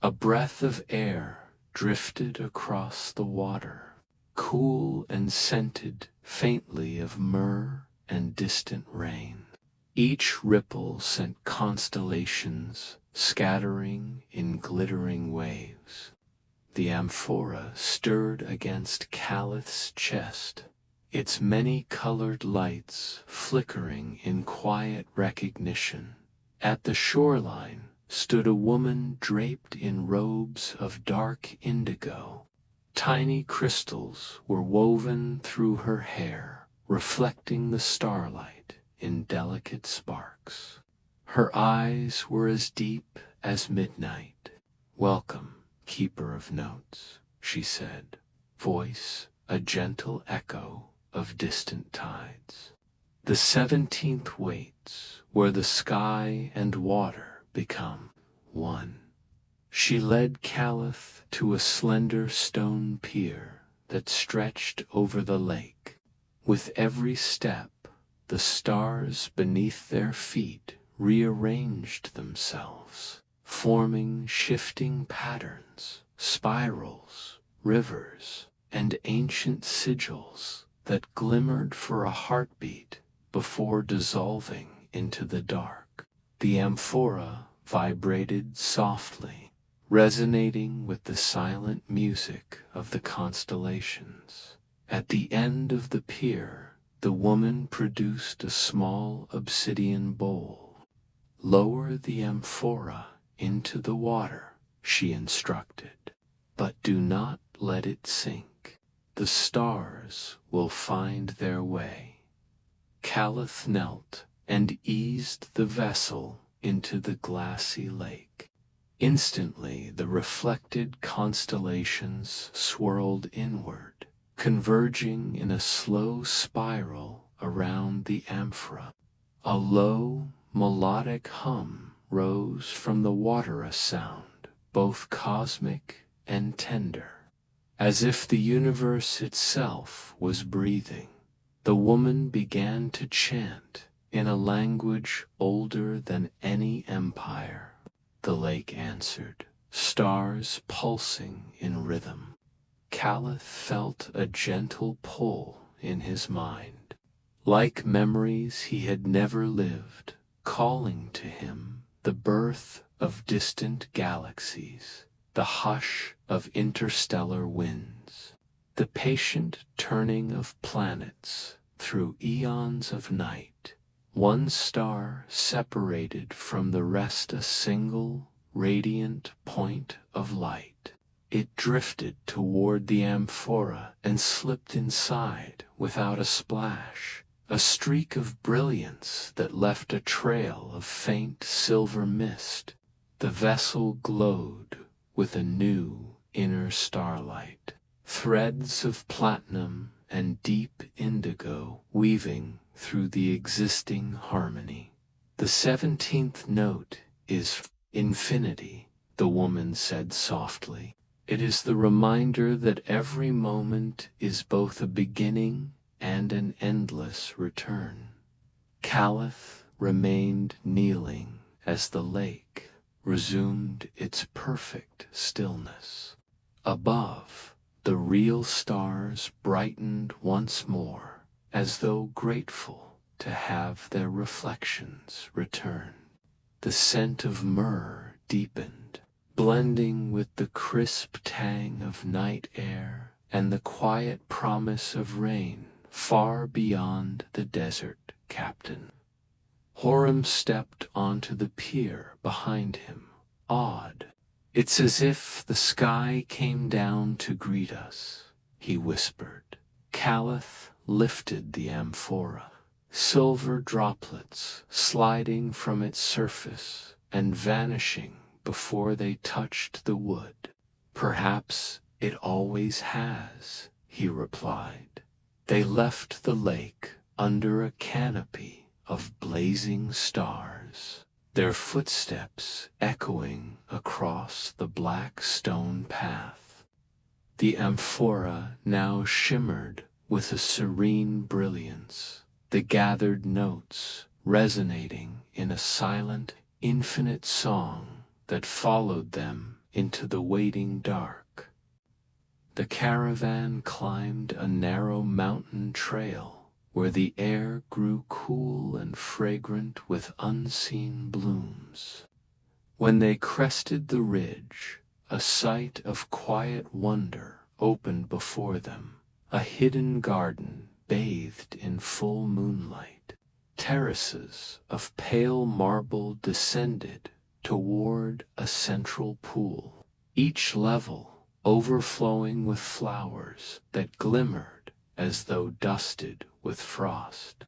A breath of air drifted across the water, cool and scented faintly of myrrh and distant rain. Each ripple sent constellations scattering in glittering waves. The amphora stirred against Calith's chest, its many-colored lights flickering in quiet recognition. At the shoreline stood a woman draped in robes of dark indigo. Tiny crystals were woven through her hair, reflecting the starlight in delicate sparks. Her eyes were as deep as midnight. "Welcome, keeper of notes," she said. voice a gentle echo of distant tides. The 17th waits where the sky and water become one. She led Caliph to a slender stone pier that stretched over the lake. With every step, the stars beneath their feet rearranged themselves, forming shifting patterns, spirals, rivers, and ancient sigils that glimmered for a heartbeat before dissolving into the dark. The amphora vibrated softly, resonating with the silent music of the constellations. At the end of the pier, the woman produced a small obsidian bowl. Lower the amphora into the water, she instructed, but do not let it sink. The stars will find their way. Caliph knelt and eased the vessel into the glassy lake. Instantly, the reflected constellations swirled inward, converging in a slow spiral around the amphora. A low, melodic hum rose from the water, a sound both cosmic and tender, as if the universe itself was breathing. The woman began to chant in a language older than any empire. The lake answered, stars pulsing in rhythm. Caliph felt a gentle pull in his mind, like memories he had never lived, calling to him the birth of distant galaxies, the hush of interstellar winds, the patient turning of planets through eons of night. One star separated from the rest, a single, radiant point of light. It drifted toward the amphora and slipped inside without a splash, a streak of brilliance that left a trail of faint silver mist. The vessel glowed with a new inner starlight, threads of platinum and deep indigo weaving through the existing harmony. The 17th note is infinity, the woman said softly. It is the reminder that every moment is both a beginning and an endless return. Caliph remained kneeling as the lake resumed its perfect stillness. Above, the real stars brightened once more, as though grateful to have their reflections return. The scent of myrrh deepened, blending with the crisp tang of night air and the quiet promise of rain far beyond the desert captain. Horam stepped onto the pier behind him, awed. It's as if the sky came down to greet us, he whispered. Caliph lifted the amphora, silver droplets sliding from its surface and vanishing before they touched the wood. Perhaps it always has, he replied. They left the lake under a canopy of blazing stars, their footsteps echoing across the black stone path. The amphora now shimmered with a serene brilliance, the gathered notes resonating in a silent, infinite song that followed them into the waiting dark. The caravan climbed a narrow mountain trail where the air grew cool and fragrant with unseen blooms. When they crested the ridge, a sight of quiet wonder opened before them, a hidden garden bathed in full moonlight. Terraces of pale marble descended toward a central pool, each level overflowing with flowers that glimmered as though dusted with frost.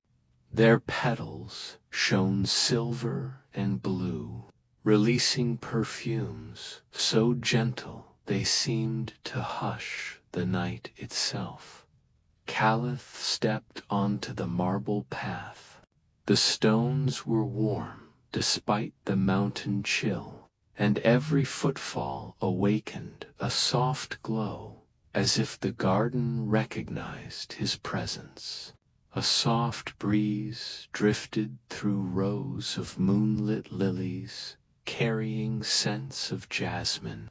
Their petals shone silver and blue, releasing perfumes so gentle they seemed to hush the night itself. Caliph stepped onto the marble path. The stones were warm despite the mountain chill, and every footfall awakened a soft glow, as if the garden recognized his presence. A soft breeze drifted through rows of moonlit lilies, carrying scents of jasmine,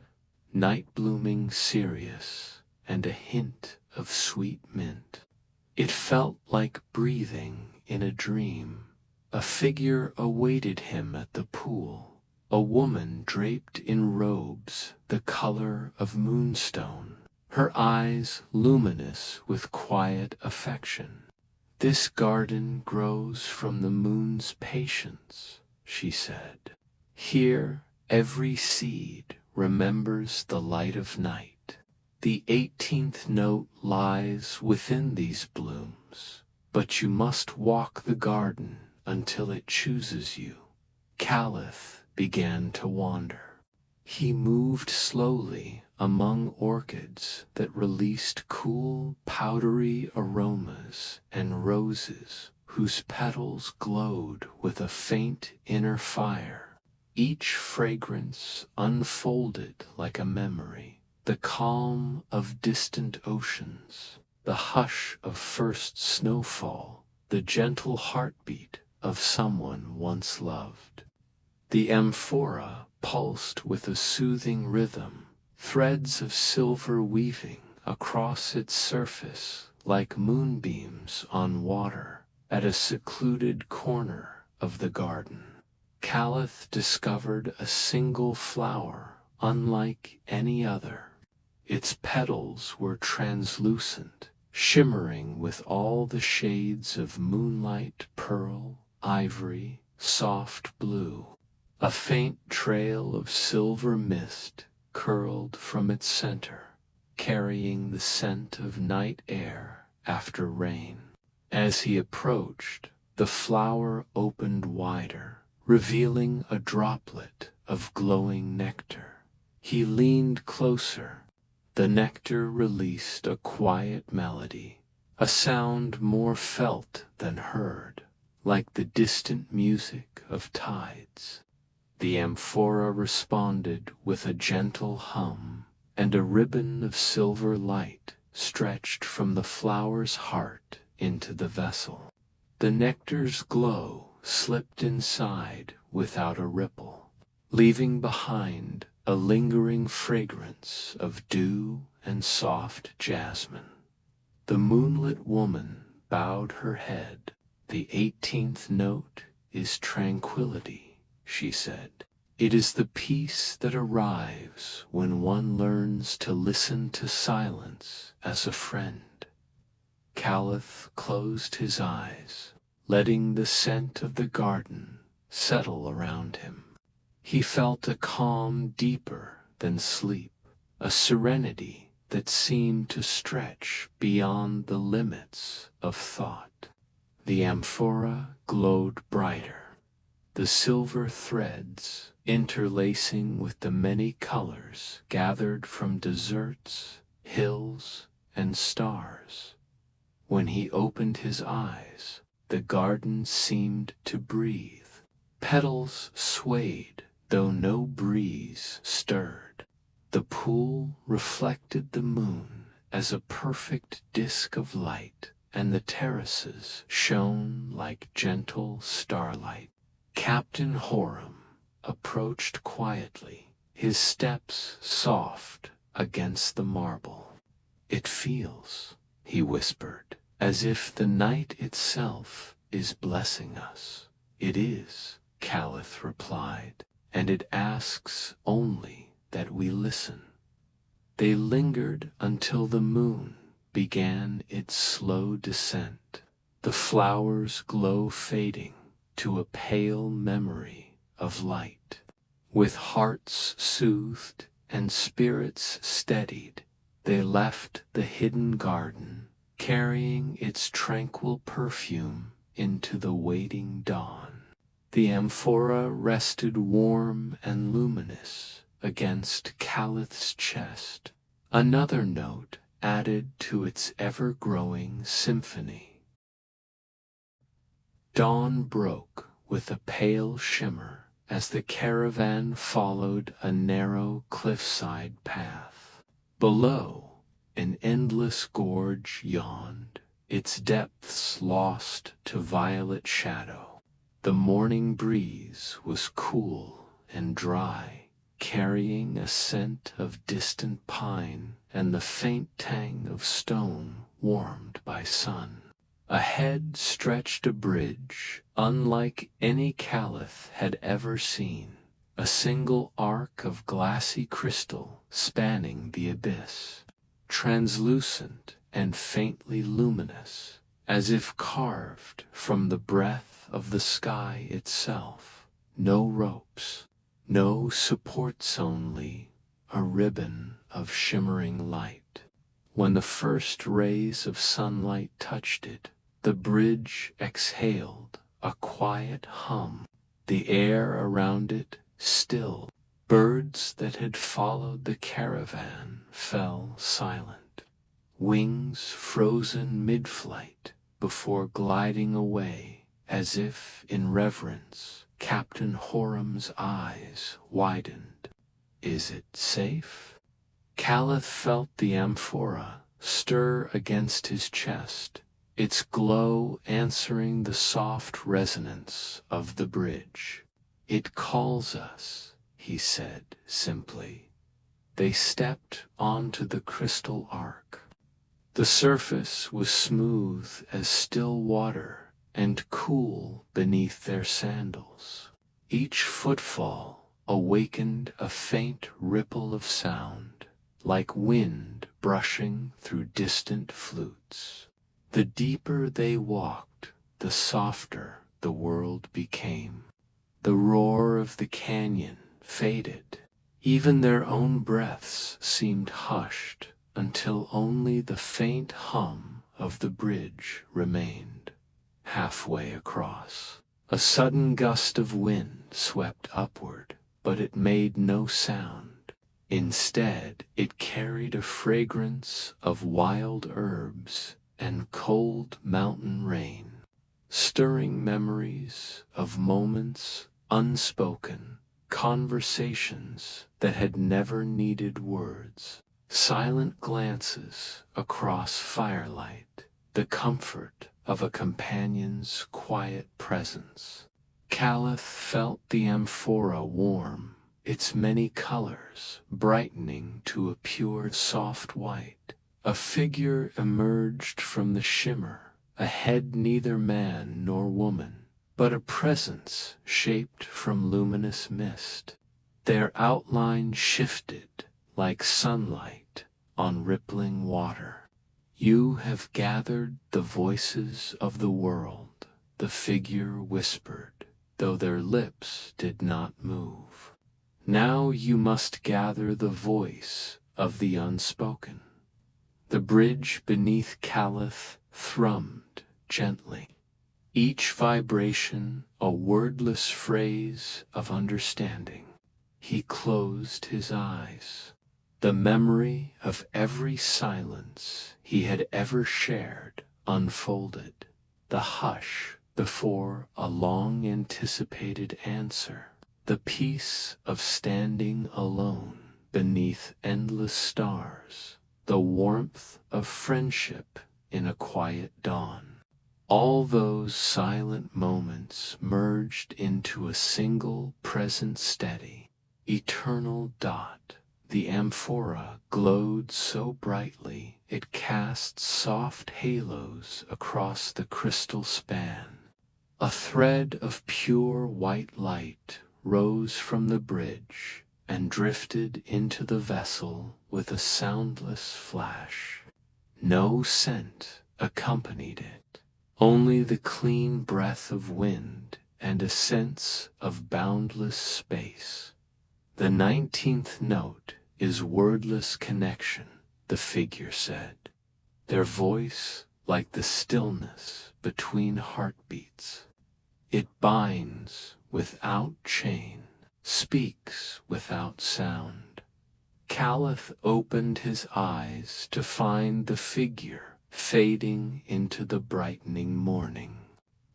night-blooming cereus, and a hint of sweet mint. It felt like breathing in a dream. A figure awaited him at the pool, a woman draped in robes the color of moonstone, her eyes luminous with quiet affection. "This garden grows from the moon's patience," she said. "Here every seed remembers the light of night. The 18th note lies within these blooms, but you must walk the garden until it chooses you." Caliph began to wander. He moved slowly among orchids that released cool, powdery aromas and roses whose petals glowed with a faint inner fire. Each fragrance unfolded like a memory, the calm of distant oceans, the hush of first snowfall, the gentle heartbeat of someone once loved. The amphora pulsed with a soothing rhythm, threads of silver weaving across its surface like moonbeams on water. At a secluded corner of the garden, Caliph discovered a single flower unlike any other. Its petals were translucent, shimmering with all the shades of moonlight, pearl, ivory, soft blue. A faint trail of silver mist curled from its center, carrying the scent of night air after rain. As he approached, the flower opened wider, revealing a droplet of glowing nectar. He leaned closer. The nectar released a quiet melody, a sound more felt than heard, like the distant music of tides. The amphora responded with a gentle hum, and a ribbon of silver light stretched from the flower's heart into the vessel. The nectar's glow slipped inside without a ripple, leaving behind a lingering fragrance of dew and soft jasmine. The moonlit woman bowed her head. "The 18th note is tranquility," she said. "It is the peace that arrives when one learns to listen to silence as a friend." Caliph closed his eyes, letting the scent of the garden settle around him. He felt a calm deeper than sleep, a serenity that seemed to stretch beyond the limits of thought. The amphora glowed brighter, the silver threads interlacing with the many colors gathered from deserts, hills, and stars. When he opened his eyes, the garden seemed to breathe. Petals swayed, though no breeze stirred. The pool reflected the moon as a perfect disk of light, and the terraces shone like gentle starlight. Captain Horam approached quietly, his steps soft against the marble. "It feels," he whispered, "as if the night itself is blessing us." "It is," Caliph replied, "and it asks only that we listen." They lingered until the moon began its slow descent, the flowers' glow fading to a pale memory of light. With hearts soothed and spirits steadied, they left the hidden garden, carrying its tranquil perfume into the waiting dawn. The amphora rested warm and luminous against Caliph's chest. Another note added to its ever-growing symphony. Dawn broke with a pale shimmer as the caravan followed a narrow cliffside path. Below, an endless gorge yawned, its depths lost to violet shadow. The morning breeze was cool and dry, carrying a scent of distant pine and the faint tang of stone warmed by sun. Ahead stretched a bridge unlike any Caliph had ever seen, a single arc of glassy crystal spanning the abyss, translucent and faintly luminous, as if carved from the breath of the sky itself. No ropes, no supports, only a ribbon of shimmering light. When the first rays of sunlight touched it, the bridge exhaled a quiet hum, the air around it still. Birds that had followed the caravan fell silent, wings frozen mid-flight before gliding away, as if in reverence. Captain Horam's eyes widened. Is it safe? Caliph felt the amphora stir against his chest, its glow answering the soft resonance of the bridge. It calls us, he said simply. They stepped onto the crystal arc. The surface was smooth as still water and cool beneath their sandals. Each footfall awakened a faint ripple of sound, like wind brushing through distant flutes. The deeper they walked, the softer the world became. The roar of the canyon faded. Even their own breaths seemed hushed until only the faint hum of the bridge remained. Halfway across, a sudden gust of wind swept upward, but it made no sound. Instead, it carried a fragrance of wild herbs and cold mountain rain, stirring memories of moments unspoken, conversations that had never needed words, silent glances across firelight, the comfort of a companion's quiet presence. Caliph felt the amphora warm, its many colors brightening to a pure soft white. A figure emerged from the shimmer, a head neither man nor woman, but a presence shaped from luminous mist. Their outline shifted like sunlight on rippling water. You have gathered the voices of the world, the figure whispered, though their lips did not move. Now you must gather the voice of the unspoken. The bridge beneath Caliph thrummed gently, each vibration a wordless phrase of understanding. He closed his eyes. The memory of every silence he had ever shared unfolded, the hush before a long-anticipated answer, the peace of standing alone beneath endless stars, the warmth of friendship in a quiet dawn. All those silent moments merged into a single present steady, eternal dot. The amphora glowed so brightly it cast soft halos across the crystal span. A thread of pure white light rose from the bridge and drifted into the vessel with a soundless flash. No scent accompanied it, only the clean breath of wind and a sense of boundless space. The 19th note is wordless connection, the figure said, their voice like the stillness between heartbeats. It binds without chain, speaks without sound. Caliph opened his eyes to find the figure fading into the brightening morning.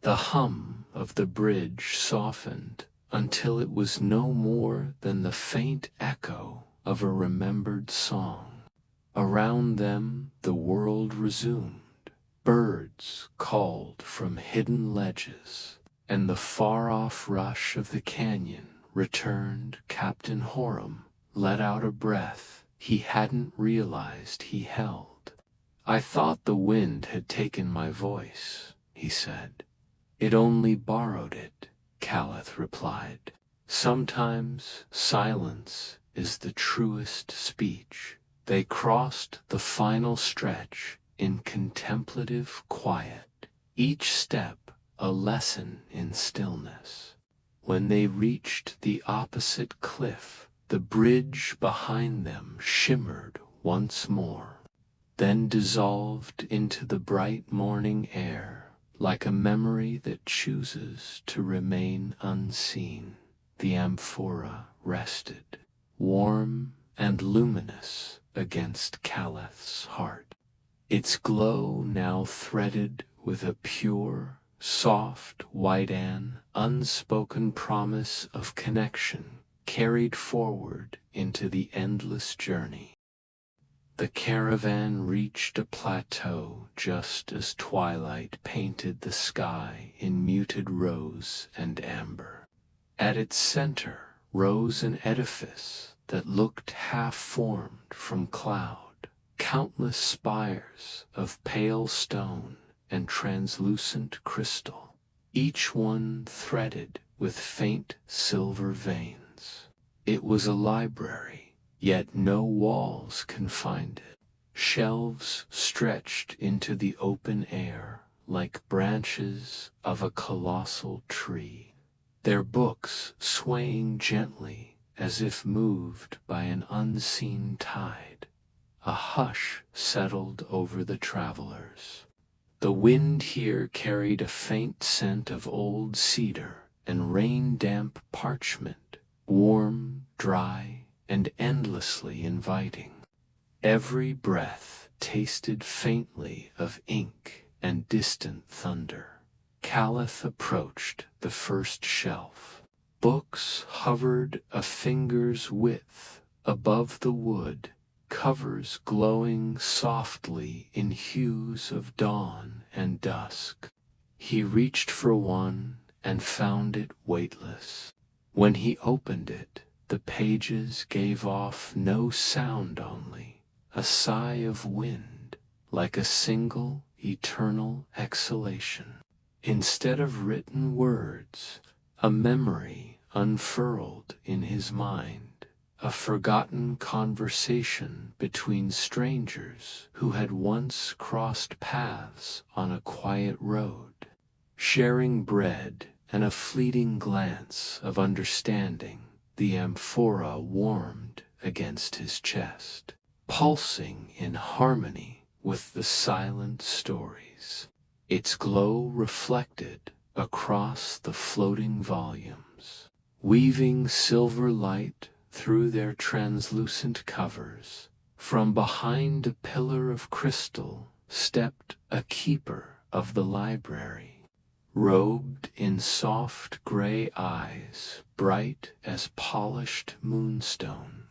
The hum of the bridge softened until it was no more than the faint echo of a remembered song. Around them the world resumed. Birds called from hidden ledges, and the far-off rush of the canyon returned. Captain Horam let out a breath he hadn't realized he held. "I thought the wind had taken my voice," he said. "It only borrowed it," Caliph replied. "Sometimes silence is the truest speech." They crossed the final stretch in contemplative quiet, each step a lesson in stillness. When they reached the opposite cliff, the bridge behind them shimmered once more, then dissolved into the bright morning air, like a memory that chooses to remain unseen. The amphora rested, warm and luminous against Caliph's heart. Its glow now threaded with a pure, soft, white unspoken promise of connection carried forward into the endless journey. The caravan reached a plateau just as twilight painted the sky in muted rose and amber. At its center rose an edifice that looked half-formed from cloud. Countless spires of pale stone and translucent crystal, each one threaded with faint silver veins. It was a library, yet no walls confined it. Shelves stretched into the open air like branches of a colossal tree, their books swaying gently as if moved by an unseen tide. A hush settled over the travelers. The wind here carried a faint scent of old cedar and rain-damp parchment, warm, dry, and endlessly inviting. Every breath tasted faintly of ink and distant thunder. Caliph approached the first shelf. Books hovered a finger's width above the wood, covers glowing softly in hues of dawn and dusk. He reached for one and found it weightless. When he opened it, the pages gave off no sound, only a sigh of wind, like a single eternal exhalation. Instead of written words, a memory unfurled in his mind. A forgotten conversation between strangers who had once crossed paths on a quiet road, sharing bread and a fleeting glance of understanding. The amphora warmed against his chest, pulsing in harmony with the silent stories. Its glow reflected across the floating volumes, weaving silver light through their translucent covers. From behind a pillar of crystal stepped a keeper of the library, robed in soft gray eyes bright as polished moonstone.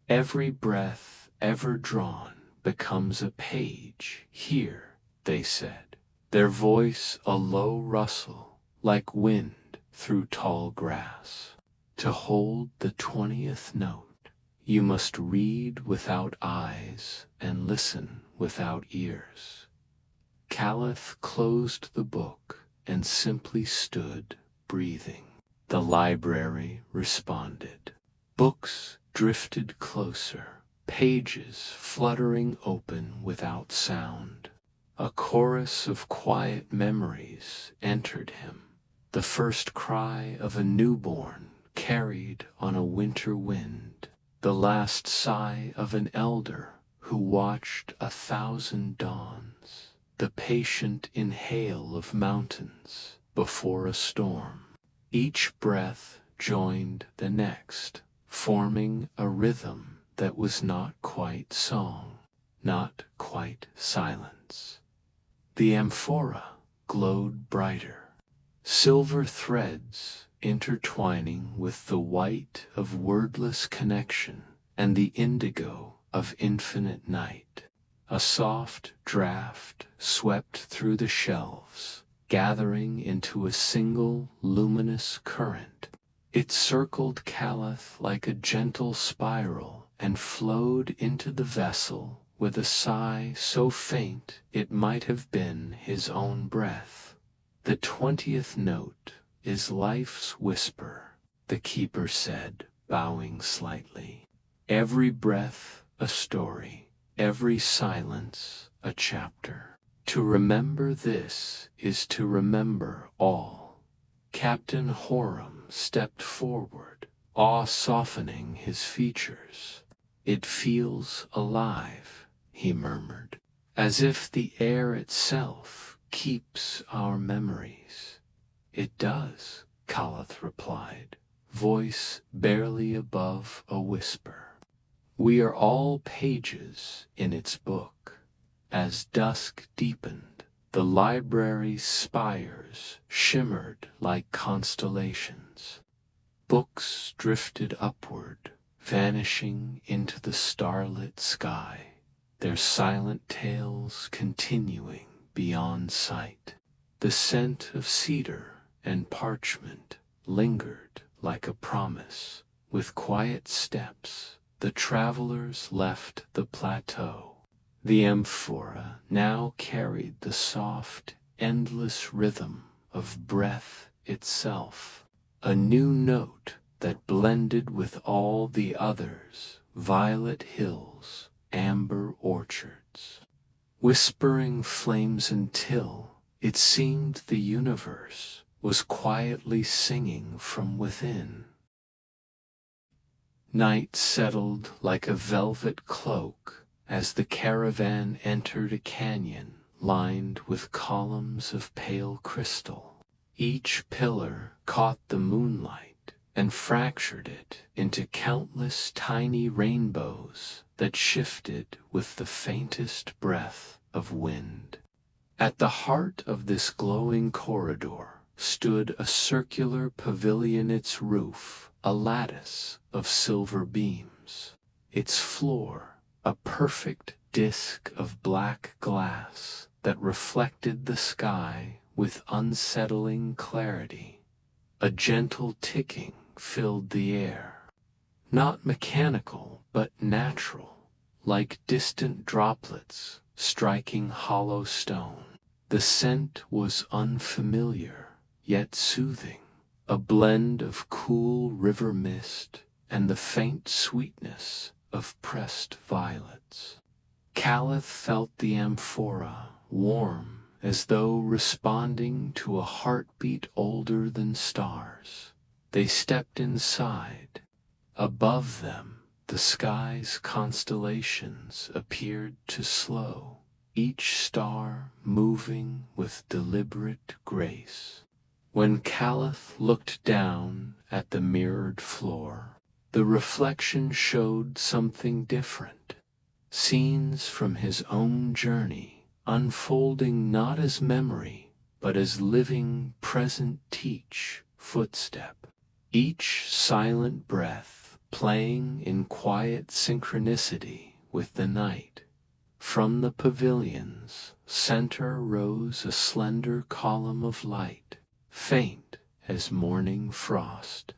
Every breath ever drawn becomes a page here, they said, their voice a low rustle like wind through tall grass. To hold the 20th note, you must read without eyes and listen without ears. Caliph closed the book and simply stood, breathing. The library responded. Books drifted closer, pages fluttering open without sound. A chorus of quiet memories entered him, the first cry of a newborn carried on a winter wind, the last sigh of an elder who watched 1,000 dawns, the patient inhale of mountains before a storm. Each breath joined the next, forming a rhythm that was not quite song, not quite silence. The amphora glowed brighter, silver threads intertwining with the white of wordless connection and the indigo of infinite night. A soft draft swept through the shelves, gathering into a single luminous current. It circled Caliph like a gentle spiral and flowed into the vessel with a sigh so faint it might have been his own breath. The 20th note is life's whisper, the keeper said, bowing slightly. Every breath a story, every silence a chapter. To remember this is to remember all. Captain Horam stepped forward, awe softening his features. It feels alive, he murmured, as if the air itself keeps our memories. It does, Caliph replied, voice barely above a whisper. We are all pages in its book. As dusk deepened, the library's spires shimmered like constellations. Books drifted upward, vanishing into the starlit sky, their silent tales continuing beyond sight. The scent of cedar and parchment lingered like a promise. With quiet steps, the travelers left the plateau. The amphora now carried the soft, endless rhythm of breath itself, a new note that blended with all the others, violet hills, amber orchards, whispering flames until it seemed the universe was quietly singing from within. Night settled like a velvet cloak as the caravan entered a canyon lined with columns of pale crystal. Each pillar caught the moonlight and fractured it into countless tiny rainbows that shifted with the faintest breath of wind. At the heart of this glowing corridor stood a circular pavilion, its roof a lattice of silver beams, its floor a perfect disk of black glass that reflected the sky with unsettling clarity. A gentle ticking filled the air, not mechanical but natural, like distant droplets striking hollow stone. The scent was unfamiliar, yet soothing, a blend of cool river mist and the faint sweetness of pressed violets. Caliph felt the amphora warm as though responding to a heartbeat older than stars. They stepped inside. Above them, the sky's constellations appeared to slow, each star moving with deliberate grace. When Caliph looked down at the mirrored floor, the reflection showed something different. Scenes from his own journey, unfolding not as memory, but as living present teach footstep. Each silent breath playing in quiet synchronicity with the night. From the pavilion's center rose a slender column of light, faint as morning frost.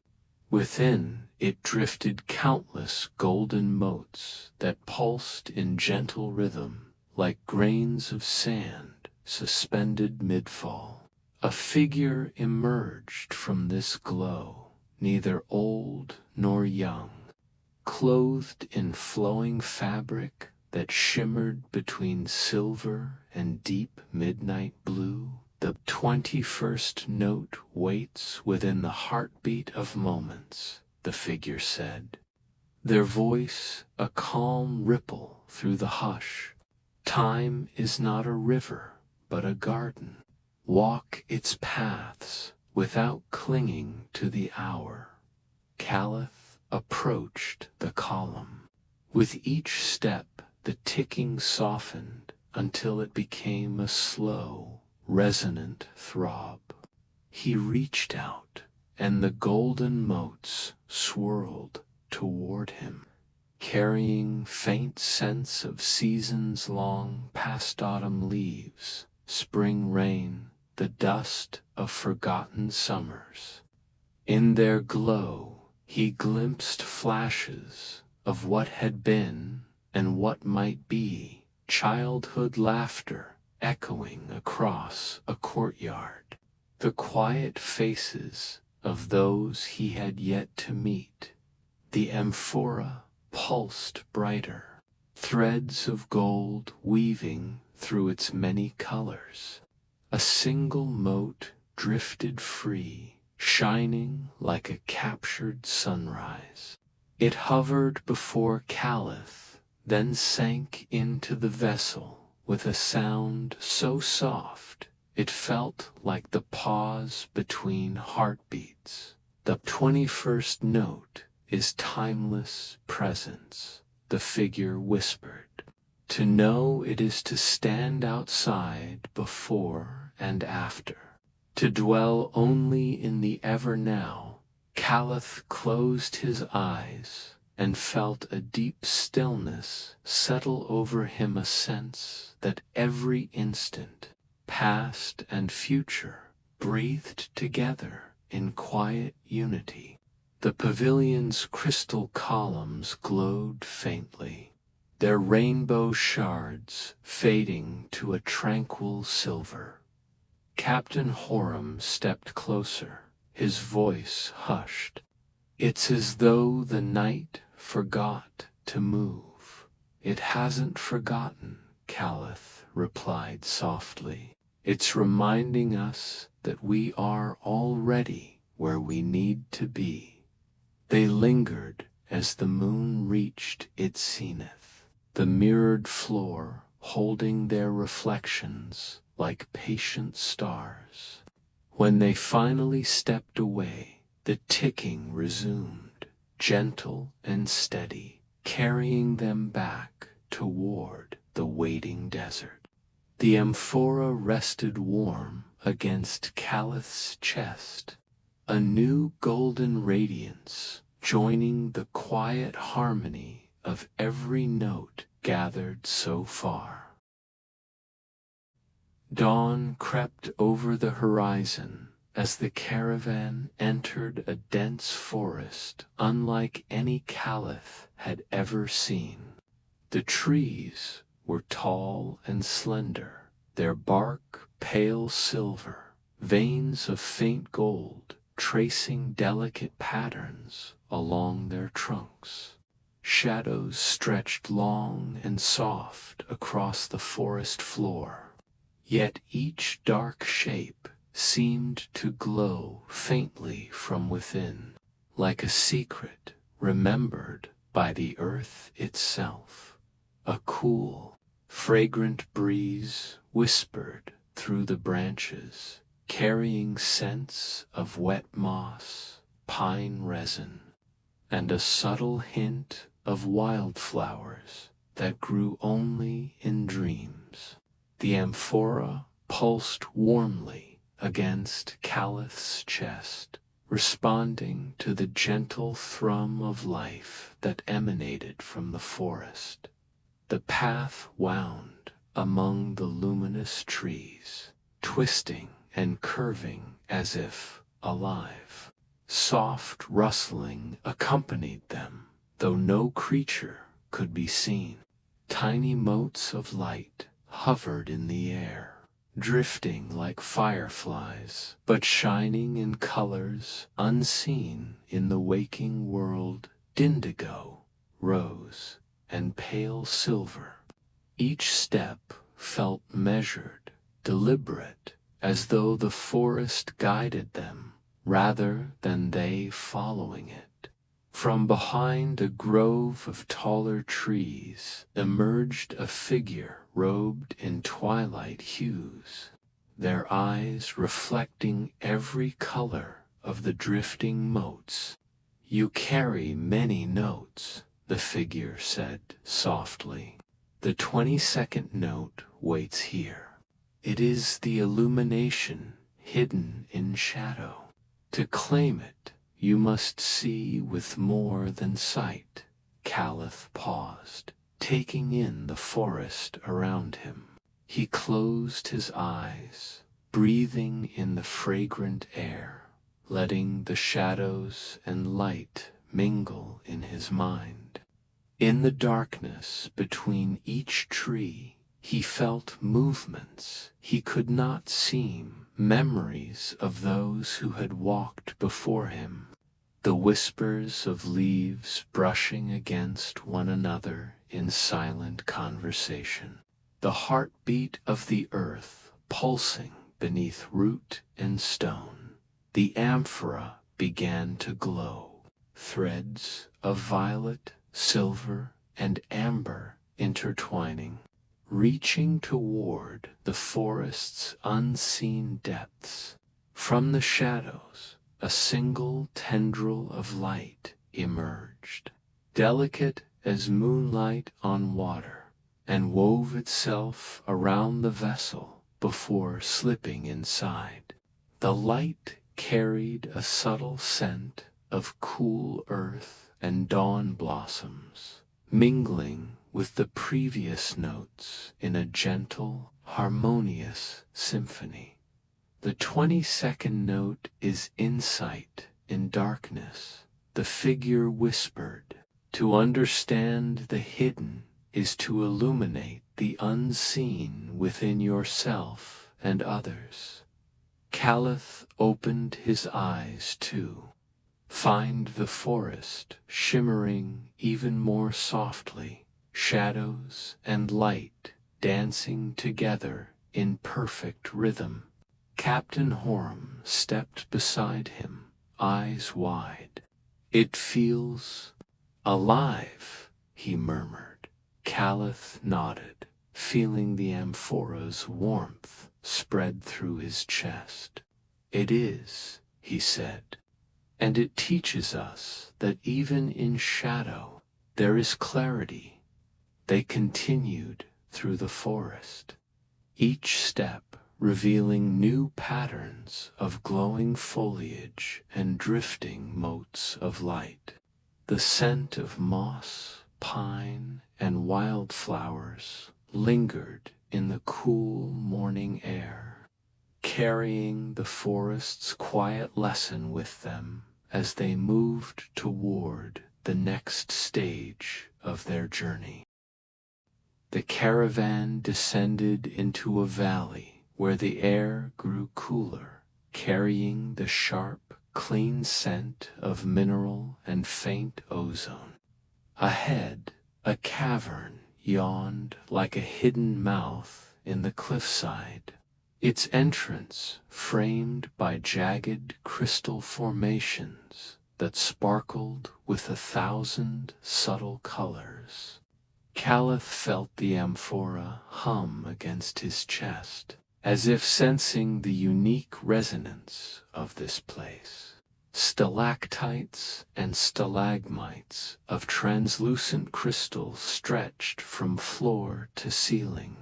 Within it drifted countless golden motes that pulsed in gentle rhythm, like grains of sand suspended mid-fall. A figure emerged from this glow, neither old nor young, clothed in flowing fabric that shimmered between silver and deep midnight blue. The 21st note waits within the heartbeat of moments, the figure said, their voice a calm ripple through the hush. Time is not a river, but a garden. Walk its paths without clinging to the hour. Caliph approached the column. With each step, the ticking softened until it became a slow, resonant throb. He reached out, and the golden motes swirled toward him, carrying faint scents of seasons long past autumn leaves, spring rain, the dust of forgotten summers. In their glow, he glimpsed flashes of what had been and what might be, childhood laughter echoing across a courtyard, the quiet faces of those he had yet to meet. The amphora pulsed brighter, threads of gold weaving through its many colors. A single mote drifted free, shining like a captured sunrise. It hovered before Caliph, then sank into the vessel with a sound so soft it felt like the pause between heartbeats. The 21st note is timeless presence, the figure whispered. To know it is to stand outside before and after, to dwell only in the ever now. Caliph closed his eyes and felt a deep stillness settle over him, a sense that every instant, past and future, breathed together in quiet unity. The pavilion's crystal columns glowed faintly, their rainbow shards fading to a tranquil silver. Captain Horam stepped closer, his voice hushed. It's as though the night forgot to move. It hasn't forgotten, Caliph replied softly. It's reminding us that we are already where we need to be. They lingered as the moon reached its zenith, the mirrored floor holding their reflections like patient stars. When they finally stepped away, the ticking resumed, gentle and steady, carrying them back toward the waiting desert. The amphora rested warm against Caliph's chest, a new golden radiance joining the quiet harmony of every note gathered so far. Dawn crept over the horizon as the caravan entered a dense forest unlike any Caliph had ever seen. The trees were tall and slender, their bark pale silver, veins of faint gold tracing delicate patterns along their trunks. Shadows stretched long and soft across the forest floor, yet each dark shape seemed to glow faintly from within, like a secret remembered by the earth itself. A cool, fragrant breeze whispered through the branches, carrying scents of wet moss, pine resin, and a subtle hint of wildflowers that grew only in dreams. The amphora pulsed warmly against Caliph's chest, responding to the gentle thrum of life that emanated from the forest. The path wound among the luminous trees, twisting and curving as if alive. Soft rustling accompanied them, though no creature could be seen. Tiny motes of light hovered in the air, drifting like fireflies, but shining in colors unseen in the waking world: indigo, rose, and pale silver. Each step felt measured, deliberate, as though the forest guided them rather than they following it. From behind a grove of taller trees emerged a figure robed in twilight hues, their eyes reflecting every color of the drifting motes. "You carry many notes," the figure said softly. The 22nd note waits here. It is the illumination hidden in shadow. To claim it, you must see with more than sight. Caliph paused, taking in the forest around him. He closed his eyes, breathing in the fragrant air, letting the shadows and light mingle in his mind. In the darkness between each tree, he felt movements he could not seem, memories of those who had walked before him. The whispers of leaves brushing against one another in silent conversation. The heartbeat of the earth pulsing beneath root and stone. The amphora began to glow. Threads of violet, silver, and amber intertwining, reaching toward the forest's unseen depths. From the shadows, a single tendril of light emerged, delicate as moonlight on water, and wove itself around the vessel before slipping inside. The light carried a subtle scent of cool earth and dawn blossoms, mingling with the previous notes in a gentle, harmonious symphony. The 22nd note is insight in darkness, the figure whispered. To understand the hidden is to illuminate the unseen within yourself and others. Caliph opened his eyes too. Find the forest shimmering even more softly, shadows and light dancing together in perfect rhythm. Captain Horam stepped beside him, eyes wide. It feels alive, he murmured. Caliph nodded, feeling the amphora's warmth spread through his chest. It is, he said, and it teaches us that even in shadow there is clarity. They continued through the forest, each step revealing new patterns of glowing foliage and drifting motes of light. The scent of moss, pine, and wildflowers lingered in the cool morning air, carrying the forest's quiet lesson with them as they moved toward the next stage of their journey. The caravan descended into a valley where the air grew cooler, carrying the sharp, clean scent of mineral and faint ozone. Ahead, a cavern yawned like a hidden mouth in the cliffside, its entrance framed by jagged crystal formations that sparkled with 1,000 subtle colors. Caliph felt the amphora hum against his chest, as if sensing the unique resonance of this place. Stalactites and stalagmites of translucent crystal stretched from floor to ceiling,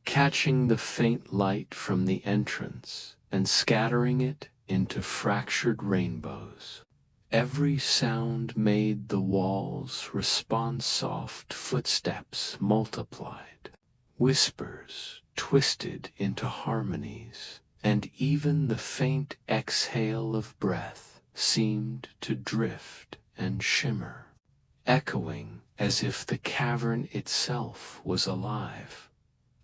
catching the faint light from the entrance and scattering it into fractured rainbows. Every sound made the walls respond. Soft footsteps multiplied, whispers twisted into harmonies, and even the faint exhale of breath seemed to drift and shimmer, echoing as if the cavern itself was alive.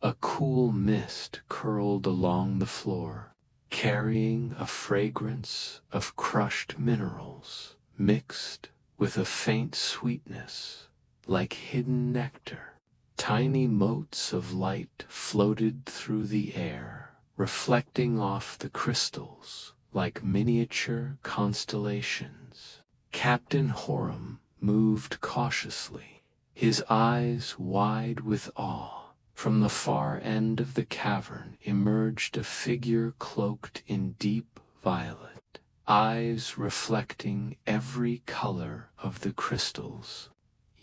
A cool mist curled along the floor, carrying a fragrance of crushed minerals mixed with a faint sweetness like hidden nectar. Tiny motes of light floated through the air, reflecting off the crystals like miniature constellations. Captain Horam moved cautiously, his eyes wide with awe. From the far end of the cavern emerged a figure cloaked in deep violet, eyes reflecting every color of the crystals.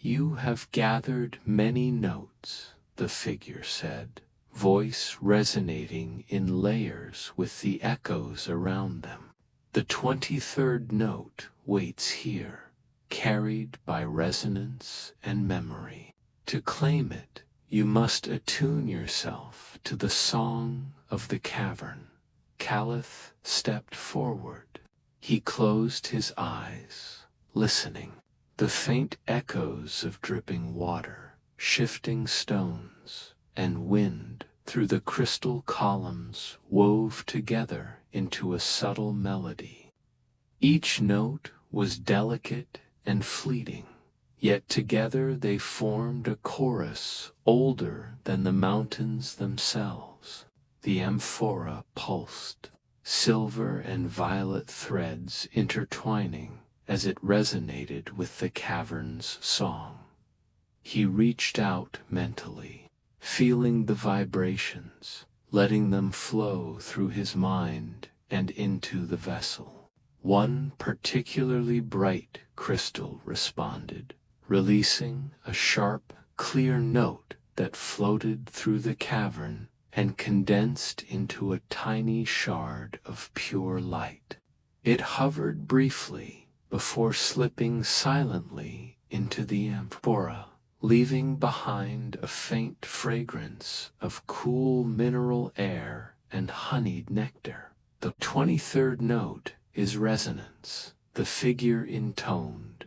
"You have gathered many notes," the figure said, voice resonating in layers with the echoes around them. "The 23rd note waits here, carried by resonance and memory. To claim it, you must attune yourself to the song of the cavern." Caliph stepped forward. He closed his eyes, listening. The faint echoes of dripping water, shifting stones, and wind through the crystal columns wove together into a subtle melody. Each note was delicate and fleeting, yet together they formed a chorus older than the mountains themselves. The amphora pulsed, silver and violet threads intertwining as it resonated with the cavern's song. He reached out mentally, feeling the vibrations, letting them flow through his mind and into the vessel. One particularly bright crystal responded, releasing a sharp, clear note that floated through the cavern and condensed into a tiny shard of pure light. It hovered briefly before slipping silently into the amphora, leaving behind a faint fragrance of cool mineral air and honeyed nectar. "The 23rd note is resonance," the figure intoned.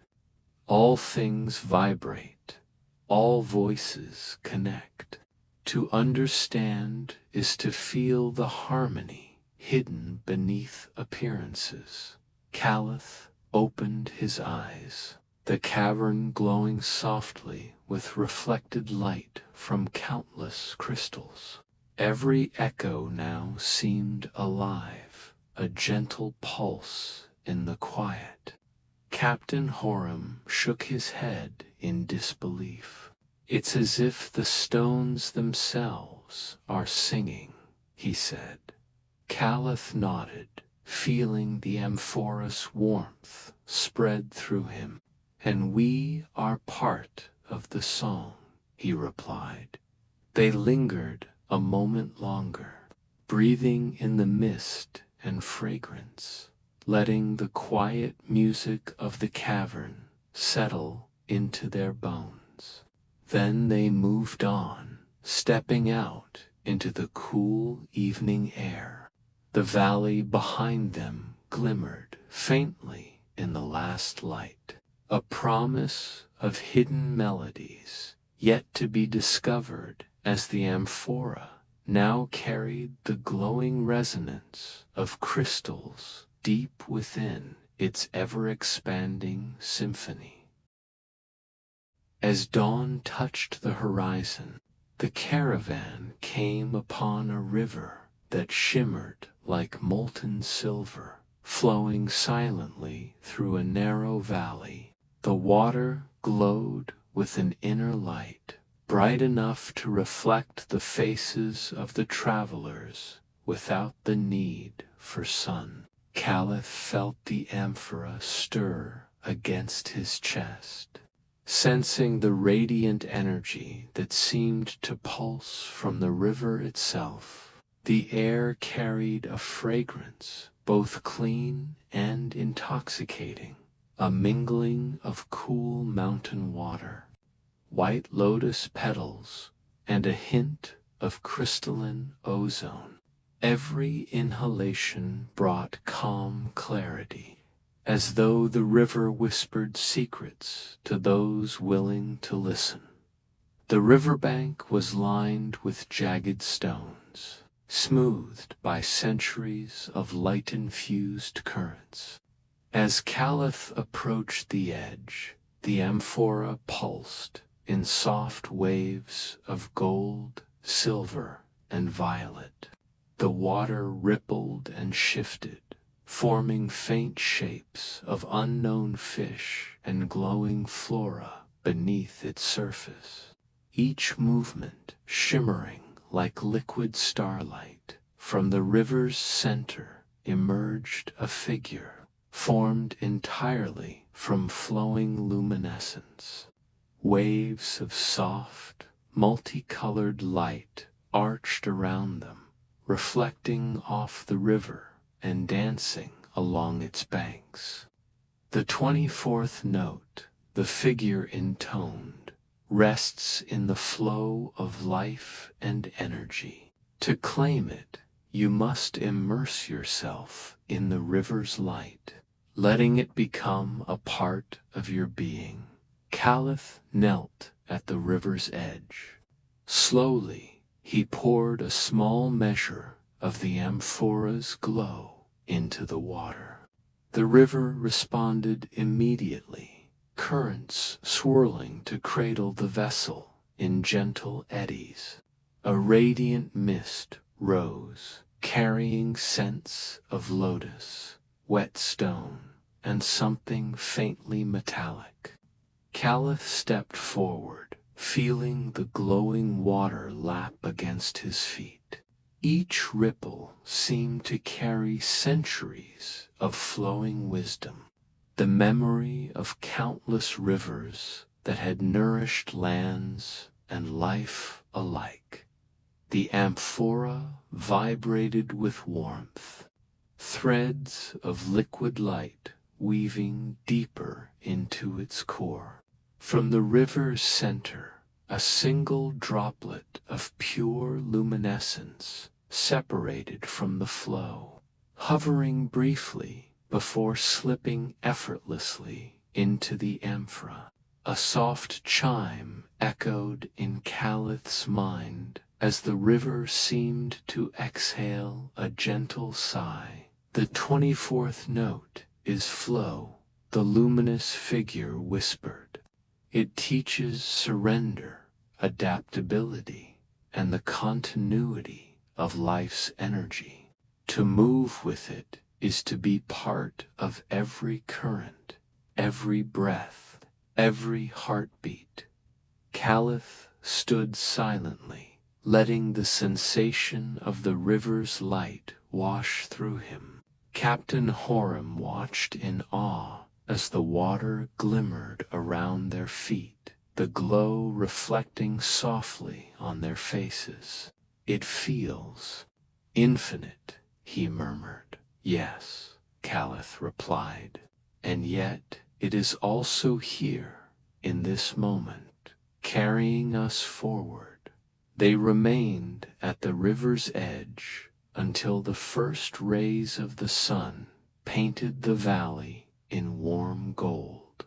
"All things vibrate, all voices connect. To understand is to feel the harmony hidden beneath appearances." Caliph opened his eyes, the cavern glowing softly with reflected light from countless crystals. Every echo now seemed alive, a gentle pulse in the quiet. Captain Horam shook his head in disbelief. "It's as if the stones themselves are singing," he said. Caliph nodded, feeling the amphora's warmth spread through him. "And we are part of the song," he replied. They lingered a moment longer, breathing in the mist and fragrance, letting the quiet music of the cavern settle into their bones. Then they moved on, stepping out into the cool evening air. The valley behind them glimmered faintly in the last light, a promise of hidden melodies yet to be discovered as the amphora now carried the glowing resonance of crystals deep within its ever-expanding symphony. As dawn touched the horizon, the caravan came upon a river that shimmered like molten silver, flowing silently through a narrow valley. The water glowed with an inner light, bright enough to reflect the faces of the travelers without the need for sun. Caliph felt the amphora stir against his chest, sensing the radiant energy that seemed to pulse from the river itself. The air carried a fragrance both clean and intoxicating, a mingling of cool mountain water, white lotus petals, and a hint of crystalline ozone. Every inhalation brought calm clarity, as though the river whispered secrets to those willing to listen. The riverbank was lined with jagged stones, smoothed by centuries of light-infused currents. As Caliph approached the edge, the amphora pulsed in soft waves of gold, silver, and violet. The water rippled and shifted, forming faint shapes of unknown fish and glowing flora beneath its surface. Each movement shimmering like liquid starlight. From the river's center emerged a figure, formed entirely from flowing luminescence. Waves of soft, multicolored light arched around them, reflecting off the river and dancing along its banks. The 24th note, the figure intoned, rests in the flow of life and energy. To claim it, you must immerse yourself in the river's light, letting it become a part of your being. Caliph knelt at the river's edge. Slowly, he poured a small measure of the amphora's glow into the water. The river responded immediately, currents swirling to cradle the vessel in gentle eddies. A radiant mist rose, carrying scents of lotus, wet stone, and something faintly metallic. Caliph stepped forward, feeling the glowing water lap against his feet. Each ripple seemed to carry centuries of flowing wisdom, the memory of countless rivers that had nourished lands and life alike. The amphora vibrated with warmth, threads of liquid light weaving deeper into its core. From the river's center, a single droplet of pure luminescence separated from the flow, hovering briefly before slipping effortlessly into the amphora. A soft chime echoed in Caliph's mind as the river seemed to exhale a gentle sigh. The 24th note is flow, the luminous figure whispered. It teaches surrender, adaptability, and the continuity of life's energy. To move with it is to be part of every current, every breath, every heartbeat. Caliph stood silently, letting the sensation of the river's light wash through him. Captain Horam watched in awe as the water glimmered around their feet, the glow reflecting softly on their faces. "It feels infinite," he murmured. "Yes," Caliph replied, "and yet it is also here, in this moment, carrying us forward." They remained at the river's edge until the first rays of the sun painted the valley in warm gold.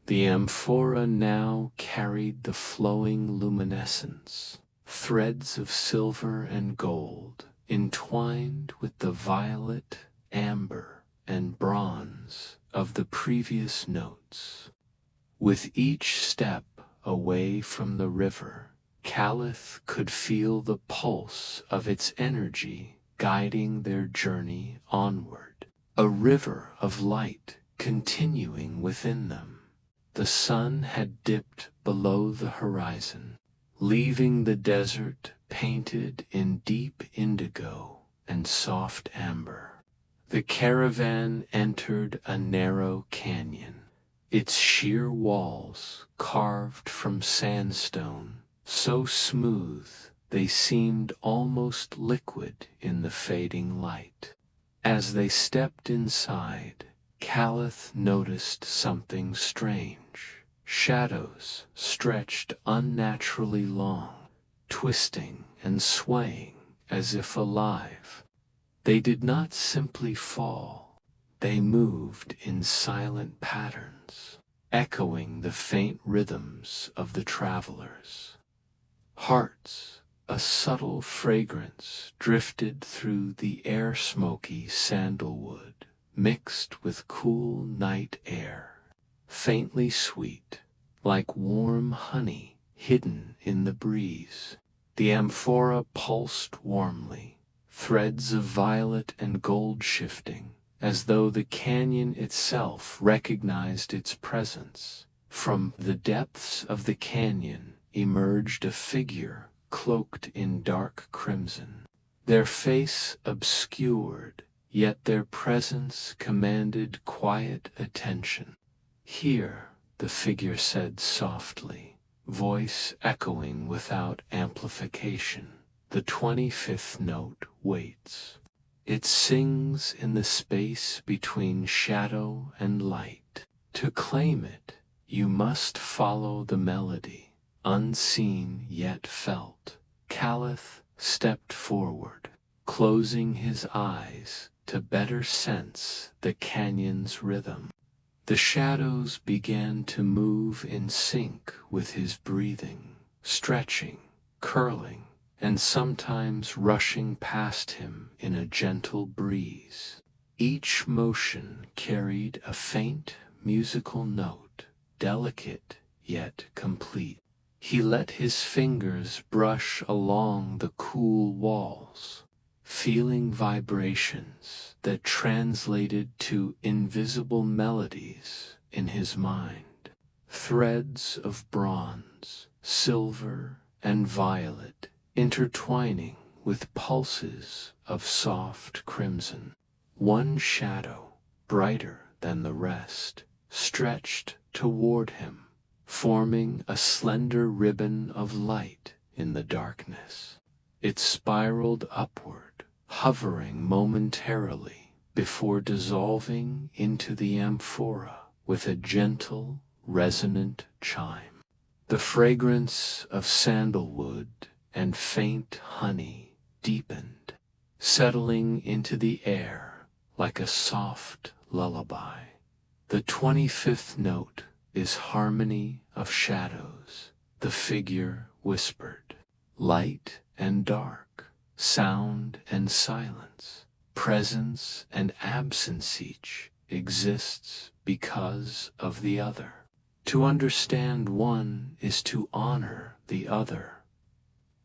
The amphora now carried the flowing luminescence, threads of silver and gold, entwined with the violet, amber, and bronze of the previous notes. With each step away from the river, Caliph could feel the pulse of its energy guiding their journey onward. A river of light continuing within them. The sun had dipped below the horizon, leaving the desert painted in deep indigo and soft amber. The caravan entered a narrow canyon, its sheer walls carved from sandstone, so smooth they seemed almost liquid in the fading light. As they stepped inside, Caliph noticed something strange. Shadows stretched unnaturally long, twisting and swaying as if alive. They did not simply fall, they moved in silent patterns, echoing the faint rhythms of the travelers. Hearts, a subtle fragrance drifted through the air-smoky sandalwood, mixed with cool night air, faintly sweet, like warm honey hidden in the breeze. The amphora pulsed warmly, threads of violet and gold shifting, as though the canyon itself recognized its presence. From the depths of the canyon emerged a figure cloaked in dark crimson, their face obscured, yet their presence commanded quiet attention. "Here," the figure said softly, voice echoing without amplification. The 25th note waits. It sings in the space between shadow and light. To claim it, you must follow the melody, unseen yet felt. Caliph stepped forward, closing his eyes to better sense the canyon's rhythm. The shadows began to move in sync with his breathing, stretching, curling, and sometimes rushing past him in a gentle breeze. Each motion carried a faint musical note, delicate yet complete. He let his fingers brush along the cool walls, feeling vibrations that translated to invisible melodies in his mind. Threads of bronze, silver, and violet intertwining with pulses of soft crimson. One shadow, brighter than the rest, stretched toward him, forming a slender ribbon of light in the darkness. It spiraled upward, hovering momentarily before dissolving into the amphora with a gentle, resonant chime. The fragrance of sandalwood and faint honey deepened, settling into the air like a soft lullaby. The 25th note is harmony of shadows, the figure whispered. Light and dark, sound and silence, presence and absence, each exists because of the other. To understand one is to honor the other.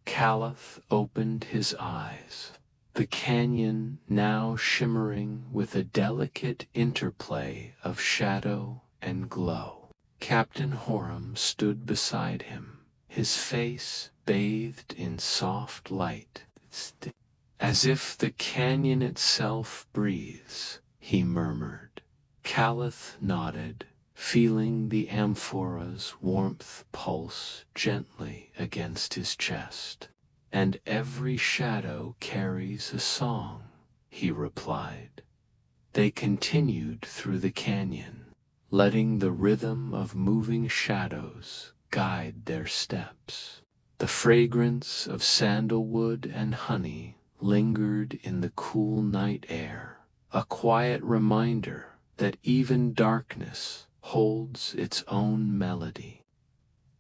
Caliph opened his eyes, the canyon now shimmering with a delicate interplay of shadow and glow. Captain Horam stood beside him, his face bathed in soft light. As if the canyon itself breathes, he murmured. Caliph nodded, feeling the amphora's warmth pulse gently against his chest. And every shadow carries a song, he replied. They continued through the canyon, letting the rhythm of moving shadows guide their steps. The fragrance of sandalwood and honey lingered in the cool night air, a quiet reminder that even darkness holds its own melody.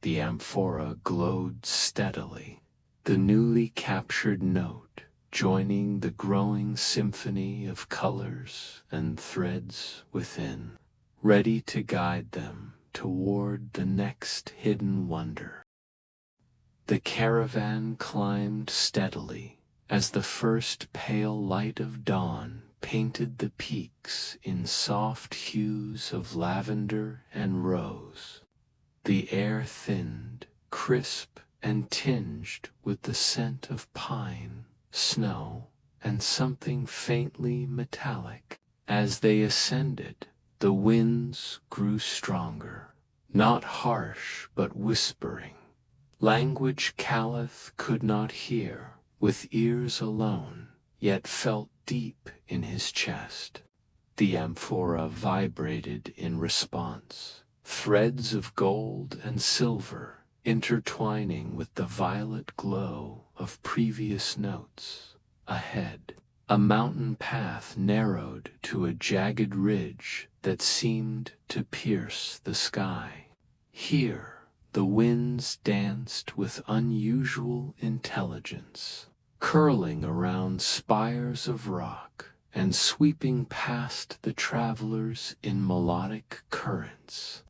The amphora glowed steadily, the newly captured note joining the growing symphony of colors and threads within, ready to guide them toward the next hidden wonder. The caravan climbed steadily as the first pale light of dawn painted the peaks in soft hues of lavender and rose. The air thinned, crisp and tinged with the scent of pine, snow, and something faintly metallic. As they ascended, the winds grew stronger, not harsh but whispering, language Caliph could not hear with ears alone, yet felt deep in his chest. The amphora vibrated in response, threads of gold and silver intertwining with the violet glow of previous notes. Ahead, a mountain path narrowed to a jagged ridge that seemed to pierce the sky. Here, the winds danced with unusual intelligence, curling around spires of rock and sweeping past the travelers in melodic currents.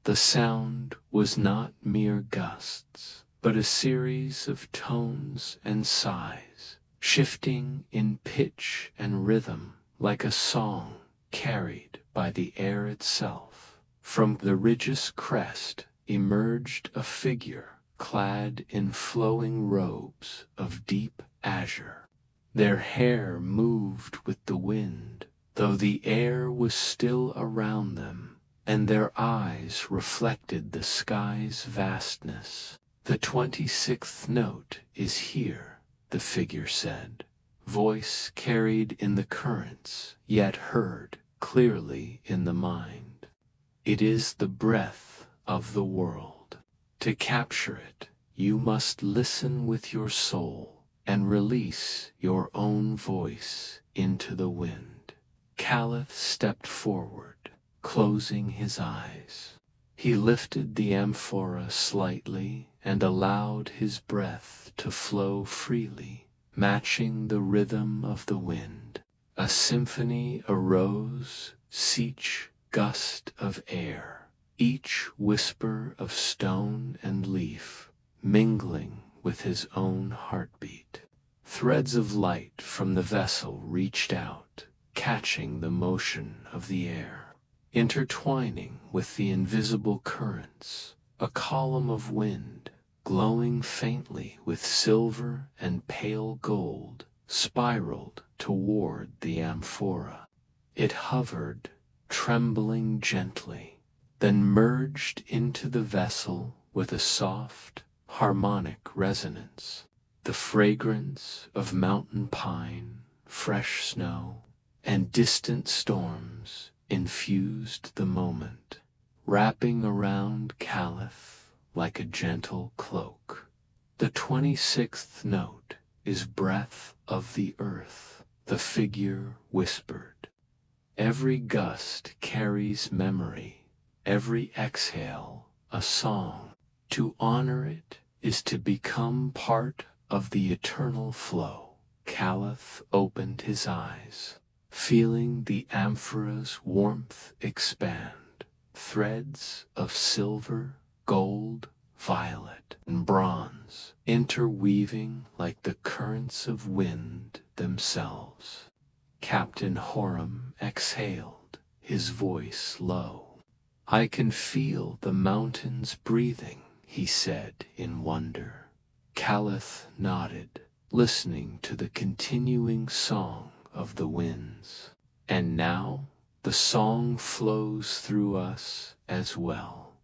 The sound was not mere gusts, but a series of tones and sighs, shifting in pitch and rhythm like a song carried by the air itself. From the ridge's crest emerged a figure clad in flowing robes of deep azure. Their hair moved with the wind, though the air was still around them, and their eyes reflected the sky's vastness. "The 26th note is here," the figure said, voice carried in the currents, yet heard clearly in the mind. "It is the breath of the world. To capture it, you must listen with your soul and release your own voice into the wind." Caliph stepped forward, closing his eyes. He lifted the amphora slightly and allowed his breath to flow freely, matching the rhythm of the wind. A symphony arose, each gust of air, each whisper of stone and leaf, mingling with his own heartbeat. Threads of light from the vessel reached out, catching the motion of the air, intertwining with the invisible currents. A column of wind, glowing faintly with silver and pale gold, spiraled toward the amphora. It hovered, trembling gently, then merged into the vessel with a soft, harmonic resonance. The fragrance of mountain pine, fresh snow, and distant storms infused the moment, wrapping around Caliph like a gentle cloak. "The 26th note is breath of the earth," the figure whispered. "Every gust carries memory, every exhale a song. To honor it is to become part of the eternal flow." Caliph opened his eyes, feeling the amphora's warmth expand. Threads of silver, gold, violet, and bronze, interweaving like the currents of wind themselves. Captain Horam exhaled, his voice low. "I can feel the mountains breathing," he said in wonder. Caliph nodded, listening to the continuing song of the winds. "And now the song flows through us as well."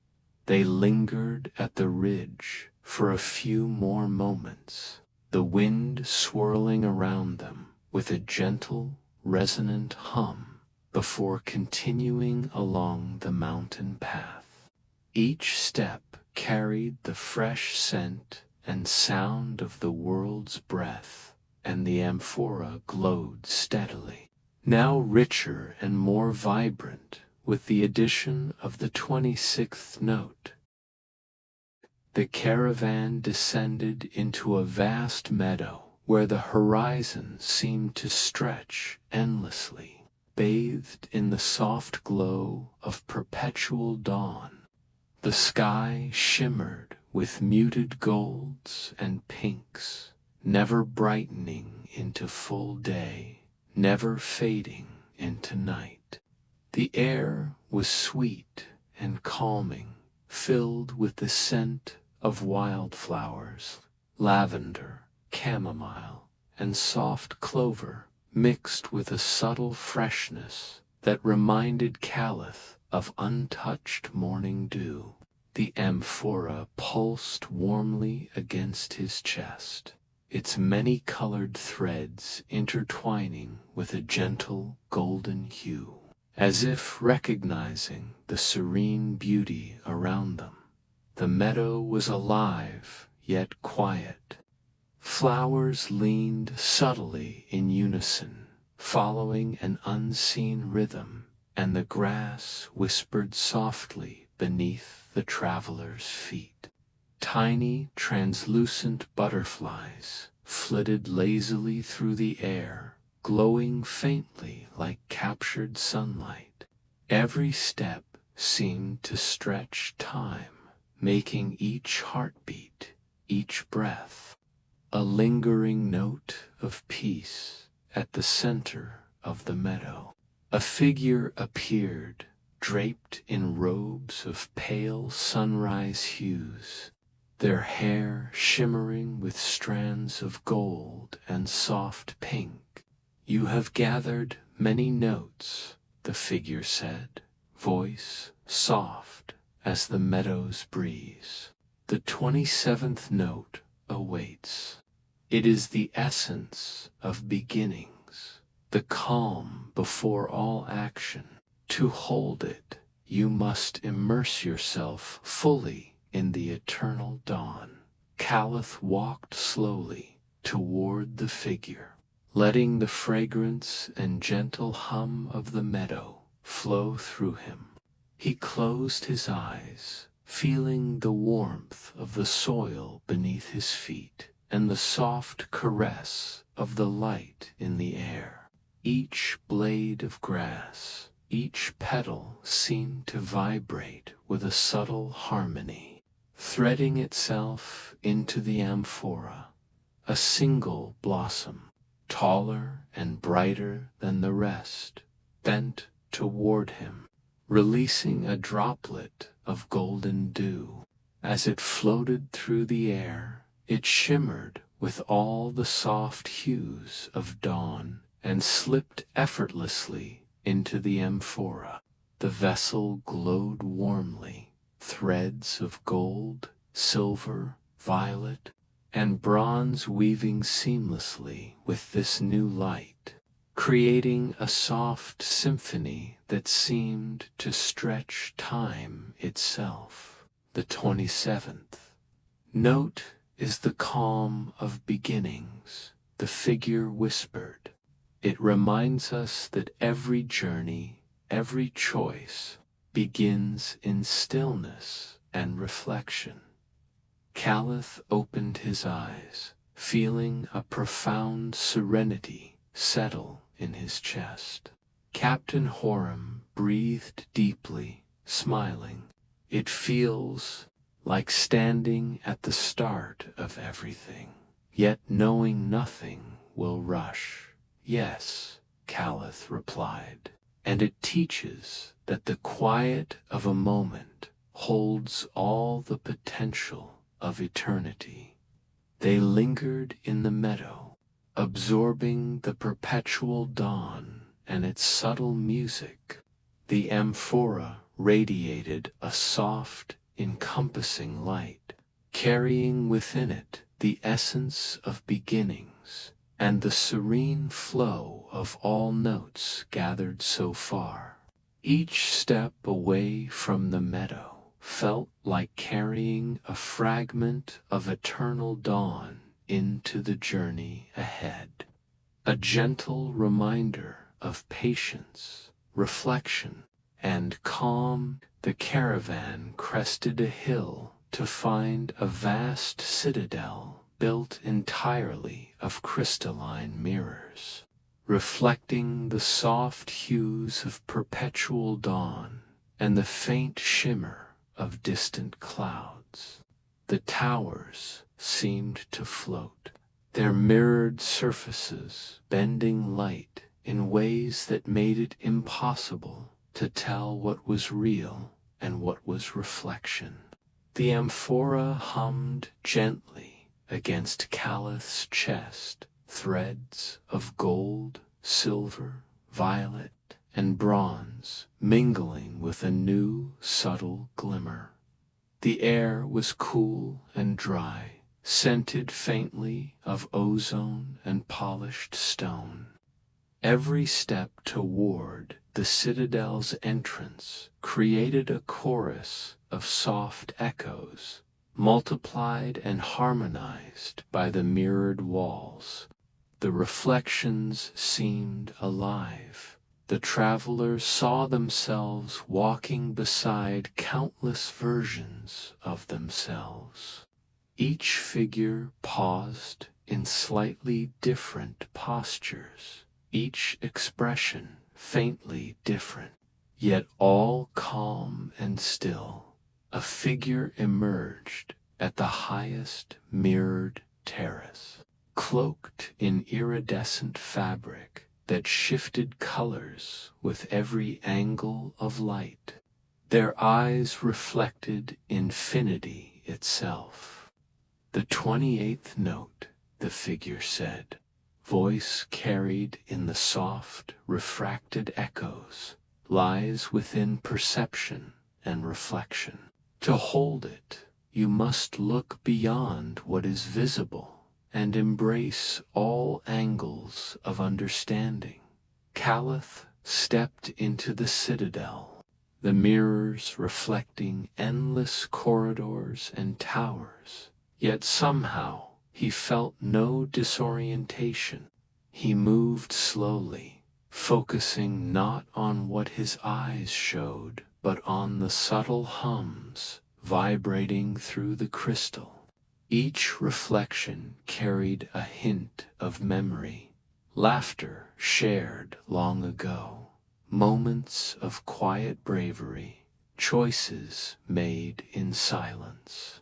They lingered at the ridge for a few more moments, the wind swirling around them with a gentle, resonant hum, before continuing along the mountain path. Each step carried the fresh scent and sound of the world's breath, and the amphora glowed steadily, now richer and more vibrant with the addition of the 26th note. The caravan descended into a vast meadow where the horizon seemed to stretch endlessly, bathed in the soft glow of perpetual dawn. The sky shimmered with muted golds and pinks, never brightening into full day, never fading into night. The air was sweet and calming, filled with the scent of wildflowers, lavender, chamomile, and soft clover, mixed with a subtle freshness that reminded Caliph of untouched morning dew. The amphora pulsed warmly against his chest, its many-colored threads intertwining with a gentle golden hue, as if recognizing the serene beauty around them. The meadow was alive, yet quiet. Flowers leaned subtly in unison, following an unseen rhythm, and the grass whispered softly beneath the traveler's feet. Tiny, translucent butterflies flitted lazily through the air, glowing faintly like captured sunlight. Every step seemed to stretch time, making each heartbeat, each breath, a lingering note of peace. At the center of the meadow, a figure appeared, draped in robes of pale sunrise hues, their hair shimmering with strands of gold and soft pink. "You have gathered many notes," the figure said, voice soft as the meadow's breeze. The 27th note awaits. It is the essence of beginnings, the calm before all action. To hold it, you must immerse yourself fully in the eternal dawn. Caliph walked slowly toward the figure, letting the fragrance and gentle hum of the meadow flow through him. He closed his eyes, feeling the warmth of the soil beneath his feet and the soft caress of the light in the air. Each blade of grass, each petal seemed to vibrate with a subtle harmony, threading itself into the amphora. A single blossom, taller and brighter than the rest, bent toward him, releasing a droplet of golden dew. As it floated through the air, it shimmered with all the soft hues of dawn and slipped effortlessly into the amphora. The vessel glowed warmly, threads of gold, silver, violet, and bronze weaving seamlessly with this new light, creating a soft symphony that seemed to stretch time itself. The 27th note is the calm of beginnings, the figure whispered. It reminds us that every journey, every choice, begins in stillness and reflection. Caliph opened his eyes, feeling a profound serenity settle in his chest. Captain Horam breathed deeply, smiling. It feels like standing at the start of everything, yet knowing nothing will rush. Yes, Caliph replied, and it teaches that the quiet of a moment holds all the potential of eternity. They lingered in the meadow, absorbing the perpetual dawn and its subtle music. The amphora radiated a soft, encompassing light, carrying within it the essence of beginnings and the serene flow of all notes gathered so far. Each step away from the meadow felt like carrying a fragment of eternal dawn into the journey ahead, a gentle reminder of patience, reflection, and calm. The caravan crested a hill to find a vast citadel built entirely of crystalline mirrors, reflecting the soft hues of perpetual dawn and the faint shimmer of distant clouds. The towers seemed to float, their mirrored surfaces bending light in ways that made it impossible to tell what was real and what was reflection. The amphora hummed gently against Caliph's chest, threads of gold, silver, violet, and bronze mingling with a new, subtle glimmer. The air was cool and dry, scented faintly of ozone and polished stone. Every step toward the citadel's entrance created a chorus of soft echoes, multiplied and harmonized by the mirrored walls. The reflections seemed alive. The travelers saw themselves walking beside countless versions of themselves. Each figure paused in slightly different postures, each expression faintly different, yet all calm and still. A figure emerged at the highest mirrored terrace, cloaked in iridescent fabric that shifted colors with every angle of light. Their eyes reflected infinity itself. The 28th note, the figure said, voice carried in the soft, refracted echoes, lies within perception and reflection. To hold it, you must look beyond what is visible and embrace all angles of understanding. Caliph stepped into the citadel, the mirrors reflecting endless corridors and towers, yet somehow he felt no disorientation. He moved slowly, focusing not on what his eyes showed, but on the subtle hums vibrating through the crystal. Each reflection carried a hint of memory, laughter shared long ago, moments of quiet bravery, choices made in silence.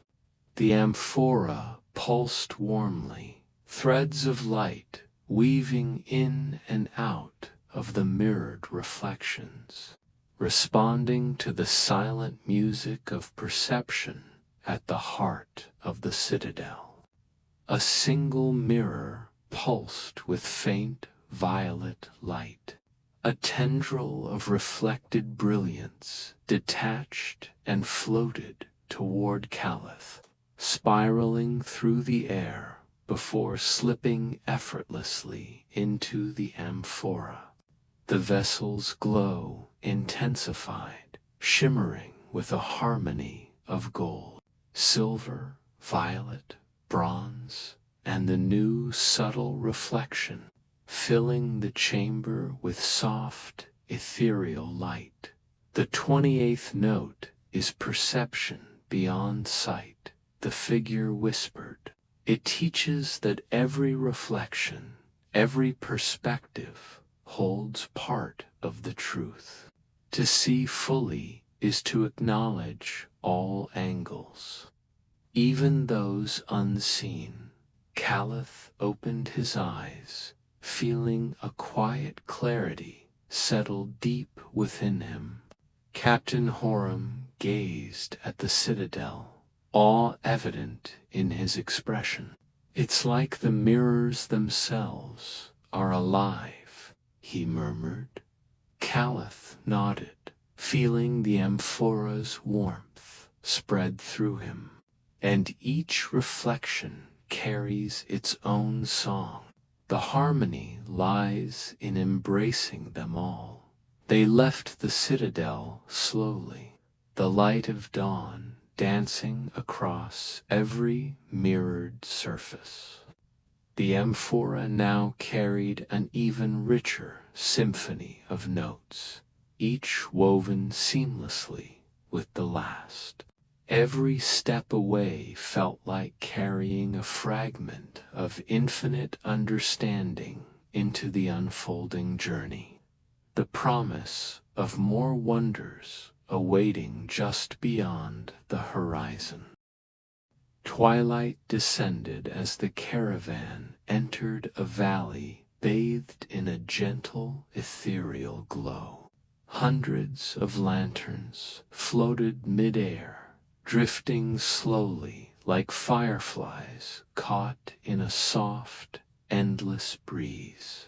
The amphora pulsed warmly, threads of light weaving in and out of the mirrored reflections, responding to the silent music of perception at the heart of the citadel. A single mirror pulsed with faint violet light. A tendril of reflected brilliance detached and floated toward Caliph, spiraling through the air before slipping effortlessly into the amphora. The vessel's glow intensified, shimmering with a harmony of gold, silver, violet, bronze, and the new subtle reflection, filling the chamber with soft, ethereal light. The 28th note is perception beyond sight, the figure whispered. It teaches that every reflection, every perspective, holds part of the truth. To see fully is to acknowledge all angles, even those unseen. Caliph opened his eyes, feeling a quiet clarity settle deep within him. Captain Horam gazed at the citadel, awe evident in his expression. "It's like the mirrors themselves are alive," he murmured. Caliph nodded, feeling the amphora's warmth spread through him. And each reflection carries its own song. The harmony lies in embracing them all. They left the citadel slowly, the light of dawn dancing across every mirrored surface. The amphora now carried an even richer symphony of notes, each woven seamlessly with the last. Every step away felt like carrying a fragment of infinite understanding into the unfolding journey, the promise of more wonders awaiting just beyond the horizon. Twilight descended as the caravan entered a valley bathed in a gentle, ethereal glow. Hundreds of lanterns floated mid-air, drifting slowly like fireflies caught in a soft, endless breeze.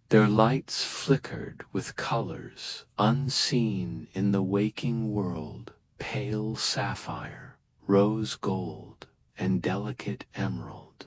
Their lights flickered with colors unseen in the waking world: pale sapphire, rose gold, and delicate emerald.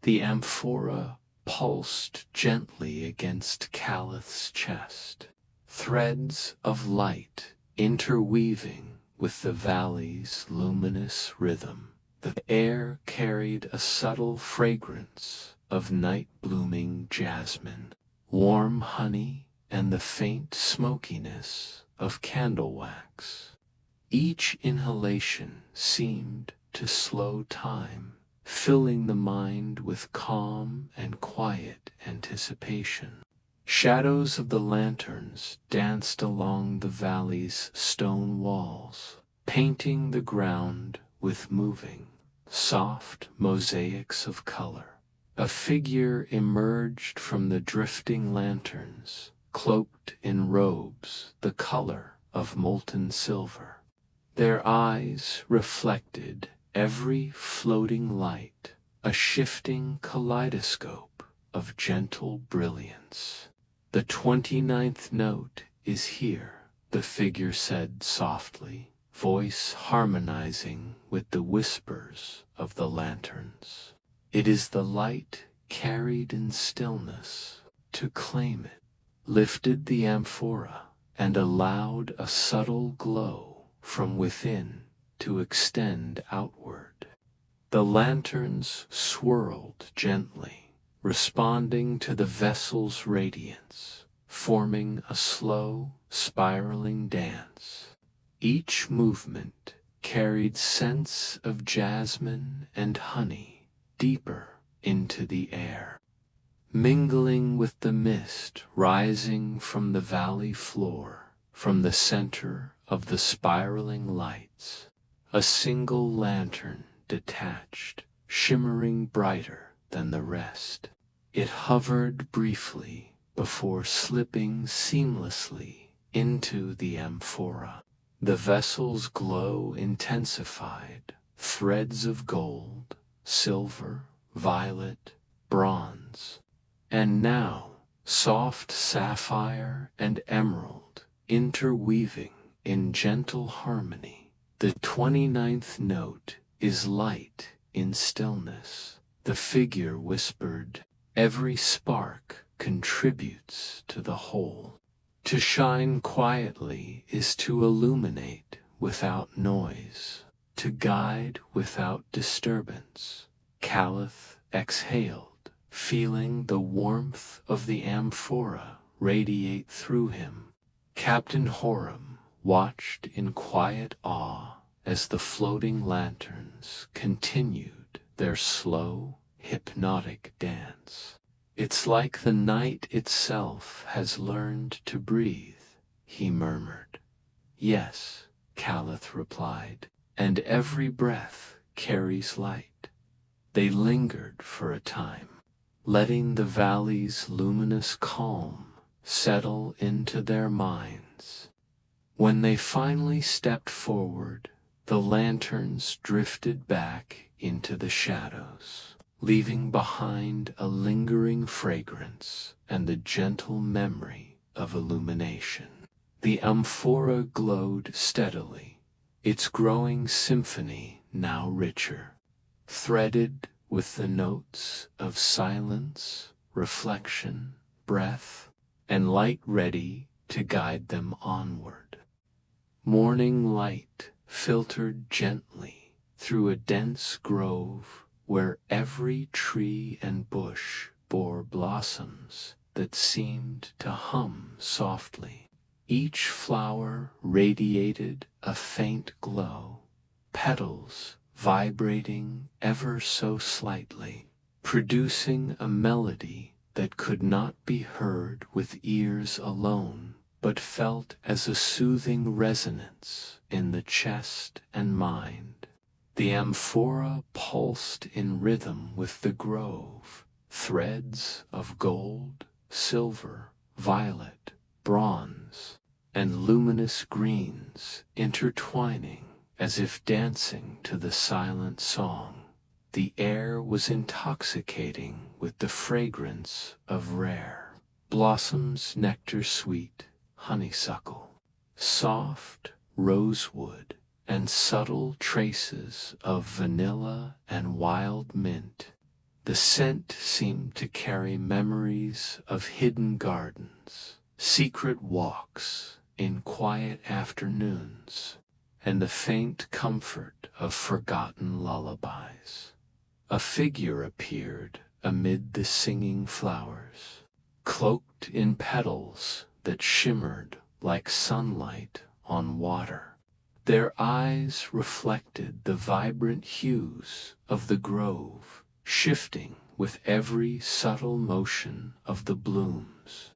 The amphora pulsed gently against Caliph's chest, threads of light interweaving with the valley's luminous rhythm. The air carried a subtle fragrance of night-blooming jasmine, warm honey, and the faint smokiness of candle wax. Each inhalation seemed to slow time, filling the mind with calm and quiet anticipation. Shadows of the lanterns danced along the valley's stone walls, painting the ground with moving, soft mosaics of color. A figure emerged from the drifting lanterns, cloaked in robes the color of molten silver. Their eyes reflected every floating light, a shifting kaleidoscope of gentle brilliance. "The 29th note is here," the figure said softly, voice harmonizing with the whispers of the lanterns. It is the light carried in stillness. To claim it, lifted the amphora and allowed a subtle glow from within to extend outward. The lanterns swirled gently, responding to the vessel's radiance, forming a slow, spiraling dance. Each movement carried scents of jasmine and honey deeper into the air, mingling with the mist rising from the valley floor. From the center of the spiraling lights, a single lantern detached, shimmering brighter than the rest. It hovered briefly before slipping seamlessly into the amphora. The vessel's glow intensified, threads of gold, silver, violet, bronze, and now soft sapphire and emerald interweaving in gentle harmony. The 29th note is light in stillness. The figure whispered, "Every spark contributes to the whole. To shine quietly is to illuminate without noise, to guide without disturbance." Caliph exhaled, feeling the warmth of the amphora radiate through him. Captain Horam watched in quiet awe as the floating lanterns continued their slow, hypnotic dance. "It's like the night itself has learned to breathe," he murmured. "Yes," Caliph replied, "and every breath carries light." They lingered for a time, letting the valley's luminous calm settle into their minds. When they finally stepped forward, the lanterns drifted back into the shadows, leaving behind a lingering fragrance and the gentle memory of illumination. The amphora glowed steadily, its growing symphony now richer, threaded with the notes of silence, reflection, breath, and light ready to guide them onward. Morning light filtered gently through a dense grove where every tree and bush bore blossoms that seemed to hum softly. Each flower radiated a faint glow, petals vibrating ever so slightly, producing a melody that could not be heard with ears alone, but felt as a soothing resonance in the chest and mind. The amphora pulsed in rhythm with the grove, threads of gold, silver, violet, bronze, and luminous greens intertwining as if dancing to the silent song. The air was intoxicating with the fragrance of rare blossoms, nectar sweet, honeysuckle, soft rosewood, and subtle traces of vanilla and wild mint. The scent seemed to carry memories of hidden gardens, secret walks in quiet afternoons, and the faint comfort of forgotten lullabies. A figure appeared amid the singing flowers, cloaked in petals that shimmered like sunlight on water. Their eyes reflected the vibrant hues of the grove, shifting with every subtle motion of the blooms.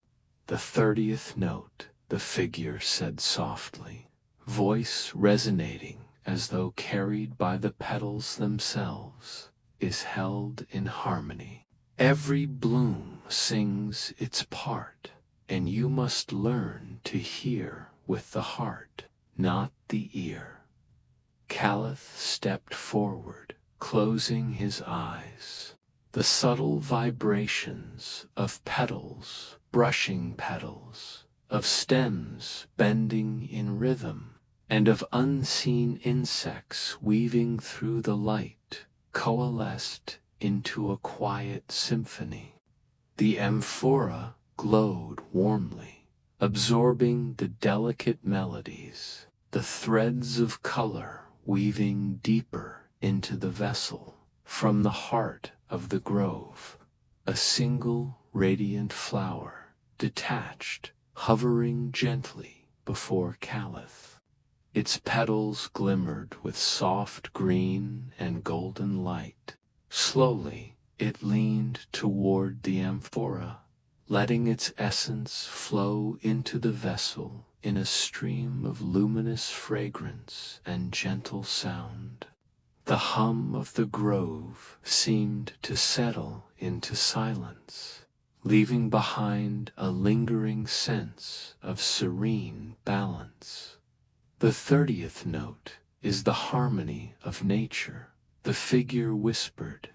"The 30th note," the figure said softly, voice resonating as though carried by the petals themselves, "is held in harmony. Every bloom sings its part, and you must learn to hear with the heart, not the ear." Caliph stepped forward, closing his eyes. The subtle vibrations of petals brushing petals, of stems bending in rhythm, and of unseen insects weaving through the light, coalesced into a quiet symphony. The amphora glowed warmly, absorbing the delicate melodies, the threads of color weaving deeper into the vessel. From the heart of the grove, a single radiant flower detached, hovering gently before Caliph. Its petals glimmered with soft green and golden light. Slowly it leaned toward the amphora, letting its essence flow into the vessel in a stream of luminous fragrance and gentle sound. The hum of the grove seemed to settle into silence, leaving behind a lingering sense of serene balance. The 30th note is the harmony of nature. The figure whispered,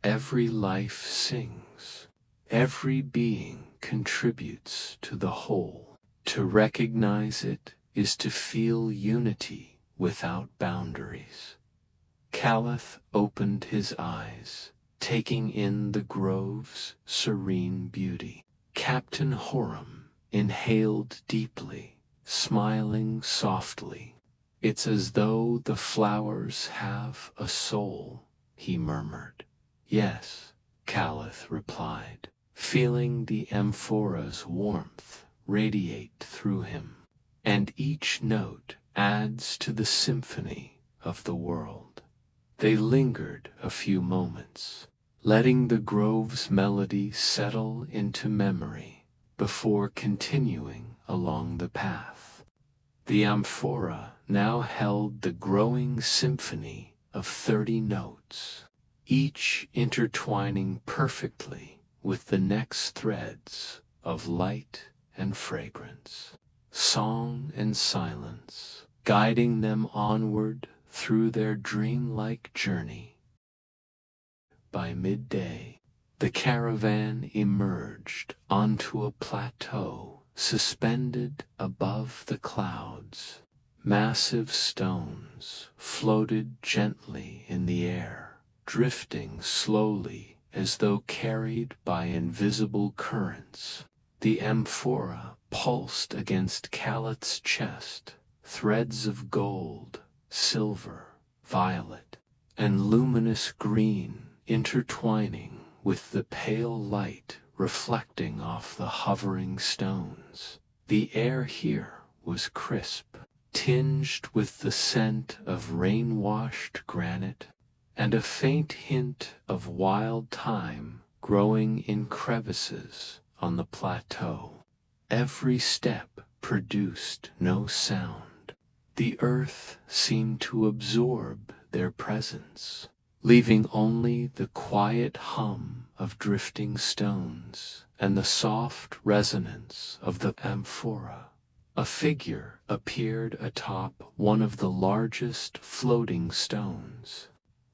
"Every life sings. Every being contributes to the whole. To recognize it is to feel unity without boundaries." Caliph opened his eyes, taking in the grove's serene beauty. Captain Horam inhaled deeply, smiling softly. "It's as though the flowers have a soul," he murmured. "Yes," Caliph replied, feeling the amphora's warmth radiate through him. "And each note adds to the symphony of the world." They lingered a few moments, letting the grove's melody settle into memory before continuing along the path. The amphora now held the growing symphony of 30 notes, each intertwining perfectly with the next threads of light and fragrance, song and silence, guiding them onward through their dreamlike journey. By midday, the caravan emerged onto a plateau suspended above the clouds. Massive stones floated gently in the air, drifting slowly as though carried by invisible currents. The amphora pulsed against Caliph's chest, threads of gold, silver, violet, and luminous green intertwining with the pale light reflecting off the hovering stones. The air here was crisp, tinged with the scent of rain-washed granite and a faint hint of wild thyme growing in crevices on the plateau. Every step produced no sound. The earth seemed to absorb their presence, leaving only the quiet hum of drifting stones and the soft resonance of the amphora. A figure appeared atop one of the largest floating stones,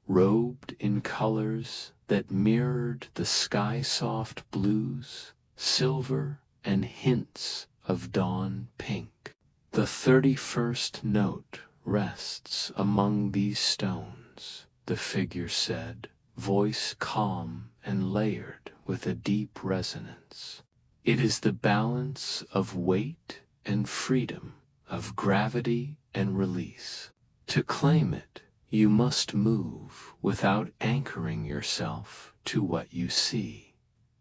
robed in colors that mirrored the sky-soft blues, silver, and hints of dawn pink. "The 31st note rests among these stones," the figure said, voice calm and layered with a deep resonance. "It is the balance of weight and freedom, of gravity and release. To claim it, you must move without anchoring yourself to what you see."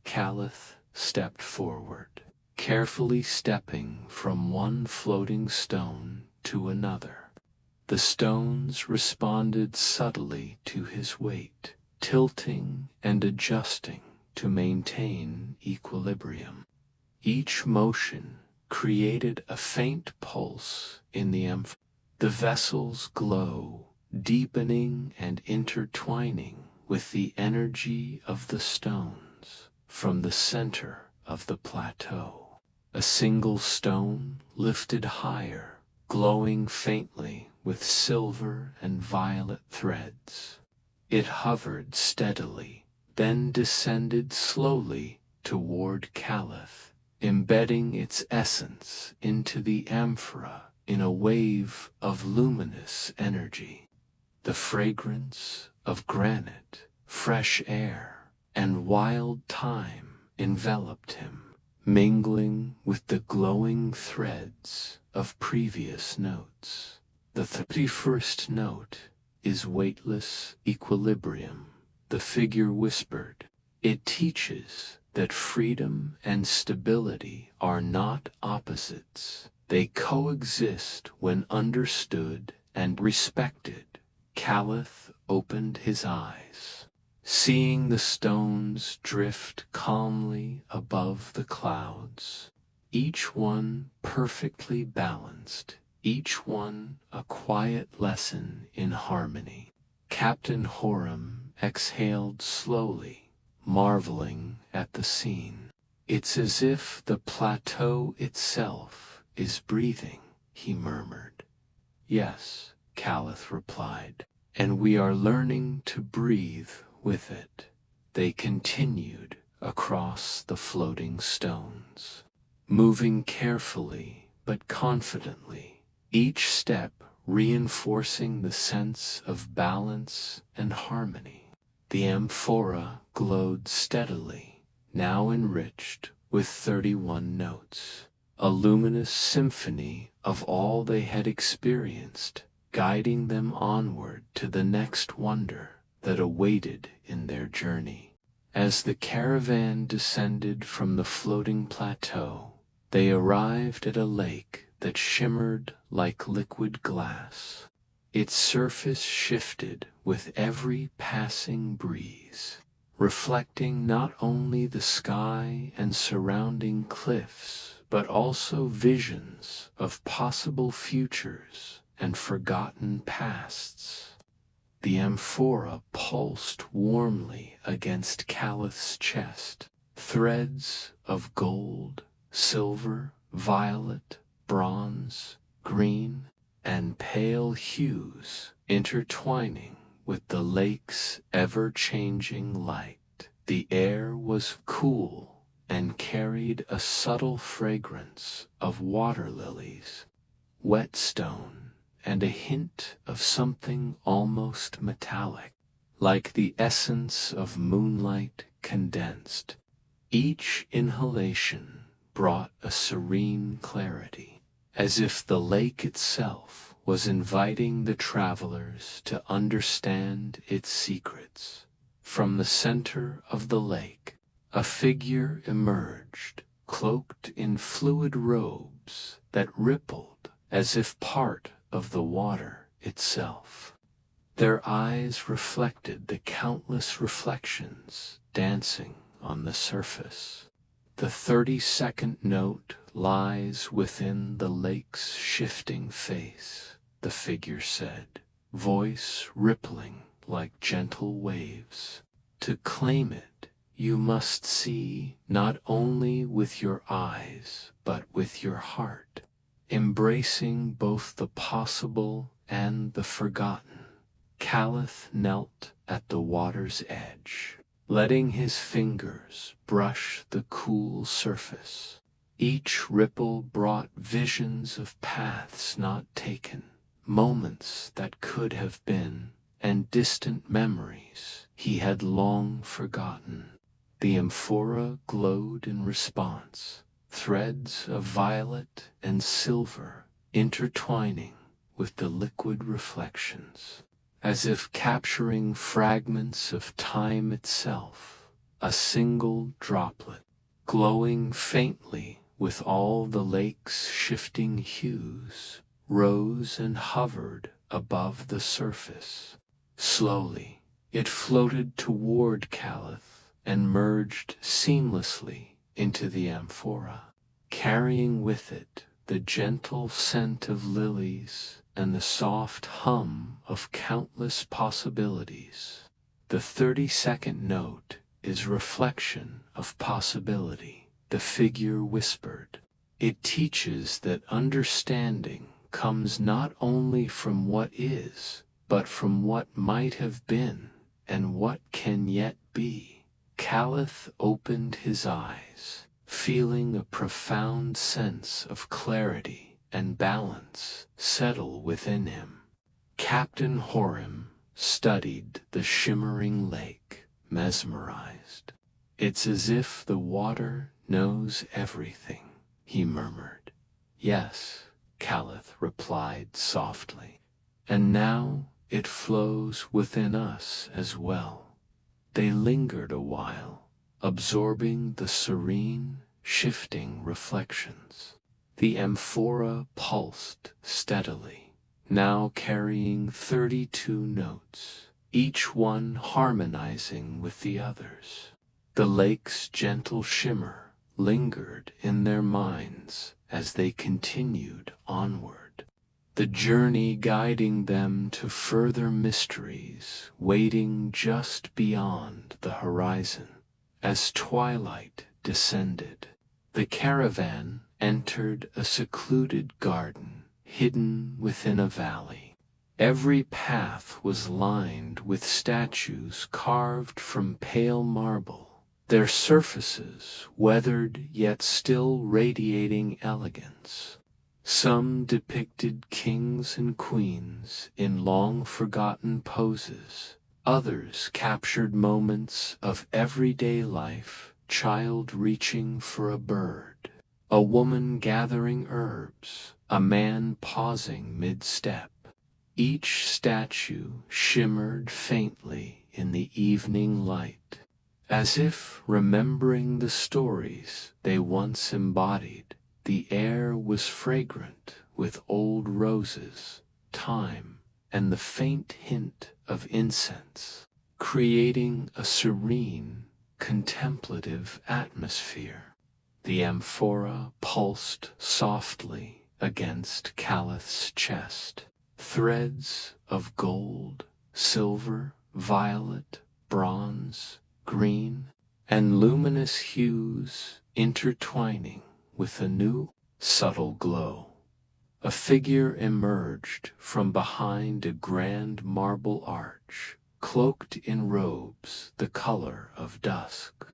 Caliph stepped forward, carefully stepping from one floating stone to another. The stones responded subtly to his weight, tilting and adjusting to maintain equilibrium. Each motion created a faint pulse in the amphora. The vessel's glow, deepening and intertwining with the energy of the stones from the center of the plateau. A single stone lifted higher, glowing faintly with silver and violet threads. It hovered steadily, then descended slowly toward Caliph, embedding its essence into the amphora in a wave of luminous energy. The fragrance of granite, fresh air, and wild thyme enveloped him, mingling with the glowing threads of previous notes. The 31st note is weightless equilibrium, the figure whispered. It teaches that freedom and stability are not opposites. They coexist when understood and respected. Caliph opened his eyes, seeing the stones drift calmly above the clouds, each one perfectly balanced, each one a quiet lesson in harmony. Captain Horam exhaled slowly, marveling at the scene. It's as if the plateau itself is breathing, he murmured. Yes, Caliph replied, and we are learning to breathe with it. They continued across the floating stones, moving carefully but confidently, each step reinforcing the sense of balance and harmony. The amphora glowed steadily, now enriched with 31 notes, a luminous symphony of all they had experienced, guiding them onward to the next wonder that awaited in their journey. As the caravan descended from the floating plateau, they arrived at a lake that shimmered like liquid glass. Its surface shifted with every passing breeze, reflecting not only the sky and surrounding cliffs, but also visions of possible futures and forgotten pasts. The amphora pulsed warmly against Caliph's chest. Threads of gold, silver, violet, bronze, green, and pale hues intertwining with the lake's ever-changing light. The air was cool and carried a subtle fragrance of water lilies, whetstone, and a hint of something almost metallic, like the essence of moonlight condensed. Each inhalation brought a serene clarity, as if the lake itself was inviting the travelers to understand its secrets. From the center of the lake, a figure emerged, cloaked in fluid robes that rippled as if part of the water itself. Their eyes reflected the countless reflections dancing on the surface. The 32nd note lies within the lake's shifting face, the figure said, voice rippling like gentle waves. To claim it, you must see not only with your eyes, but with your heart, embracing both the possible and the forgotten. Caliph knelt at the water's edge, letting his fingers brush the cool surface. Each ripple brought visions of paths not taken, moments that could have been, and distant memories he had long forgotten. The amphora glowed in response, threads of violet and silver intertwining with the liquid reflections, as if capturing fragments of time itself. A single droplet, glowing faintly with all the lake's shifting hues, rose and hovered above the surface. Slowly, it floated toward Caliph and merged seamlessly into the amphora, carrying with it the gentle scent of lilies and the soft hum of countless possibilities. The 32nd note is reflection of possibility, the figure whispered. It teaches that understanding comes not only from what is, but from what might have been and what can yet be. Caliph opened his eyes, feeling a profound sense of clarity and balance settle within him. Captain Horim studied the shimmering lake, mesmerized. "It's as if the water knows everything," he murmured. "Yes," Caliph replied softly, "and now it flows within us as well." They lingered a while, absorbing the serene, shifting reflections. The amphora pulsed steadily, now carrying 32 notes, each one harmonizing with the others. The lake's gentle shimmer lingered in their minds as they continued onward, the journey guiding them to further mysteries waiting just beyond the horizon. As twilight descended, the caravan entered a secluded garden hidden within a valley. Every path was lined with statues carved from pale marble, their surfaces weathered yet still radiating elegance. Some depicted kings and queens in long-forgotten poses. Others captured moments of everyday life, child reaching for a bird, a woman gathering herbs, a man pausing mid-step. Each statue shimmered faintly in the evening light, as if remembering the stories they once embodied. The air was fragrant with old roses, thyme, and the faint hint of incense, creating a serene, contemplative atmosphere. The amphora pulsed softly against Calith's chest. Threads of gold, silver, violet, bronze, green, and luminous hues intertwining with a new, subtle glow. A figure emerged from behind a grand marble arch, cloaked in robes the color of dusk.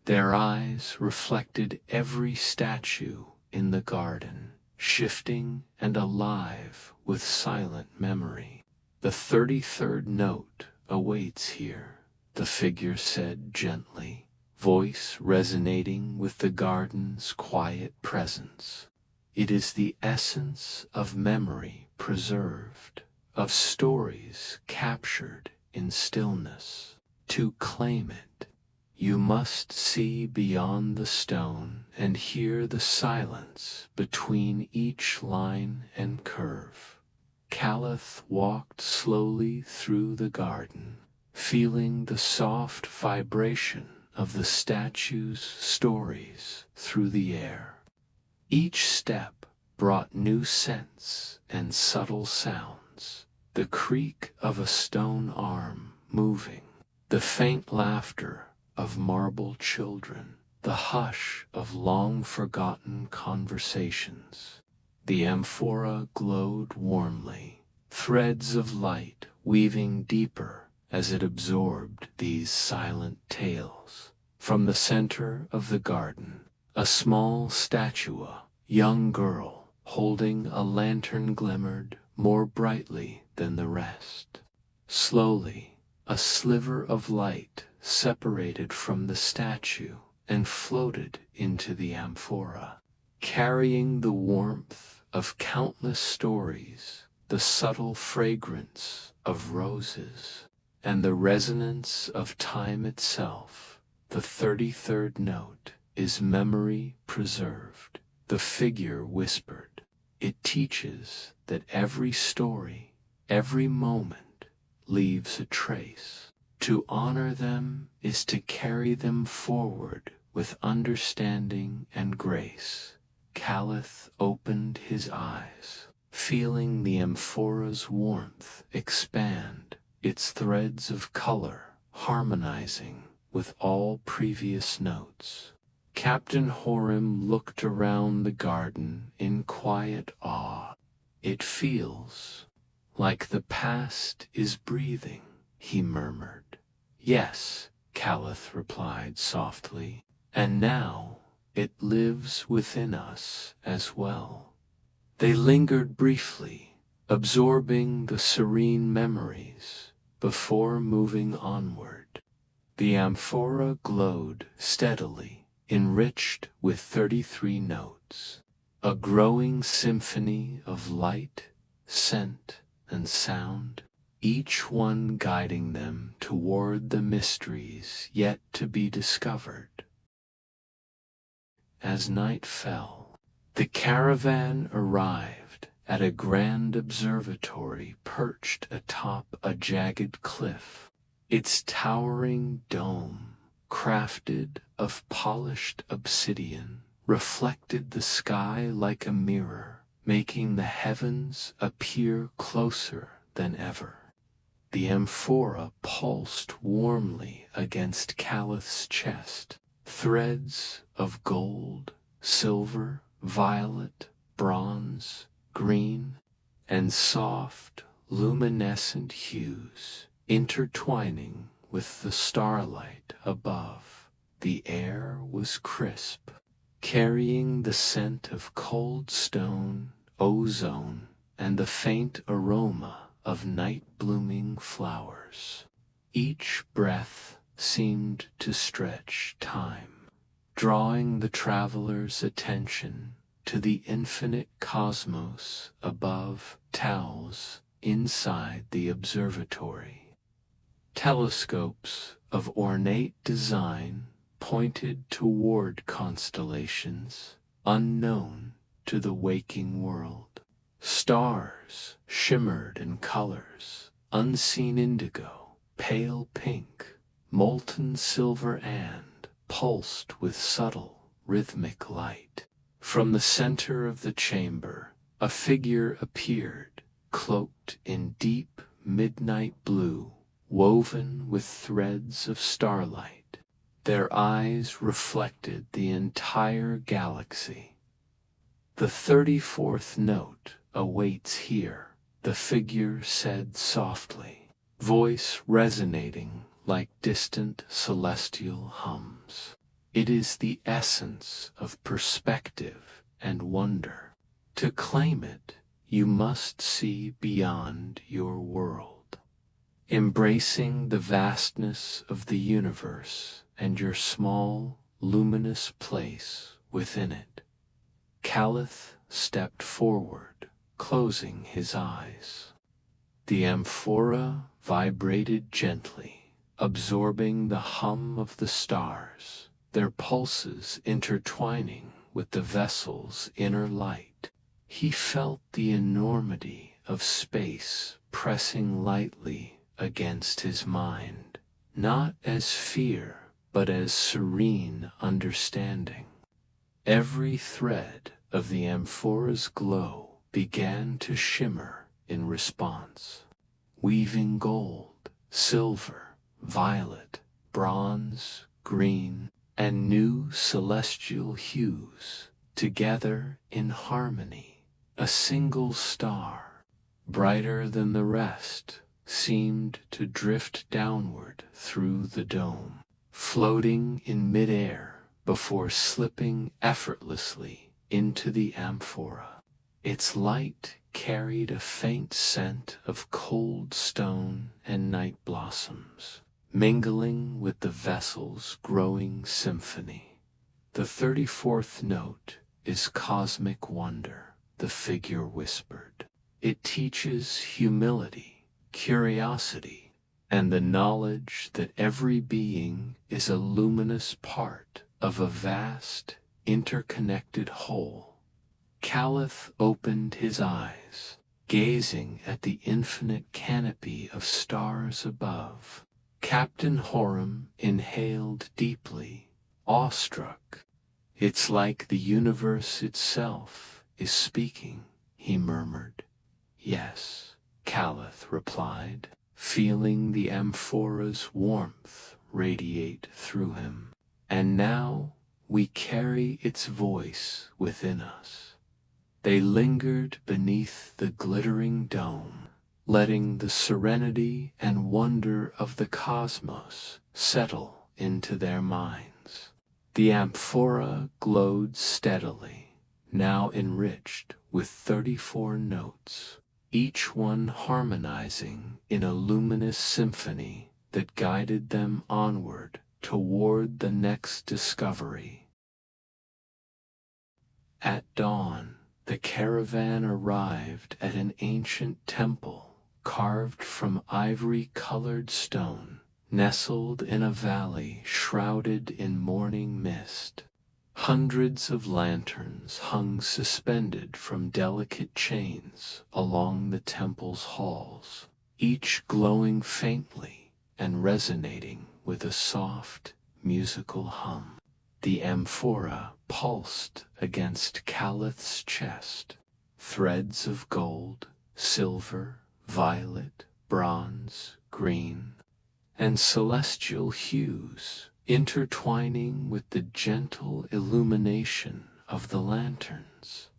Their eyes reflected every statue in the garden, shifting and alive with silent memory. "The 33rd note awaits here," the figure said gently, voice resonating with the garden's quiet presence. "It is the essence of memory preserved, of stories captured in stillness. To claim it, you must see beyond the stone and hear the silence between each line and curve." Caliph walked slowly through the garden, feeling the soft vibration of the statues' stories through the air. Each step brought new scents and subtle sounds, the creak of a stone arm moving, the faint laughter of marble children, the hush of long-forgotten conversations. The amphora glowed warmly, threads of light weaving deeper as it absorbed these silent tales. From the center of the garden, a small statua, young girl, holding a lantern glimmered more brightly than the rest. Slowly, a sliver of light separated from the statue and floated into the amphora, carrying the warmth of countless stories, the subtle fragrance of roses, and the resonance of time itself. "The 33rd note is memory preserved," the figure whispered. "It teaches that every story, every moment, leaves a trace. To honor them is to carry them forward with understanding and grace." Caliph opened his eyes, feeling the amphora's warmth expand, its threads of color harmonizing with all previous notes. Captain Horim looked around the garden in quiet awe. "It feels like the past is breathing," he murmured. "Yes," Caliph replied softly, "and now it lives within us as well." They lingered briefly, absorbing the serene memories before moving onward. The amphora glowed steadily, enriched with 33 notes, a growing symphony of light, scent, and sound, each one guiding them toward the mysteries yet to be discovered. As night fell, the caravan arrived at a grand observatory perched atop a jagged cliff. Its towering dome, crafted of polished obsidian, reflected the sky like a mirror, making the heavens appear closer than ever. The amphora pulsed warmly against Calith's chest. Threads of gold, silver, violet, bronze, green, and soft, luminescent hues intertwining with the starlight above. The air was crisp, carrying the scent of cold stone, ozone, and the faint aroma of night-blooming flowers. Each breath seemed to stretch time, drawing the traveler's attention to the infinite cosmos above, Taos, inside the observatory. Telescopes of ornate design pointed toward constellations unknown to the waking world. Stars shimmered in colors, unseen indigo, pale pink, molten silver, and pulsed with subtle, rhythmic light. From the center of the chamber, a figure appeared, cloaked in deep midnight blue, woven with threads of starlight. Their eyes reflected the entire galaxy. "The 34th note awaits here," the figure said softly, voice resonating like distant celestial hums. "It is the essence of perspective and wonder. To claim it, you must see beyond your world, embracing the vastness of the universe and your small, luminous place within it." Calith stepped forward, closing his eyes. The amphora vibrated gently, absorbing the hum of the stars, their pulses intertwining with the vessel's inner light. He felt the enormity of space pressing lightly against his mind, not as fear, but as serene understanding. Every thread of the amphora's glow began to shimmer in response, weaving gold, silver, violet, bronze, green, and new celestial hues together in harmony. A single star, brighter than the rest, seemed to drift downward through the dome, floating in midair before slipping effortlessly into the amphora. Its light carried a faint scent of cold stone and night blossoms, mingling with the vessel's growing symphony. "The 34th note is cosmic wonder," the figure whispered. "It teaches humility, curiosity, and the knowledge that every being is a luminous part of a vast, interconnected whole." Calith opened his eyes, gazing at the infinite canopy of stars above. Captain Horam inhaled deeply, awestruck. "It's like the universe itself is speaking," he murmured. "Yes," Calith replied, feeling the amphora's warmth radiate through him. "And now we carry its voice within us." They lingered beneath the glittering dome, letting the serenity and wonder of the cosmos settle into their minds. The amphora glowed steadily, now enriched with 34 notes, each one harmonizing in a luminous symphony that guided them onward toward the next discovery. At dawn, the caravan arrived at an ancient temple carved from ivory-colored stone, nestled in a valley shrouded in morning mist. Hundreds of lanterns hung suspended from delicate chains along the temple's halls, each glowing faintly and resonating with a soft, musical hum. The amphora pulsed against Calith's chest. Threads of gold, silver, violet, bronze, green, and celestial hues intertwining with the gentle illumination of the lanterns.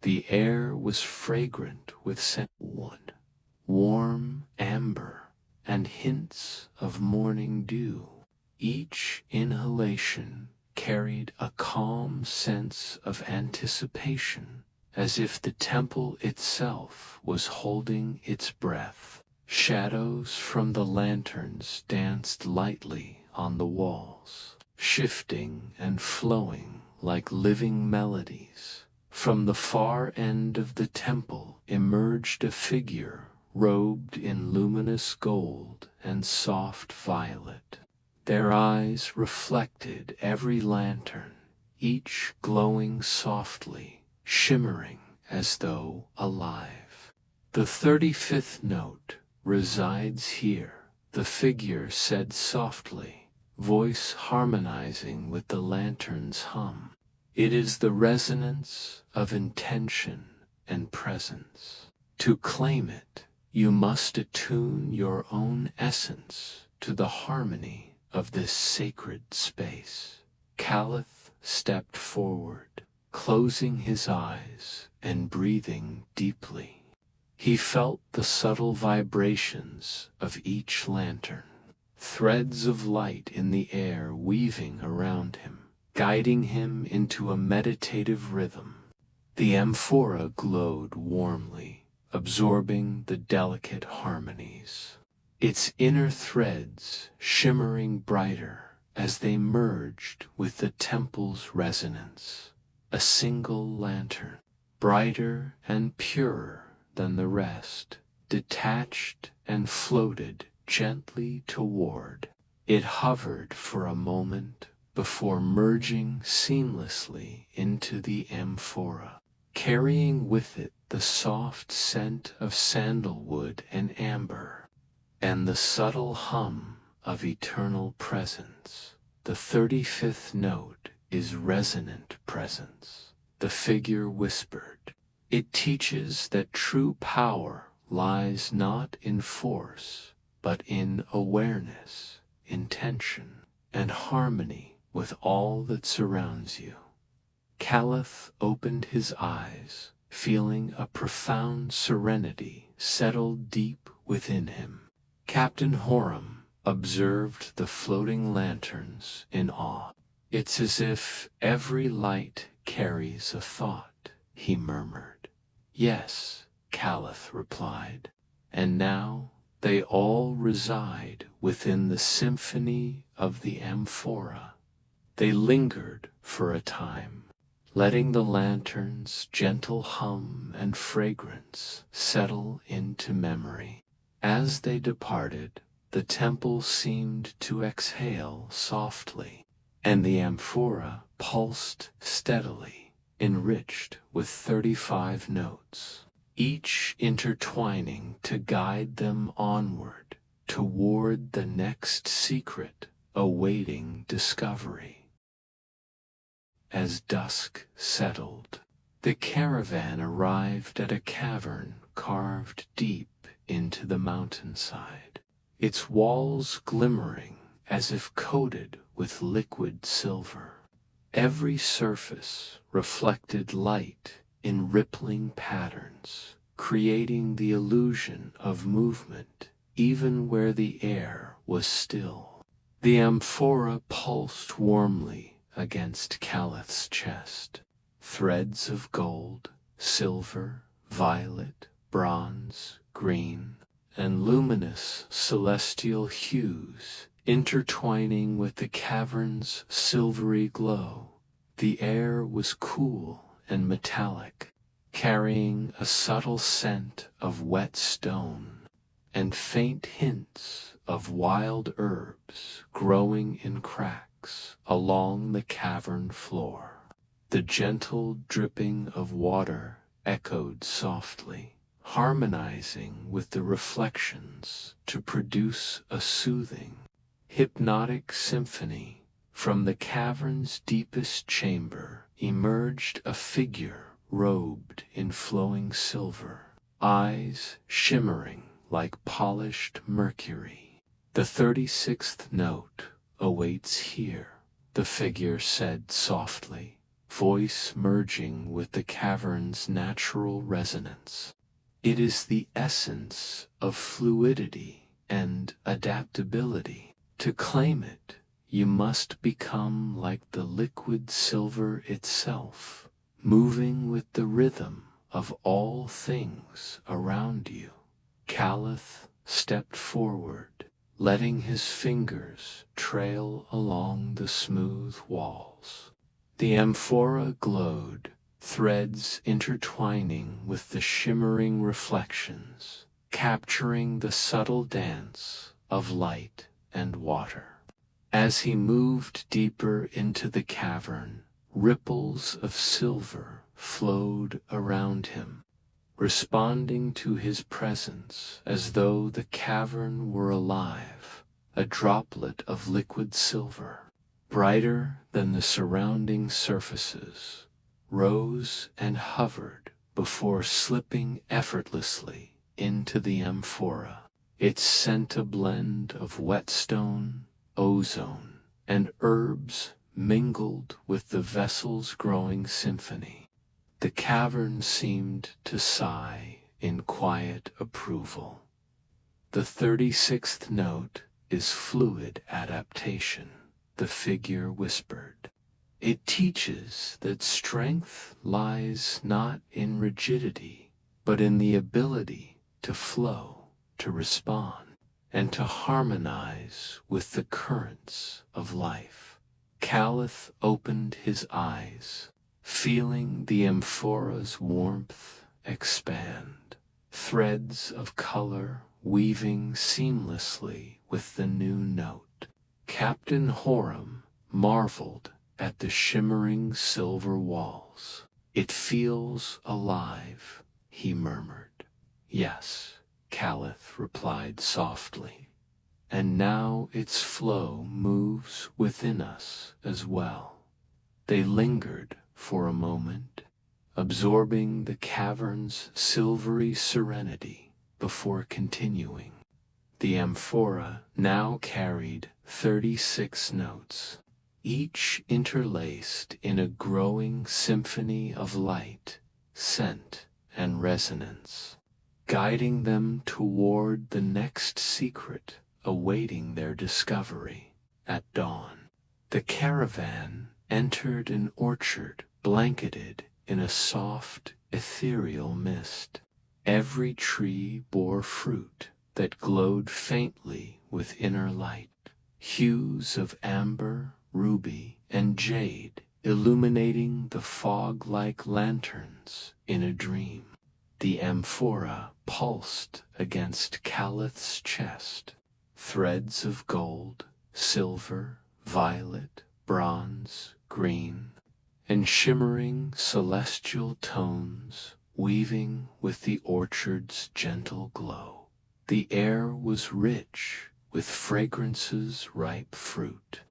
The air was fragrant with sandalwood, warm amber, and hints of morning dew. Each inhalation carried a calm sense of anticipation, as if the temple itself was holding its breath. Shadows from the lanterns danced lightly on the walls, shifting and flowing like living melodies. From the far end of the temple emerged a figure robed in luminous gold and soft violet. Their eyes reflected every lantern, each glowing softly, shimmering as though alive. "The 35th note resides here," the figure said softly, voice harmonizing with the lantern's hum. "It is the resonance of intention and presence. To claim it, you must attune your own essence to the harmony of this sacred space." Calith stepped forward, closing his eyes and breathing deeply. He felt the subtle vibrations of each lantern, threads of light in the air weaving around him, guiding him into a meditative rhythm. The amphora glowed warmly, absorbing the delicate harmonies, its inner threads shimmering brighter as they merged with the temple's resonance. A single lantern, brighter and purer than the rest, detached and floated gently toward. It hovered for a moment before merging seamlessly into the amphora, carrying with it the soft scent of sandalwood and amber, and the subtle hum of eternal presence. "The 35th note is resonant presence," the figure whispered. "It teaches that true power lies not in force, but in awareness, intention, and harmony with all that surrounds you." Calith opened his eyes, feeling a profound serenity settle deep within him. Captain Horam observed the floating lanterns in awe. "It's as if every light carries a thought," he murmured. "Yes," Calith replied, "and now they all reside within the symphony of the amphora." They lingered for a time, letting the lantern's gentle hum and fragrance settle into memory. As they departed, the temple seemed to exhale softly, and the amphora pulsed steadily, enriched with 35 notes, each intertwining to guide them onward toward the next secret awaiting discovery. As dusk settled, the caravan arrived at a cavern carved deep into the mountainside, its walls glimmering as if coated with liquid silver. Every surface reflected light in rippling patterns, creating the illusion of movement even where the air was still. The amphora pulsed warmly against Calith's chest. threads of gold, silver, violet, bronze, green, and luminous celestial hues intertwining with the cavern's silvery glow. The air was cool and metallic, carrying a subtle scent of wet stone and faint hints of wild herbs growing in cracks along the cavern floor. The gentle dripping of water echoed softly, harmonizing with the reflections to produce a soothing, hypnotic symphony. From the cavern's deepest chamber emerged a figure robed in flowing silver, eyes shimmering like polished mercury. "The 36th note awaits here," the figure said softly, voice merging with the cavern's natural resonance. "It is the essence of fluidity and adaptability. To claim it, you must become like the liquid silver itself, moving with the rhythm of all things around you." Caliph stepped forward, letting his fingers trail along the smooth walls. The amphora glowed, threads intertwining with the shimmering reflections, capturing the subtle dance of light and water. As he moved deeper into the cavern, ripples of silver flowed around him, responding to his presence as though the cavern were alive, a droplet of liquid silver, brighter than the surrounding surfaces, rose and hovered before slipping effortlessly into the amphora, its scent a blend of whetstone, ozone, and herbs mingled with the vessel's growing symphony. The cavern seemed to sigh in quiet approval. "The 36th note is fluid adaptation," the figure whispered. "It teaches that strength lies not in rigidity, but in the ability to flow, to respond, and to harmonize with the currents of life." Caliph opened his eyes, feeling the amphora's warmth expand, threads of color weaving seamlessly with the new note. Captain Horam marveled at the shimmering silver walls. "It feels alive," he murmured. "Yes," Caliph replied softly, "and now its flow moves within us as well." They lingered for a moment, absorbing the cavern's silvery serenity before continuing. The amphora now carried 36 notes, each interlaced in a growing symphony of light, scent, and resonance, guiding them toward the next secret awaiting their discovery. At dawn, the caravan entered an orchard blanketed in a soft, ethereal mist. Every tree bore fruit that glowed faintly with inner light, hues of amber, ruby, and jade illuminating the fog-like lanterns in a dream. The amphora pulsed against Caliph's chest. Threads of gold, silver, violet, bronze, green, and shimmering celestial tones weaving with the orchard's gentle glow. The air was rich with fragrances ripe fruit,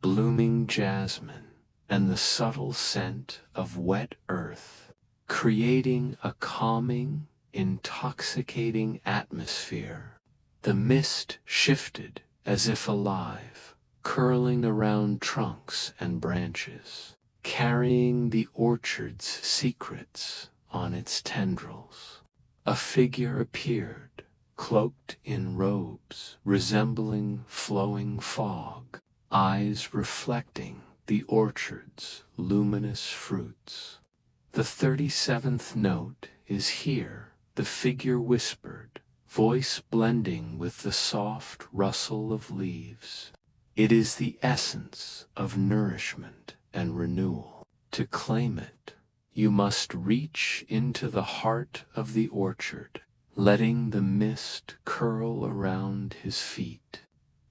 blooming jasmine, and the subtle scent of wet earth, creating a calming, intoxicating atmosphere. The mist shifted as if alive, curling around trunks and branches, carrying the orchard's secrets on its tendrils. A figure appeared, cloaked in robes resembling flowing fog, eyes reflecting the orchard's luminous fruits. The 37th note is here, the figure whispered, voice blending with the soft rustle of leaves. It is the essence of nourishment and renewal. To claim it, you must reach into the heart of the orchard, letting the mist curl around his feet.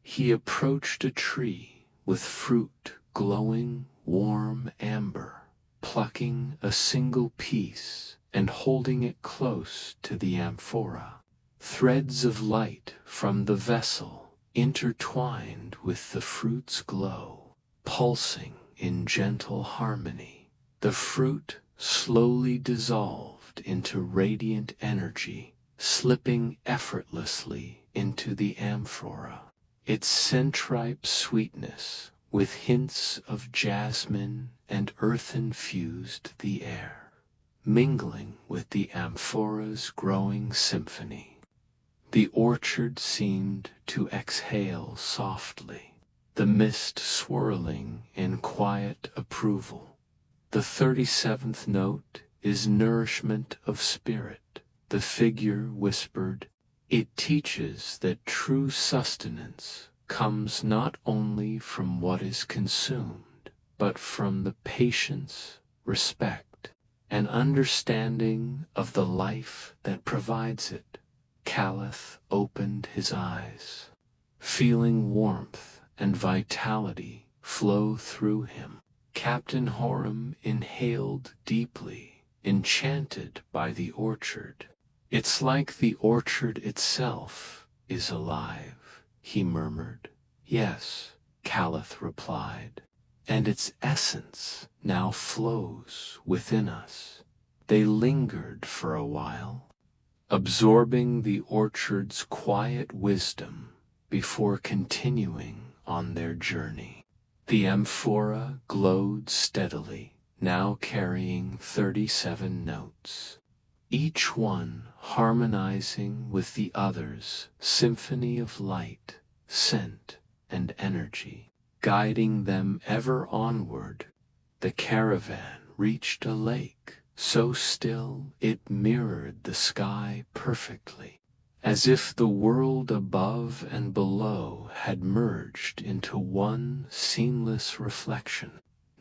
He approached a tree with fruit glowing warm amber, plucking a single piece and holding it close to the amphora. Threads of light from the vessel intertwined with the fruit's glow, pulsing in gentle harmony. The fruit slowly dissolved into radiant energy, slipping effortlessly into the amphora. Its scent-ripe sweetness, with hints of jasmine and earth infused the air, mingling with the amphora's growing symphony. The orchard seemed to exhale softly, the mist swirling in quiet approval. The 37th note is nourishment of spirit. The figure whispered, it teaches that true sustenance comes not only from what is consumed, but from the patience, respect, and understanding of the life that provides it. Caliph opened his eyes, feeling warmth and vitality flow through him. Captain Horam inhaled deeply, enchanted by the orchard. It's like the orchard itself is alive, he murmured. Yes, Caliph replied, and its essence now flows within us. They lingered for a while, absorbing the orchard's quiet wisdom before continuing on their journey. The amphora glowed steadily, now carrying 37 notes, each one harmonizing with the other's symphony of light, scent, and energy, guiding them ever onward. The caravan reached a lake, so still it mirrored the sky perfectly, as if the world above and below had merged into one seamless reflection.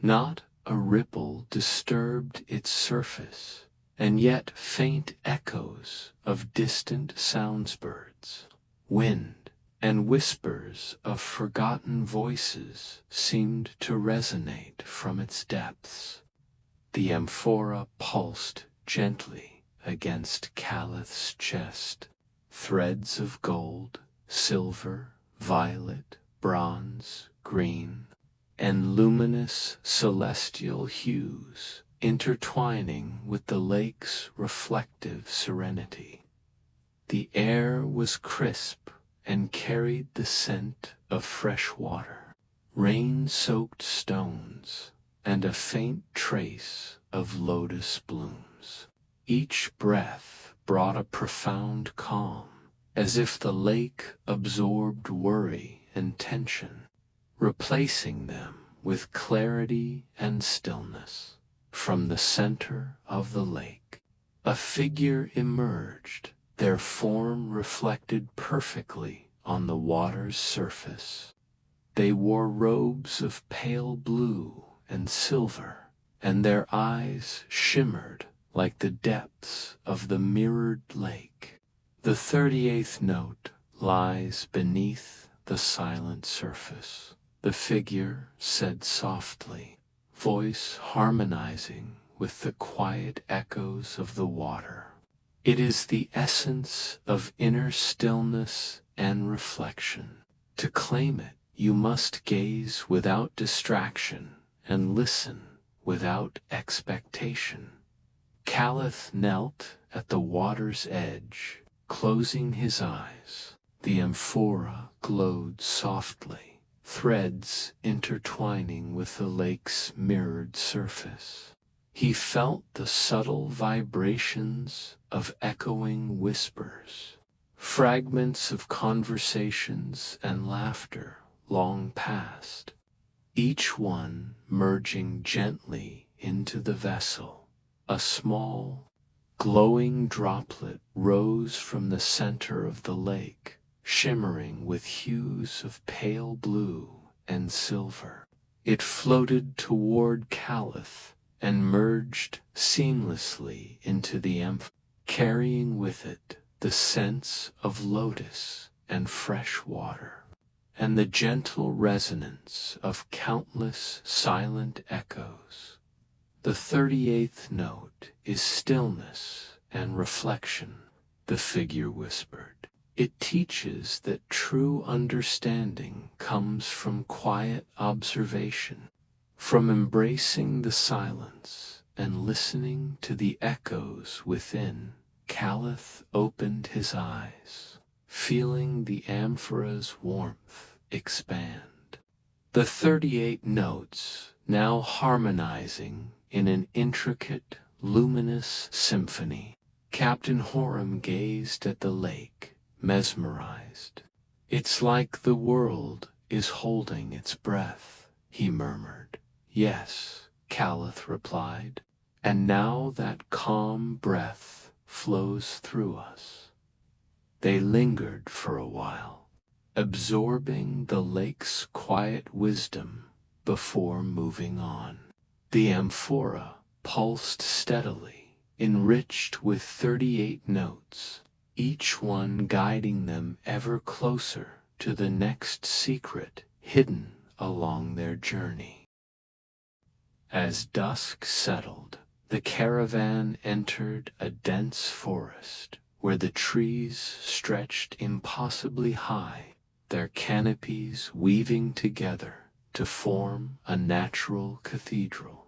Not a ripple disturbed its surface, and yet faint echoes of distant soundsbirds, wind, and whispers of forgotten voices seemed to resonate from its depths. The amphora pulsed gently against Caliph's chest. Threads of gold, silver, violet, bronze, green, and luminous celestial hues intertwining with the lake's reflective serenity. The air was crisp and carried the scent of fresh water, rain-soaked stones, and a faint trace of lotus blooms. Each breath brought a profound calm, as if the lake absorbed worry and tension, replacing them with clarity and stillness. From the center of the lake, a figure emerged, their form reflected perfectly on the water's surface. They wore robes of pale blue and silver, and their eyes shimmered like the depths of the mirrored lake. The 38th note lies beneath the silent surface. The figure said softly, voice harmonizing with the quiet echoes of the water. It is the essence of inner stillness and reflection. To claim it, you must gaze without distraction and listen without expectation. Caliph knelt at the water's edge, closing his eyes. The amphora glowed softly, threads intertwining with the lake's mirrored surface. He felt the subtle vibrations of echoing whispers, fragments of conversations and laughter long past, each one merging gently into the vessel, A small, glowing droplet rose from the center of the lake, shimmering with hues of pale blue and silver. It floated toward Caliph and merged seamlessly into the amphora, carrying with it the scents of lotus and fresh water, and the gentle resonance of countless silent echoes. The 38th note is stillness and reflection, the figure whispered. It teaches that true understanding comes from quiet observation, from embracing the silence and listening to the echoes within. Caliph opened his eyes, feeling the amphora's warmth expand. The 38 notes, now harmonizing in an intricate, luminous symphony. Captain Horam gazed at the lake, mesmerized. "It's like the world is holding its breath," he murmured. "Yes," Caliph replied, "and now that calm breath flows through us." They lingered for a while, absorbing the lake's quiet wisdom before moving on. The amphora pulsed steadily, enriched with 38 notes, each one guiding them ever closer to the next secret hidden along their journey. As dusk settled, the caravan entered a dense forest where the trees stretched impossibly high, their canopies weaving together to form a natural cathedral.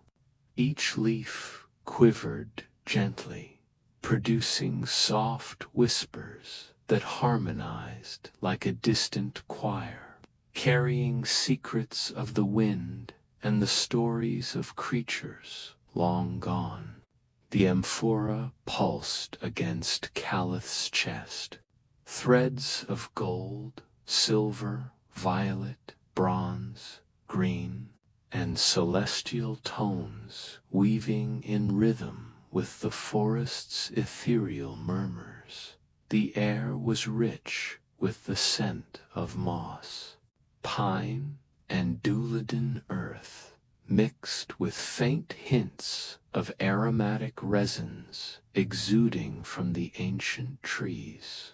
Each leaf quivered gently, producing soft whispers that harmonized like a distant choir, carrying secrets of the wind and the stories of creatures long gone. The amphora pulsed against Caliph's chest. Threads of gold, silver, violet, bronze, green, and celestial tones weaving in rhythm with the forest's ethereal murmurs. The air was rich with the scent of moss, pine, and duladen earth, mixed with faint hints of aromatic resins exuding from the ancient trees.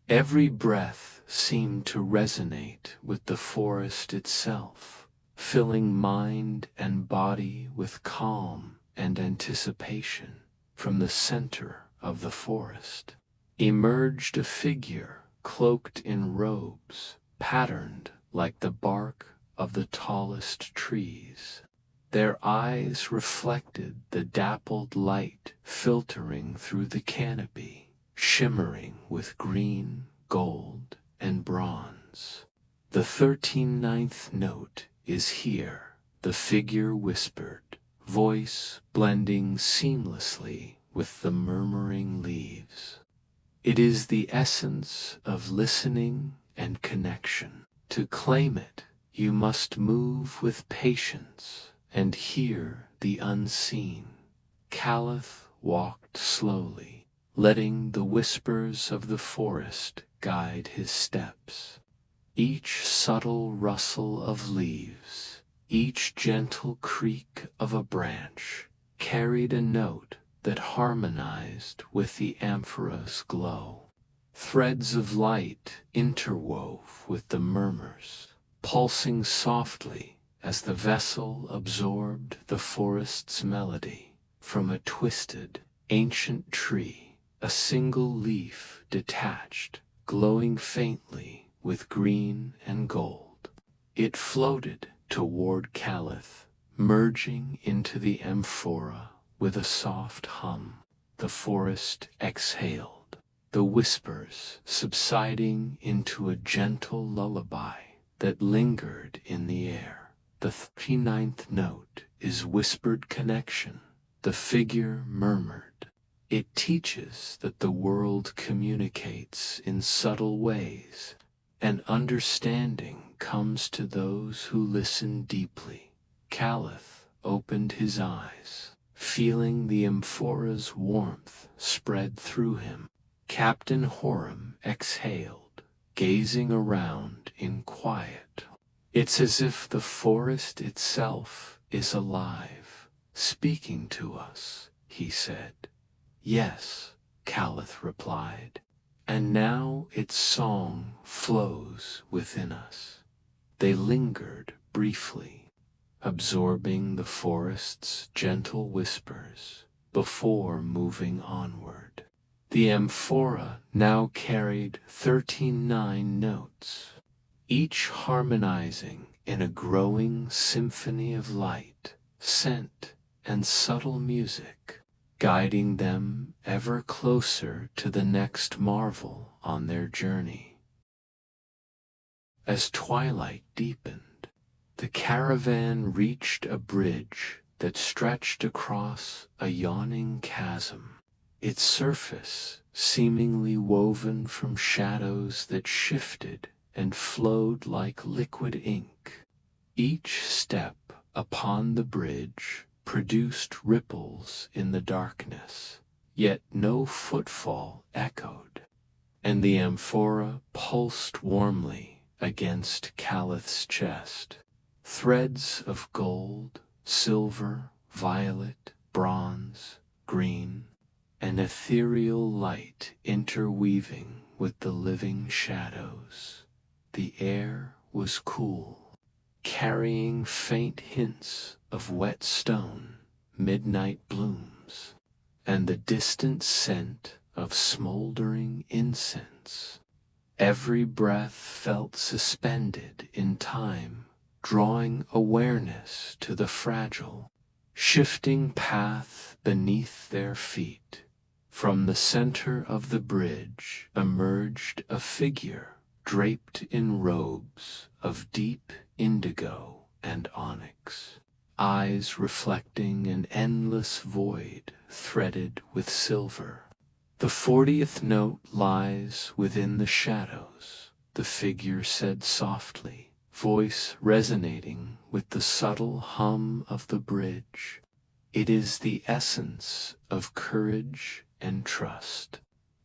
Every breath seemed to resonate with the forest itself, filling mind and body with calm and anticipation. From the center of the forest emerged a figure cloaked in robes patterned like the bark of the tallest trees. Their eyes reflected the dappled light filtering through the canopy, shimmering with green, gold, and bronze. "The 39th note is here," the figure whispered, voice blending seamlessly with the murmuring leaves. "It is the essence of listening and connection. To claim it, you must move with patience and hear the unseen." Caliph walked slowly, letting the whispers of the forest guide his steps. Each subtle rustle of leaves, each gentle creak of a branch, carried a note that harmonized with the amphora's glow. Threads of light interwove with the murmurs, pulsing softly as the vessel absorbed the forest's melody. From a twisted, ancient tree, a single leaf detached, glowing faintly with green and gold. It floated toward Caliph, merging into the amphora with a soft hum. The forest exhaled, the whispers subsiding into a gentle lullaby that lingered in the air. The 39th note is whispered connection, the figure murmured. It teaches that the world communicates in subtle ways, and understanding comes to those who listen deeply. Caliph opened his eyes, feeling the amphora's warmth spread through him. Captain Horam exhaled, gazing around in quiet. It's as if the forest itself is alive, speaking to us, he said. Yes, Caliph replied, and now its song flows within us. They lingered briefly, absorbing the forest's gentle whispers before moving onward. The amphora now carried 13 notes, each harmonizing in a growing symphony of light, scent, and subtle music, guiding them ever closer to the next marvel on their journey. As twilight deepened, the caravan reached a bridge that stretched across a yawning chasm, its surface seemingly woven from shadows that shifted and flowed like liquid ink. Each step upon the bridge produced ripples in the darkness, yet no footfall echoed, and the amphora pulsed warmly against Calith's chest. Threads of gold, silver, violet, bronze, green, an ethereal light interweaving with the living shadows. The air was cool, carrying faint hints of wet stone, midnight blooms, and the distant scent of smoldering incense. Every breath felt suspended in time, drawing awareness to the fragile, shifting path beneath their feet. From the center of the bridge emerged a figure draped in robes of deep indigo and onyx, eyes reflecting an endless void threaded with silver. The 40th note lies within the shadows, the figure said softly, voice resonating with the subtle hum of the bridge. It is the essence of courage and trust.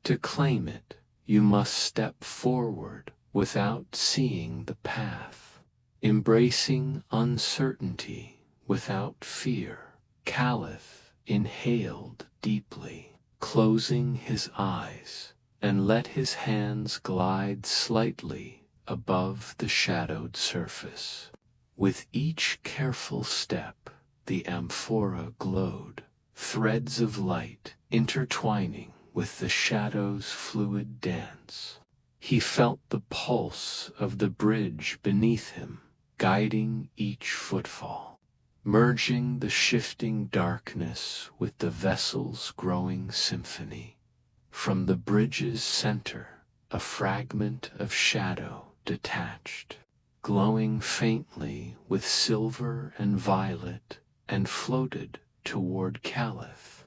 To claim it, you must step forward without seeing the path, embracing uncertainty without fear. Caliph inhaled deeply, closing his eyes, and let his hands glide slightly above the shadowed surface. With each careful step, the amphora glowed, threads of light intertwining with the shadow's fluid dance. He felt the pulse of the bridge beneath him, guiding each footfall, merging the shifting darkness with the vessel's growing symphony. From the bridge's center, a fragment of shadow detached, glowing faintly with silver and violet, and floated toward Caliph.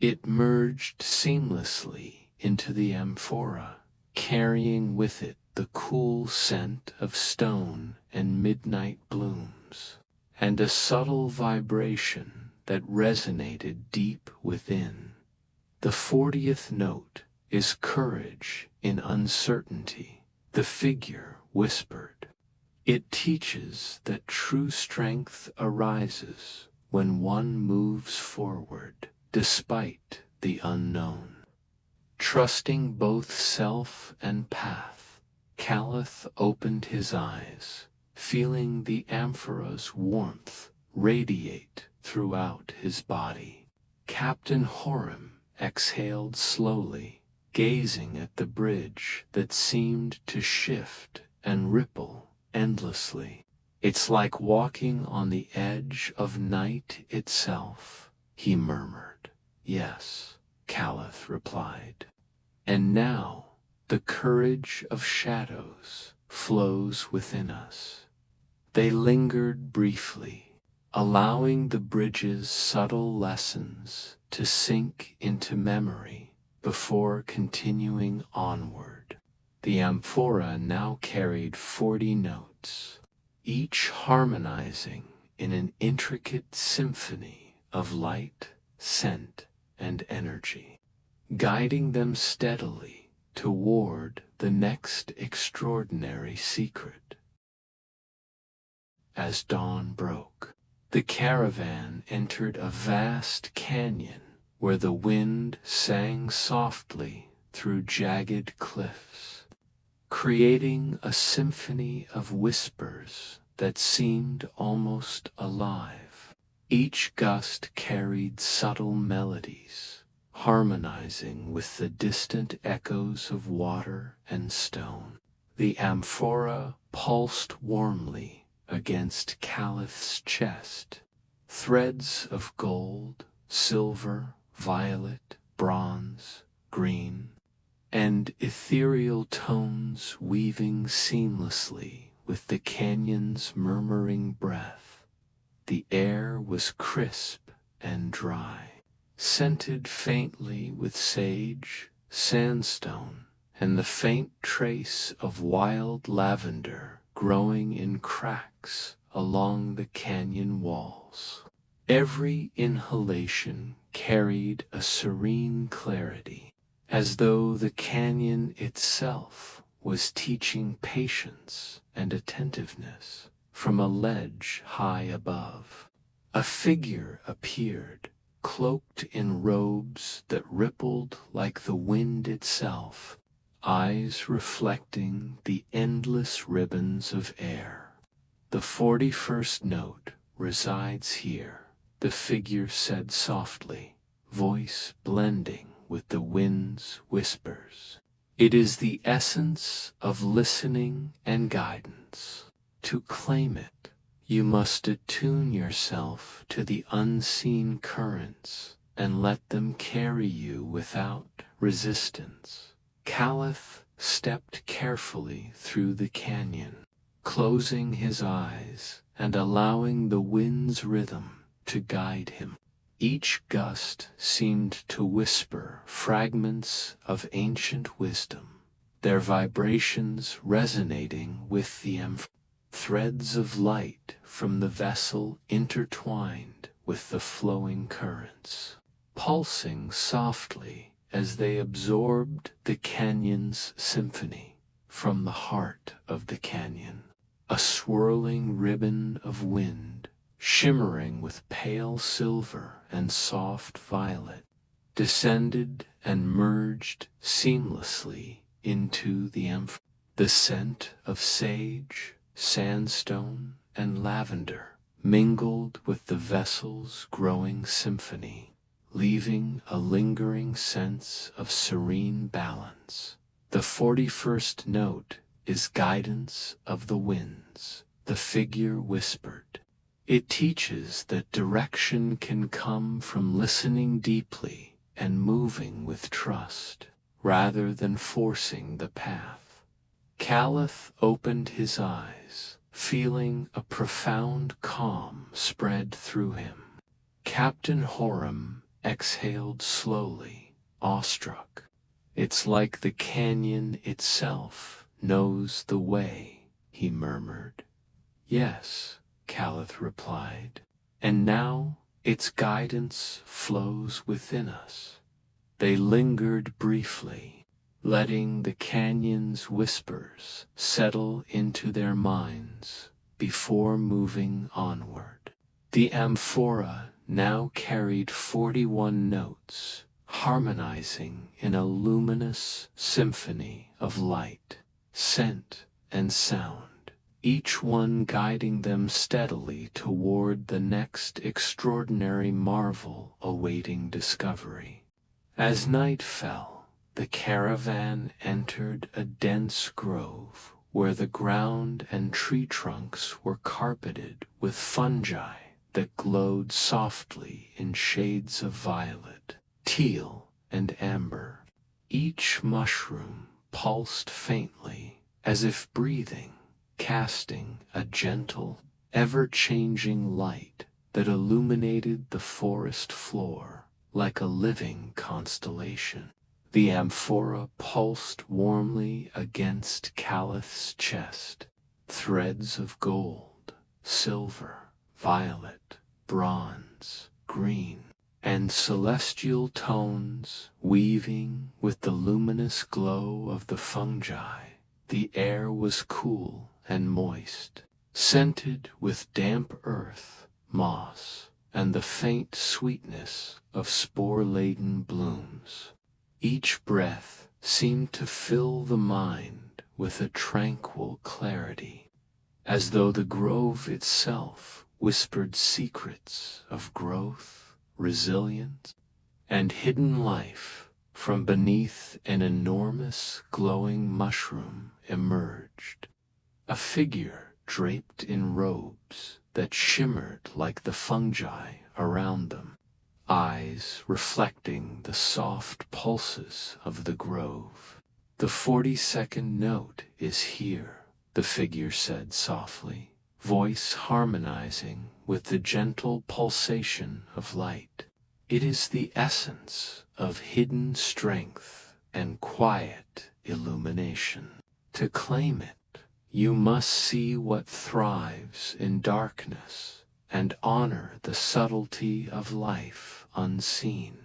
It merged seamlessly into the amphora, carrying with it the cool scent of stone and midnight blooms, and a subtle vibration that resonated deep within. The 40th note is courage in uncertainty, the figure whispered. It teaches that true strength arises when one moves forward despite the unknown. Trusting both self and path, Caliph opened his eyes, feeling the amphora's warmth radiate throughout his body. Captain Horam exhaled slowly, gazing at the bridge that seemed to shift and ripple endlessly. It's like walking on the edge of night itself, he murmured. Yes, Caliph replied. And now the courage of shadows flows within us. They lingered briefly, allowing the bridge's subtle lessons to sink into memory before continuing onward. The amphora now carried 40 notes, each harmonizing in an intricate symphony of light, scent, and energy, guiding them steadily toward the next extraordinary secret. As dawn broke, the caravan entered a vast canyon where the wind sang softly through jagged cliffs, creating a symphony of whispers that seemed almost alive. Each gust carried subtle melodies, harmonizing with the distant echoes of water and stone. The amphora pulsed warmly against Calip's chest. Threads of gold, silver, violet, bronze, green, and ethereal tones weaving seamlessly with the canyon's murmuring breath. The air was crisp and dry, scented faintly with sage, sandstone, and the faint trace of wild lavender growing in cracks along the canyon walls. Every inhalation carried a serene clarity, as though the canyon itself was teaching patience and attentiveness from a ledge high above. A figure appeared, cloaked in robes that rippled like the wind itself, eyes reflecting the endless ribbons of air. "The 41st note resides here," the figure said softly, voice blending with the wind's whispers. "It is the essence of listening and guidance. To claim it, you must attune yourself to the unseen currents and let them carry you without resistance." Caliph stepped carefully through the canyon, closing his eyes and allowing the wind's rhythm to guide him. Each gust seemed to whisper fragments of ancient wisdom, their vibrations resonating with the threads of light from the vessel intertwined with the flowing currents, pulsing softly as they absorbed the canyon's symphony. From the heart of the canyon, a swirling ribbon of wind, shimmering with pale silver and soft violet, descended and merged seamlessly into the scent of sage, sandstone, and lavender mingled with the vessel's growing symphony, leaving a lingering sense of serene balance. "The 41st note is guidance of the winds," the figure whispered. "It teaches that direction can come from listening deeply and moving with trust, rather than forcing the path." Caliph opened his eyes, feeling a profound calm spread through him. Captain Horam exhaled slowly, awestruck. "It's like the canyon itself knows the way," he murmured. "Yes," Caliph replied, "and now its guidance flows within us." They lingered briefly, letting the canyon's whispers settle into their minds before moving onward. The amphora now carried 41 notes, harmonizing in a luminous symphony of light, scent, and sound, each one guiding them steadily toward the next extraordinary marvel awaiting discovery. As night fell, the caravan entered a dense grove where the ground and tree trunks were carpeted with fungi that glowed softly in shades of violet, teal, and amber. Each mushroom pulsed faintly, as if breathing, casting a gentle, ever-changing light that illuminated the forest floor like a living constellation. The amphora pulsed warmly against Caliph's chest. Threads of gold, silver, violet, bronze, green, and celestial tones weaving with the luminous glow of the fungi. The air was cool and moist, scented with damp earth, moss, and the faint sweetness of spore-laden blooms. Each breath seemed to fill the mind with a tranquil clarity, as though the grove itself whispered secrets of growth, resilience, and hidden life. From beneath an enormous glowing mushroom emerged a figure draped in robes that shimmered like the fungi around them, eyes reflecting the soft pulses of the grove. "The 42nd note is here," the figure said softly, voice harmonizing with the gentle pulsation of light. "It is the essence of hidden strength and quiet illumination. To claim it, you must see what thrives in darkness and honor the subtlety of life unseen."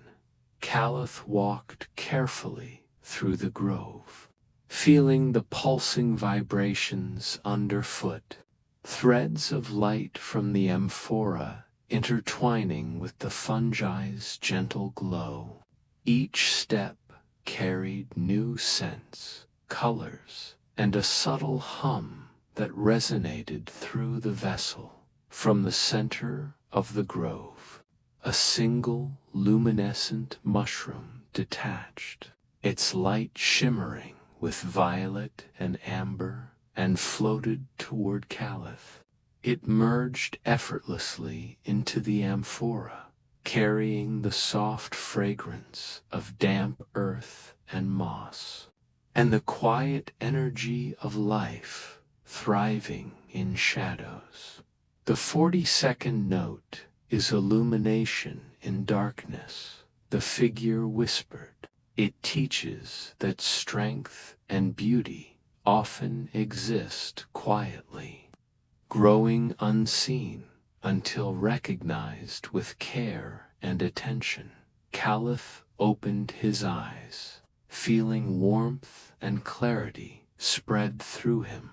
Caliph walked carefully through the grove, feeling the pulsing vibrations underfoot, threads of light from the amphora intertwining with the fungi's gentle glow. Each step carried new scents, colors, and a subtle hum that resonated through the vessel. From the center of the grove, a single luminescent mushroom detached, its light shimmering with violet and amber, and floated toward Caliph. It merged effortlessly into the amphora, carrying the soft fragrance of damp earth and moss, and the quiet energy of life thriving in shadows. "The 42nd note is illumination in darkness," the figure whispered. "It teaches that strength and beauty often exist quietly, growing unseen until recognized with care and attention." Caliph opened his eyes, feeling warmth and clarity spread through him.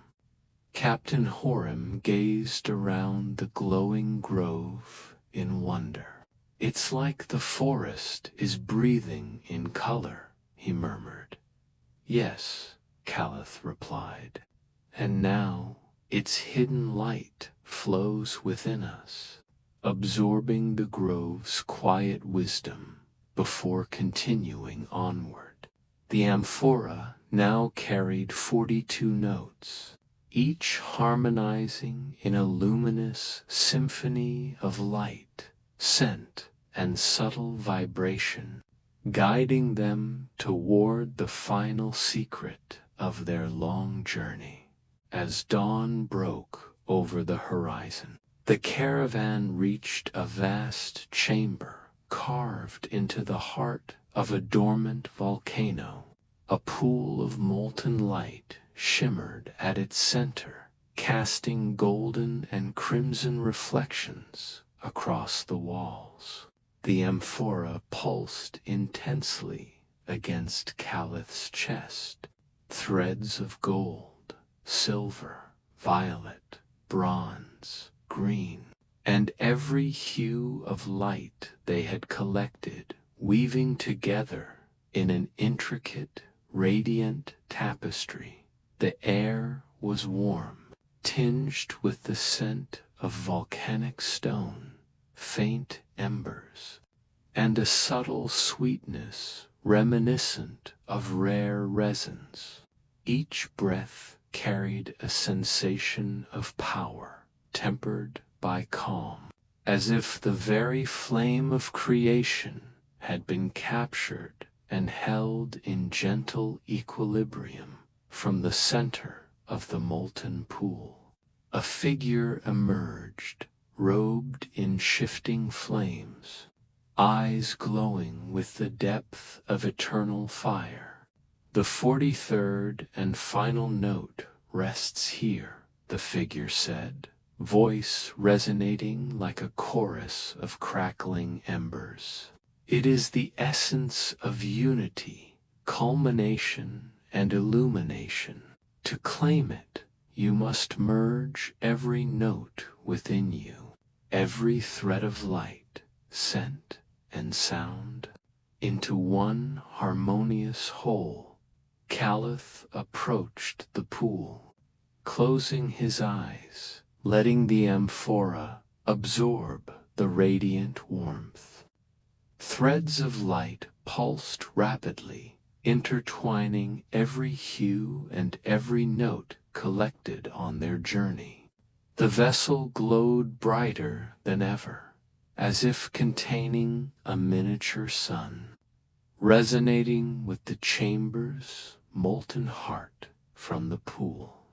Captain Horam gazed around the glowing grove in wonder. "It's like the forest is breathing in color," he murmured. "Yes," Caliph replied, "and now its hidden light flows within us, absorbing the grove's quiet wisdom before continuing onward." The amphora now carried 42 notes, each harmonizing in a luminous symphony of light, scent, and subtle vibration, guiding them toward the final secret of their long journey. As dawn broke over the horizon, the caravan reached a vast chamber carved into the heart of a dormant volcano. A pool of molten light shimmered at its center, casting golden and crimson reflections across the walls. The amphora pulsed intensely against Caliph's chest. Threads of gold, silver, violet, bronze, green, and every hue of light they had collected, weaving together in an intricate, radiant tapestry. The air was warm, tinged with the scent of volcanic stone, faint embers, and a subtle sweetness reminiscent of rare resins. Each breath carried a sensation of power, tempered by calm, as if the very flame of creation had been captured and held in gentle equilibrium. From the center of the molten pool, a figure emerged, robed in shifting flames, eyes glowing with the depth of eternal fire. "The 43rd and final note rests here," the figure said, voice resonating like a chorus of crackling embers. It is the essence of unity, culmination, and illumination. To claim it, you must merge every note within you, every thread of light, scent, and sound, into one harmonious whole. Caliph approached the pool, closing his eyes, letting the amphora absorb the radiant warmth. Threads of light pulsed rapidly, intertwining every hue and every note collected on their journey. The vessel glowed brighter than ever, as if containing a miniature sun, resonating with the chamber's molten heart from the pool.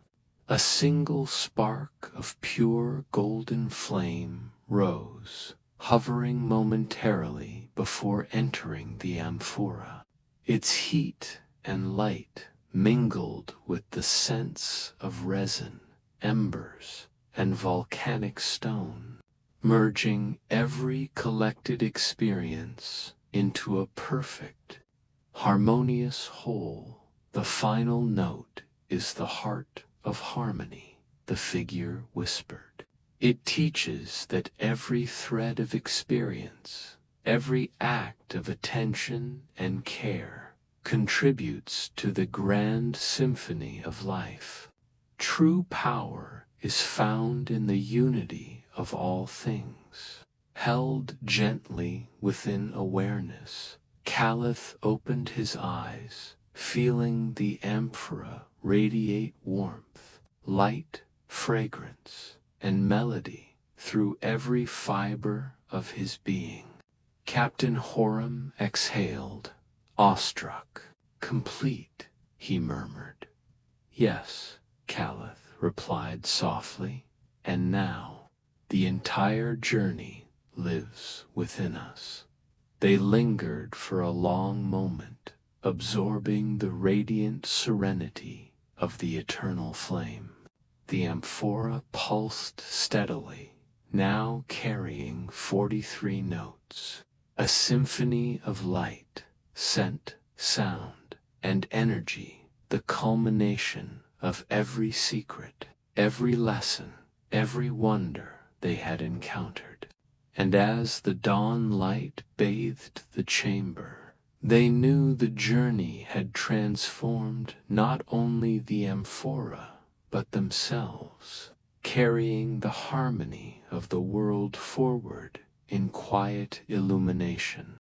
A single spark of pure golden flame rose, hovering momentarily before entering the amphora. Its heat and light mingled with the scents of resin, embers, and volcanic stone, merging every collected experience into a perfect, harmonious whole. The final note is the heart of harmony, the figure whispered. It teaches that every thread of experience, every act of attention and care, contributes to the grand symphony of life. True power is found in the unity of all things, held gently within awareness. Caliph opened his eyes, feeling the amphora radiate warmth, light, fragrance, and melody through every fiber of his being. Captain Horam exhaled, awestruck. Complete, he murmured. Yes, Caliph replied softly, and now the entire journey lives within us. They lingered for a long moment, absorbing the radiant serenity of the eternal flame. The amphora pulsed steadily, now carrying 43 notes, a symphony of light, scent, sound, and energy, the culmination of every secret, every lesson, every wonder they had encountered. And as the dawn light bathed the chamber, they knew the journey had transformed not only the amphora, but themselves, carrying the harmony of the world forward in quiet illumination.